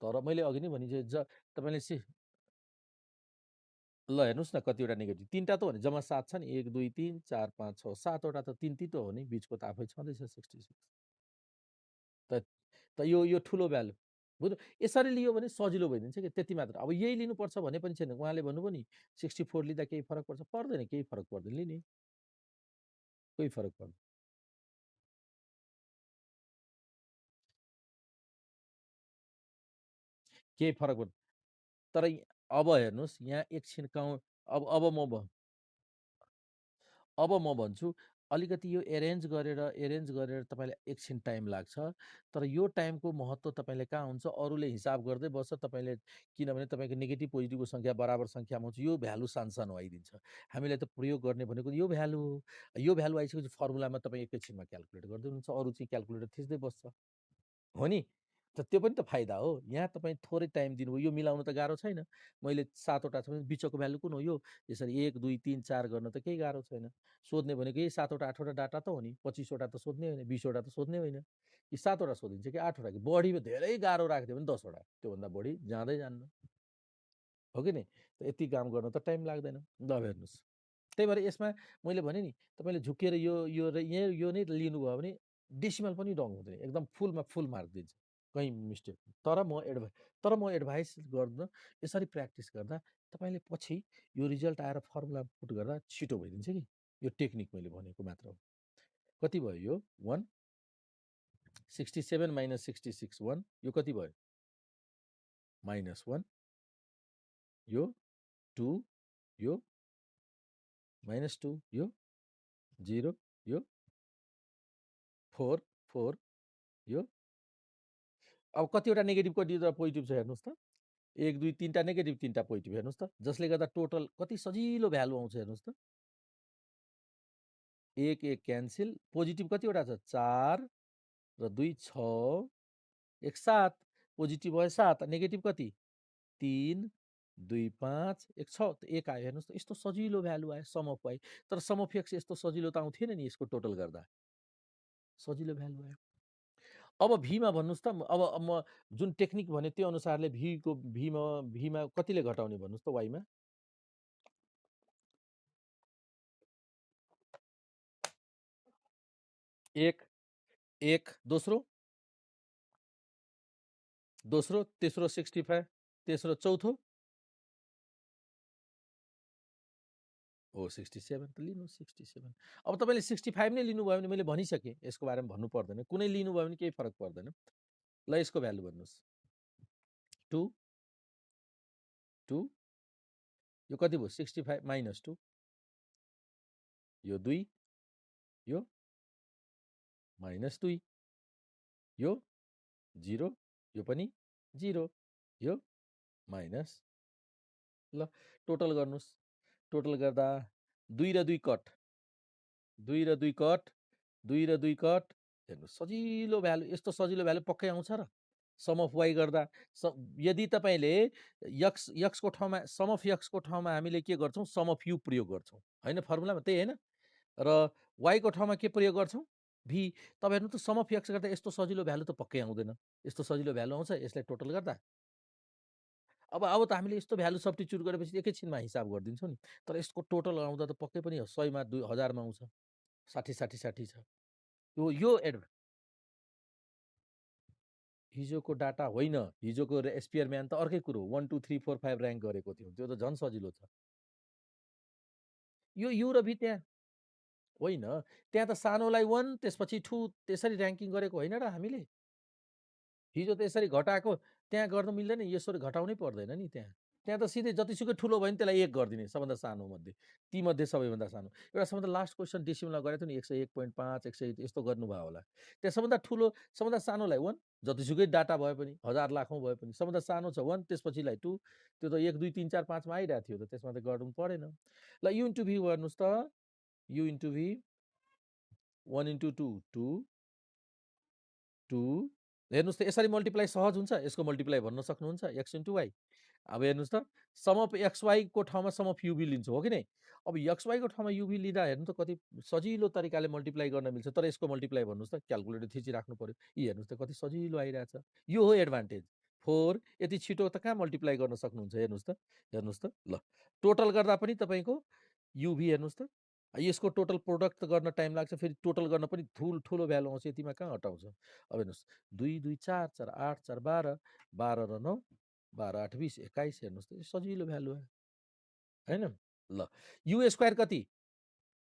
तर मैले अघि नै भनिसकेँ, तपाईँले ल हेर्नुहोस् न कतिवटा नेगेटिभ, 3टा त हो नि, जम्मा 7 छ नि, 1 2 3 4 5 6 7वटा त 3 त हो नि, बिचको त आफै छँदैछ 66। त यो ठुलो भ्यालु, बुझ्नु, यसरी लियो भने सजिलो भइदिन्छ कि, त्यति मात्र। अब यही लिनुपर्छ भने पनि छैन, उहाँले भन्नुभयो नि 64 लिँदा केही फरक पर्छ, पर्दैन, केही फरक पर्दैन, लिने कोही फरक पर्दैन, केही फरक पर्दैन। तर अब हेर्नुहोस् यहाँ एकछिन अब म भन्छु अलिकति यो एरेन्ज गरेर तपाईँलाई एकछिन टाइम लाग्छ। तर यो टाइमको महत्त्व तपाईँले कहाँ हुन्छ? अरूले हिसाब गर्दै बस्छ तपाईँले, किनभने तपाईँको नेगेटिभ पोजिटिभको सङ्ख्या बराबर सङ्ख्यामा हुन्छ। यो भ्यालु सानसानो आइदिन्छ। हामीलाई त प्रयोग गर्ने भनेको यो भ्यालु हो। यो भ्यालु आइसकेपछि फर्मुलामा तपाईँ एकैछिनमा क्याल्कुलेट गर्दै हुनुहुन्छ। अरू चाहिँ क्याल्कुलेटर थिच्दै बस्छ। हो नि? त त्यो पनि त फाइदा हो। यहाँ तपाईँ थोरै टाइम दिनुभयो, यो मिलाउनु त गाह्रो छैन। मैले 7 वटा छ भने बिचको भ्यालु कुन हो? यो। यसरी 1, 2, 3, 4 गर्न त केही गाह्रो छैन। सोध्ने भनेको यही 7 वटा 8 वटा डाटा त हो नि। 25 वटा त सोध्ने होइन, 20 वटा त सोध्ने होइन। यी 7 वटा सोधिन्छ कि 8 वटा कि बढी धेरै गाह्रो राखिदियो भने 10 वटा। त्योभन्दा बढी जाँदै जान्न। हो कि नहीं? त यति काम गर्न त टाइम लाग्दैन। ल अब हेर्नुहोस्। त्यही भएर यसमा मैले भने नि तपाईँले झुक्किएर यो नै लिनुभयो भने डेसिमल पनि रङ हुँदैन। एकदम फुलमा फुल मार्क दिन्छ। कहीँ मिस्टेक। तर म एडभाइस गर्दा यसरी प्र्याक्टिस गर्दा तपाईँले पछि यो रिजल्ट आएर फर्मुला पुट गर्दा छिटो भइदिन्छ कि। यो टेक्निक मैले भनेको मात्र हो। कति भयो यो? 1 67 माइनस 66 1 यो कति भयो? -1 यो 2 यो -2 यो 0 यो 4 4 यो। अब कतिवटा नेगेटिभ कतिवटा पोजिटिभ छ हेर्नुहोस् त। 1 2 3टा नेगेटिभ 3टा पोजिटिभ हेर्नुहोस् त। जसले गर्दा टोटल कति सजिलो भ्यालु आउँछ हेर्नुहोस् त। 1 1 क्यान्सल। पोजिटिभ कतिवटा छ? 4 र 2 6 1 7। पोजिटिभ भयो 7, नेगेटिभ कति? 3 2 5 1 6 त 1 आयो हेर्नुहोस् त। यस्तो सजिलो भ्यालु आयो सम अफ वाइ। तर सम अफ एक्स यस्तो सजिलो त आउँथेन नि यसको टोटल गर्दा। सजिलो भ्यालु आयो। अब भीमा भन्नुहोस् त। अब म जुन टेक्निक भने त्यो अनुसारले भीमा कतिले घटाउने भन्नुहोस् त वाइमा? 1 1 दोस्रो तेस्रो 65 तेस्रो चौथो हो 67 त लिनुहोस् 67। अब तपाईँले 65 नै लिनुभयो भने मैले भनिसकेँ, यसको बारेमा भन्नु पर्दैन। कुनै लिनुभयो भने केही फरक पर्दैन। ल यसको भ्यालु भन्नुहोस्। 2 2 यो कति भयो? 65 माइनस 2 यो 2 यो -2 यो 0 यो पनि 0 यो माइनस। ल टोटल गर्नुहोस्। टोटल गर्दा 2 र 2 कट 2 र 2 कट 2 र 2 कट। हेर्नुहोस् सजिलो भ्यालु। यस्तो सजिलो भ्यालु पक्कै आउँछ र? सम अफ वाइ गर्दा यदि तपाईँले यक्सको ठाउँमा सम अफ यक्सको ठाउँमा हामीले के गर्छौँ? सम अफ यु प्रयोग गर्छौँ होइन? फर्मुलामा त्यही होइन? र वाइको ठाउँमा के प्रयोग गर्छौँ? भी। तपाईँ हेर्नु त सम अफ यक्स गर्दा यस्तो सजिलो भ्यालु त पक्कै आउँदैन। यस्तो सजिलो भ्यालु आउँछ यसलाई टोटल गर्दा? अब त हामीले यस्तो भ्यालु सब्स्टिट्युट गरेपछि एकैछिनमा हिसाब गरिदिन्छौँ नि। तर यसको टोटल आउँदा त पक्कै पनि 100मा 1000मा आउँछ। 60 60 60 छ। यो हिजोको डाटा होइन। हिजोको स्पियरम्यान त अर्कै कुरो। 1 2 3 4 5 ऱ्याङ्क गरेको थियो। त्यो त झन् सजिलो छ। यो यु र भी त्यहाँ होइन। त्यहाँ त सानोलाई 1 त्यसपछि 2 त्यसरी ऱ्याङ्किङ गरेको होइन र हामीले। हिजो त यसरी घटाएको त्यहाँ गर्नु मिल्दैन। यसरी घटाउनै पर्दैन नि त्यहाँ। त्यहाँ त सिधै जतिसुकै ठुलो भयो भने त्यसलाई 1 गरिदिने सबभन्दा सानो मध्ये। तीमध्ये सबैभन्दा सानो। एउटा सबभन्दा लास्ट क्वेसन डेसिमलमा गरेको थियो नि 101.5 100 यस्तो गर्नुभयो होला। त्यहाँ सबभन्दा ठुलो सबभन्दा सानोलाई 1 जतिसुकै डाटा भए पनि 1000 लाखौँ भए पनि सबभन्दा सानो छ 1 त्यसपछिलाई 2 त्यो त 1 2 3 4 5 मा आइरहेको थियो त त्यसमा त गर्नु परेन। ल यु इन्टु भी गर्नुहोस् त। यु इन्टु भी 1 इन्टु 2 2 2 हेर्नुहोस् त यसरी मल्टिप्लाई सहज हुन्छ। यसको मल्टिप्लाई भन्न सक्नुहुन्छ एक्स इन्टु वाइ। अब हेर्नुहोस् त सम अफ एक्स वाइको ठाउँमा सम अफ युभी लिन्छु हो कि नै? अब एक्स वाइको ठाउँमा युभी लिँदा हेर्नु त कति सजिलो तरिकाले मल्टिप्लाई गर्न मिल्छ। तर यसको मल्टिप्लाई भन्नुहोस् त क्यालकुलेटर थिचिराख्नु पर्यो। यी हेर्नुहोस् त कति सजिलो आइरहेछ। यो हो एडभान्टेज। 4 यति छिटो त कहाँ मल्टिप्लाई गर्न सक्नुहुन्छ हेर्नुहोस् त। हेर्नुहोस् त ल टोटल गर्दा पनि तपाईँको युभी हेर्नुहोस् त। यसको टोटल प्रोडक्ट गर्न टाइम लाग्छ। फेरि टोटल गर्न पनि ठुलो भ्यालु आउँछ। यतिमा कहाँ हटाउँछ? अब हेर्नुहोस् 2 2 4 4 8 4 12 12 र 9 12 8 20 21 हेर्नुहोस् त सजिलो भ्यालु आयो होइन? ल यु स्क्वायर कति?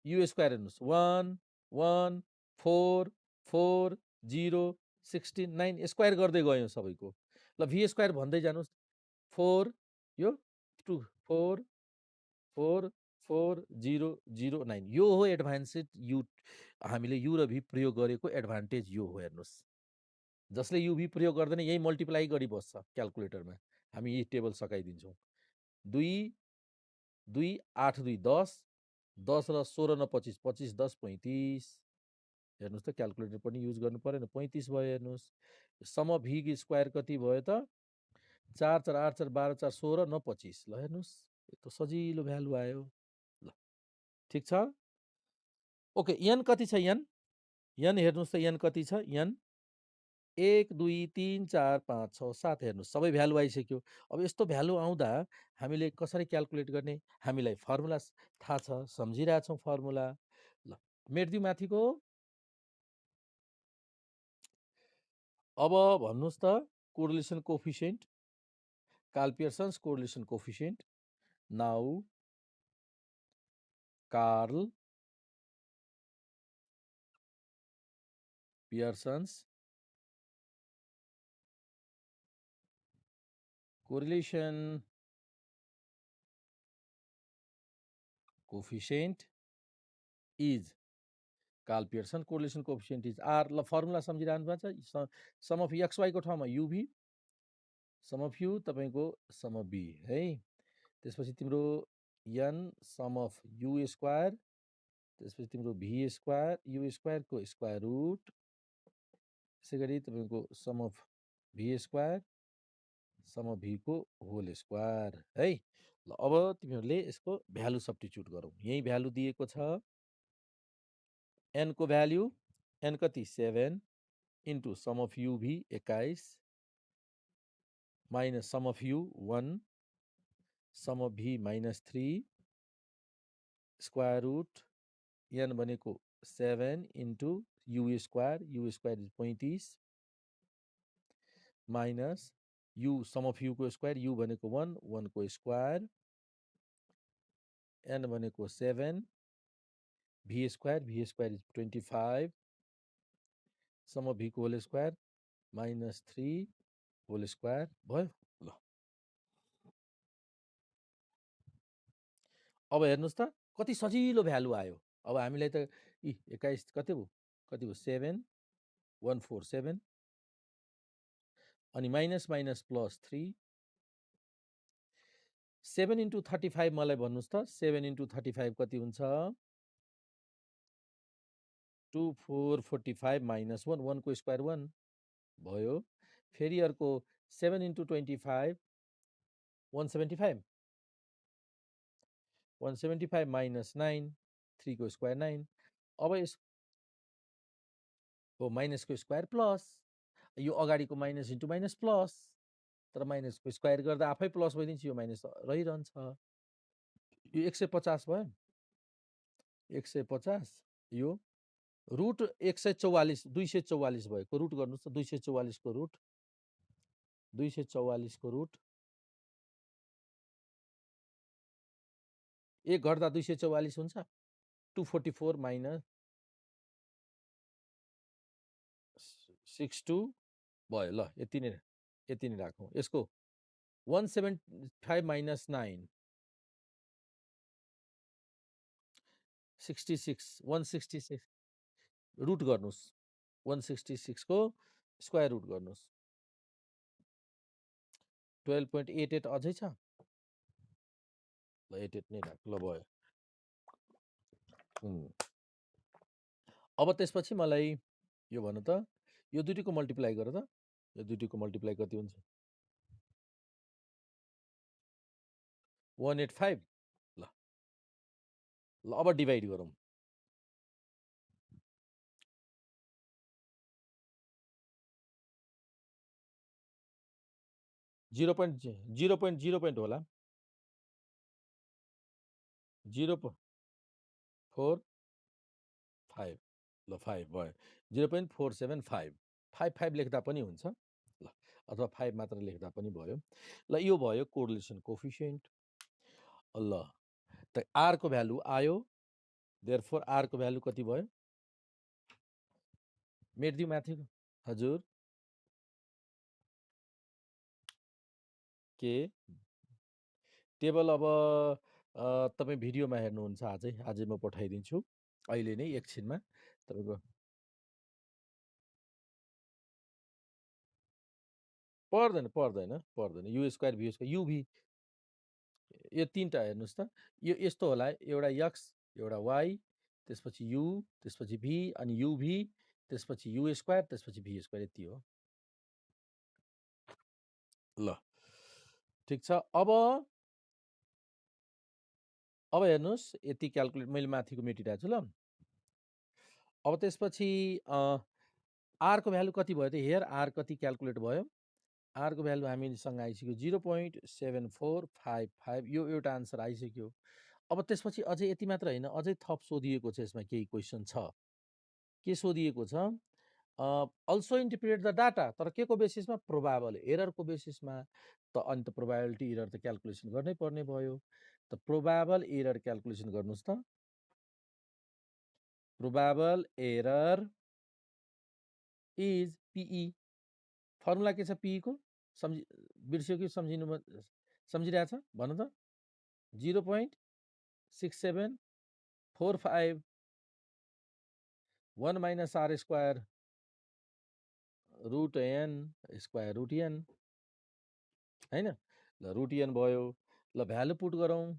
यु स्क्वायर हेर्नुहोस् 1 1 4 4 0 16 9 स्क्वायर गर्दै गयौँ सबैको। ल भी स्क्वायर भन्दै जानुहोस्। 4 यो 5244009 यो हो एडभान्सेड यु हामीले यु र भी प्रयोग गरेको एडभान्टेज यो हो हेर्नुहोस् जसले यु भी प्रयोग गर्दैन यही मल्टिप्लाई गरी बस्छ क्यालकुलेटरमा हामी यही टेबल सकाइदिन्छौँ 2 8 2 10 10 र 16 न 25 25 10 35 हेर्नुहोस् त क्यालकुलेटर पनि युज गर्नु परेन 35 भयो हेर्नुहोस् सम अफ भी स्क्वायर कति भयो त 4 4 8 4 12 4 16 न 25 ल हेर्नुहोस् यो त सजिलो भ्यालु आयो ल ठिक छ ओके एन कति छ एन हेर्नुहोस् त एन कति छ एन 1 2 3 4 5 6 7 हेर्नुहोस् सबै भ्यालु आइसक्यो अब यस्तो भ्यालु आउँदा हामीले कसरी क्यालकुलेट गर्ने हामीलाई फर्मुला थाहा छ सम्झिरहेछौँ फर्मुला ल मेट्दिउँ माथिको अब भन्नुहोस् त correlation coefficient Karl Pearson's correlation coefficient now Karl Pearson's correlation coefficient is Karl Pearson correlation coefficient is R ल फर्मुला सम्झिरहनु भएको छ सम अफ एक्स वाईको ठाउँमा युभी सम अफ यु तपाईँको सम अफ बी है त्यसपछि तिम्रो N sum of U square त्यसपछि तिम्रो भी स्क्वायर यु स्क्वायरको स्क्वायर रुट त्यसै गरी तपाईँको sum of V square sum of भीको होल स्क्वायर है ल अब तिमीहरूले यसको भ्यालु सब्स्टिट्युट गरौँ यही भ्यालु दिएको छ एन को भ्याल्यु एन कति 7 into sum of U V 21 minus sum of U 1 sum of V -3 square root N भनेको 7 into U square is 35 minus U sum of युको स्क्वायर यु भनेको 1 1 को स्क्वायर एन भनेको 7 V square is 25 sum of भीको whole square -3 whole square भयो ल अब हेर्नुहोस् त कति सजिलो भ्यालु आयो अब हामीलाई त 21 कति भयो 7147 अनि माइनस माइनस प्लस 3 7 इन्टु 35 मलाई भन्नुहोस् त 7 इन्टु 35 कति हुन्छ 2445 माइनस 1 1 को स्क्वायर 1 भयो फेरि अर्को 7 इन्टु 25 175 175 माइनस 9 3 को स्क्वायर 9 अब यस हो माइनसको स्क्वायर प्लस यो अगाडिको माइनस इन्टु माइनस प्लस तर माइनसको स्क्वायर गर्दा आफै प्लस भइदिन्छ यो माइनस रहिरहन्छ यो 150 भयो 150 यो रुट 144 244 भएको रुट गर्नुहोस् त 244 को रुट 244 को रुट एक घट्दा 244 हुन्छ 244 माइनस 62 भयो ल यति नै राखौँ यसको 175 माइनस 9 66 166 रुट गर्नुहोस् 166 को स्क्वायर रुट गर्नुहोस् 12.88 अझै छ ल 88 नै राख ल भयो अब त्यसपछि मलाई यो भन्नु त यो दुईटैको मल्टिप्लाई गर त यो दुईटैको मल्टिप्लाई कति हुन्छ 185 ल ल अब डिभाइड गरौँ 0.0 होला 0.45 ल 5 भयो 0.475 5 लेख्दा पनि हुन्छ ल अथवा 5 मात्र लेख्दा पनि भयो ल यो भयो कोरिलेसन कोफिसिएन्ट ल त आर को भ्यालु आयो देयरफोर आर को भ्यालु कति भयो मेट्दिउँ माथिको हजुर के टेबल अब तपाईँ भिडियोमा हेर्नुहुन्छ आजै म पठाइदिन्छु। अहिले नै एकछिनमा तपाईँको पर्दैन। U square, v square, uv यो 3 टा हेर्नुहोस् त। यो यस्तो होला, एउटा एक्स, एउटा वाई, त्यसपछि यु, त्यसपछि भी, अनि युभी, त्यसपछि यु स्क्वायर, त्यसपछि भी स्क्वायर, यति हो। ल, ठिक छ। अब हेर्नुहोस्, यति क्याल्कुलेट मैले माथिको मेटिरहेको छु ल। अब त्यसपछि आरको भ्यालु कति भयो त? हेयर आर कति क्याल्कुलेट भयो। आरको भ्यालु हामीसँग आइसक्यो 0.7455। यो एउटा आन्सर आइसक्यो। अब त्यसपछि अझै यति मात्र होइन, अझै थप सोधिएको छ, यसमा केही क्वेसन छ। के सोधिएको छ? अल्सो इन्टरप्रिट द डाटा, तर के को बेसिसमा? प्रोबाबल एररको बेसिसमा। त अनि त प्रोबाबिलिटी एरर त क्याल्कुलेसन गर्नै पर्ने भयो। त प्रोबाबल एरर क्याल्कुलेसन गर्नुहोस् त। Probable error is PE. Formula के छ पिई को? बिर्स्यो कि सम्झिरहेछ? भन त। 0.6745 1 minus r square root n square root n, होइन? ल, रुट एन भयो। ल, भ्यालु पुट गरौँ।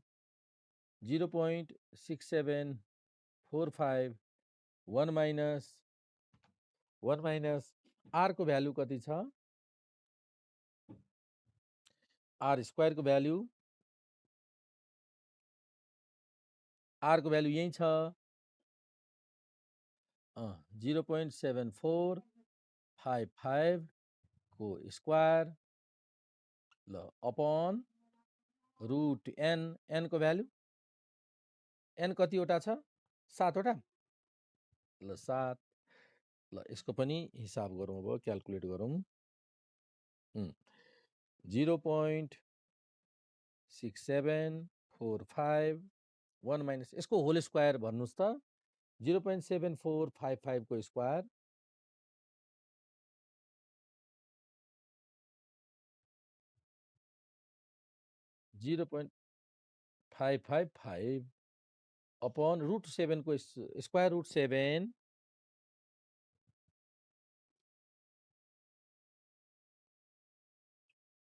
0.6745 1 माइनस आरको भ्यालु कति छ? आर स्क्वायरको भ्यालु, आरको भ्यालु यही छ 0.7455 को स्क्वायर, ल, अपन रुट एन। एनको भ्यालु एन कतिवटा छ? 7 वटा। ल, 7। ल, यसको पनि हिसाब गरौँ, अब क्याल्कुलेट गरौँ। 0.6745 1 माइनस यसको होल स्क्वायर भन्नुहोस् त। 0.7455 को स्क्वायर 0.555 अपन रुट 7 को स्क्वायर रुट 7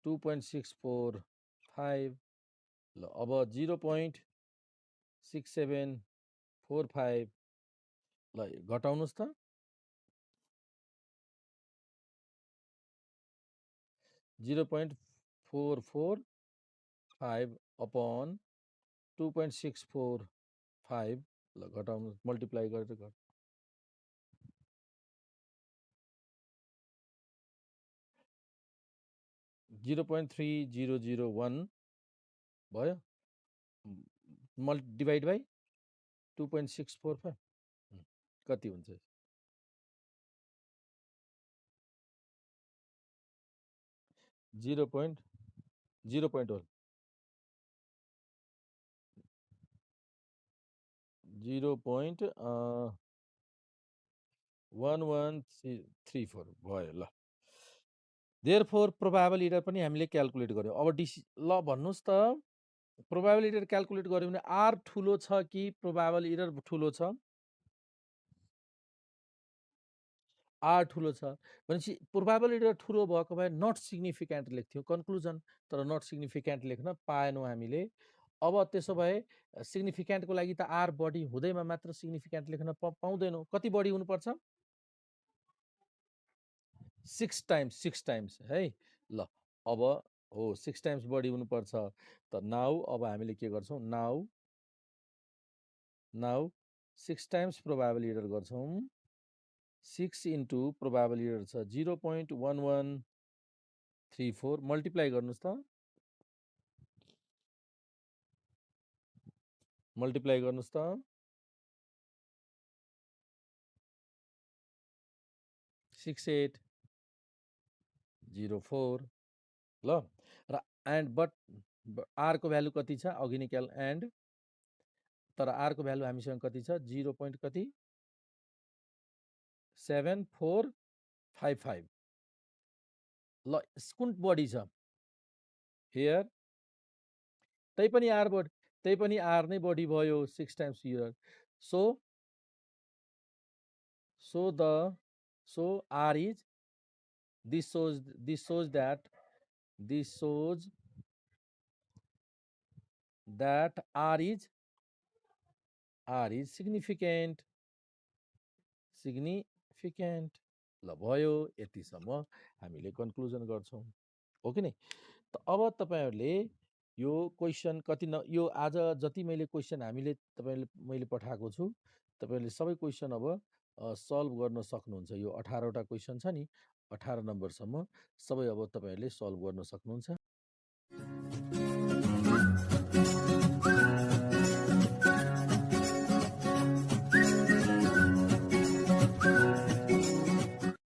2.645। ल, अब 0.6745 ल घटाउनुहोस् त। 0.445 अपन 2.645 ल घटाउनु, मल्टिप्लाई गरेर 0.3001 भयो। डिभाइड बाई 2.645 कति हुन्छ? 0.1 0.1134 भयो। ल, देयरफोर प्रोबाबल एरर पनि हामीले क्याल्कुलेट गर्यौँ। अब ल भन्नुहोस् त, प्रोबाबल एरर क्याल्कुलेट गर्यो भने आर ठुलो छ कि प्रोबाबल एरर ठुलो छ? आर ठुलो छ भनेपछि प्रोबाबल एरर ठुलो भएको भए नट सिग्निफिकेन्ट लेख्थ्यौँ कन्क्लुजन, तर नट सिग्निफिकेन्ट लेख्न पाएनौँ हामीले। अब त्यसो भए सिग्निफिकेन्टको लागि त आर बढी हुँदैमा मात्र सिग्निफिकेन्ट लेख्न पाउँदैनौँ। कति बढी हुनुपर्छ? 6 टाइम्स है। ल, अब हो 6 टाइम्स बढी हुनुपर्छ। त नाउ अब हामीले के गर्छौँ? नाउ 6 टाइम्स प्रोबाबल एरर गर्छौँ। 6 इन्टु प्रोबाबल एरर छ 0.1134 मल्टिप्लाई गर्नुहोस् त। मल्टिप्लाई गर्नुहोस् त। 6804 ल। र एन्ड बट आरको भ्यालु कति छ? अघि नै एन्ड, तर आरको भ्यालु हामीसँग कति छ? 0. कति? 7455। ल, कुन बढी छ? हेयर तैपनि आर नै बढी भयो 6 times here. So R is, this shows that R is significant. ल भयो, यतिसम्म हामीले कन्क्लुजन गर्छौँ, हो कि नै? त अब तपाईहरुले यो क्वेशन यो आज जति मैले क्वेशन मैले पठाएको छु, तपाईहरुले सबै क्वेशन अब सल्भ गर्न सक्नुहुन्छ। यो 18 वटा क्वेशन छ नि, 18 नम्बरसम्म सबै अब तपाईहरुले सल्भ गर्न सक्नुहुन्छ।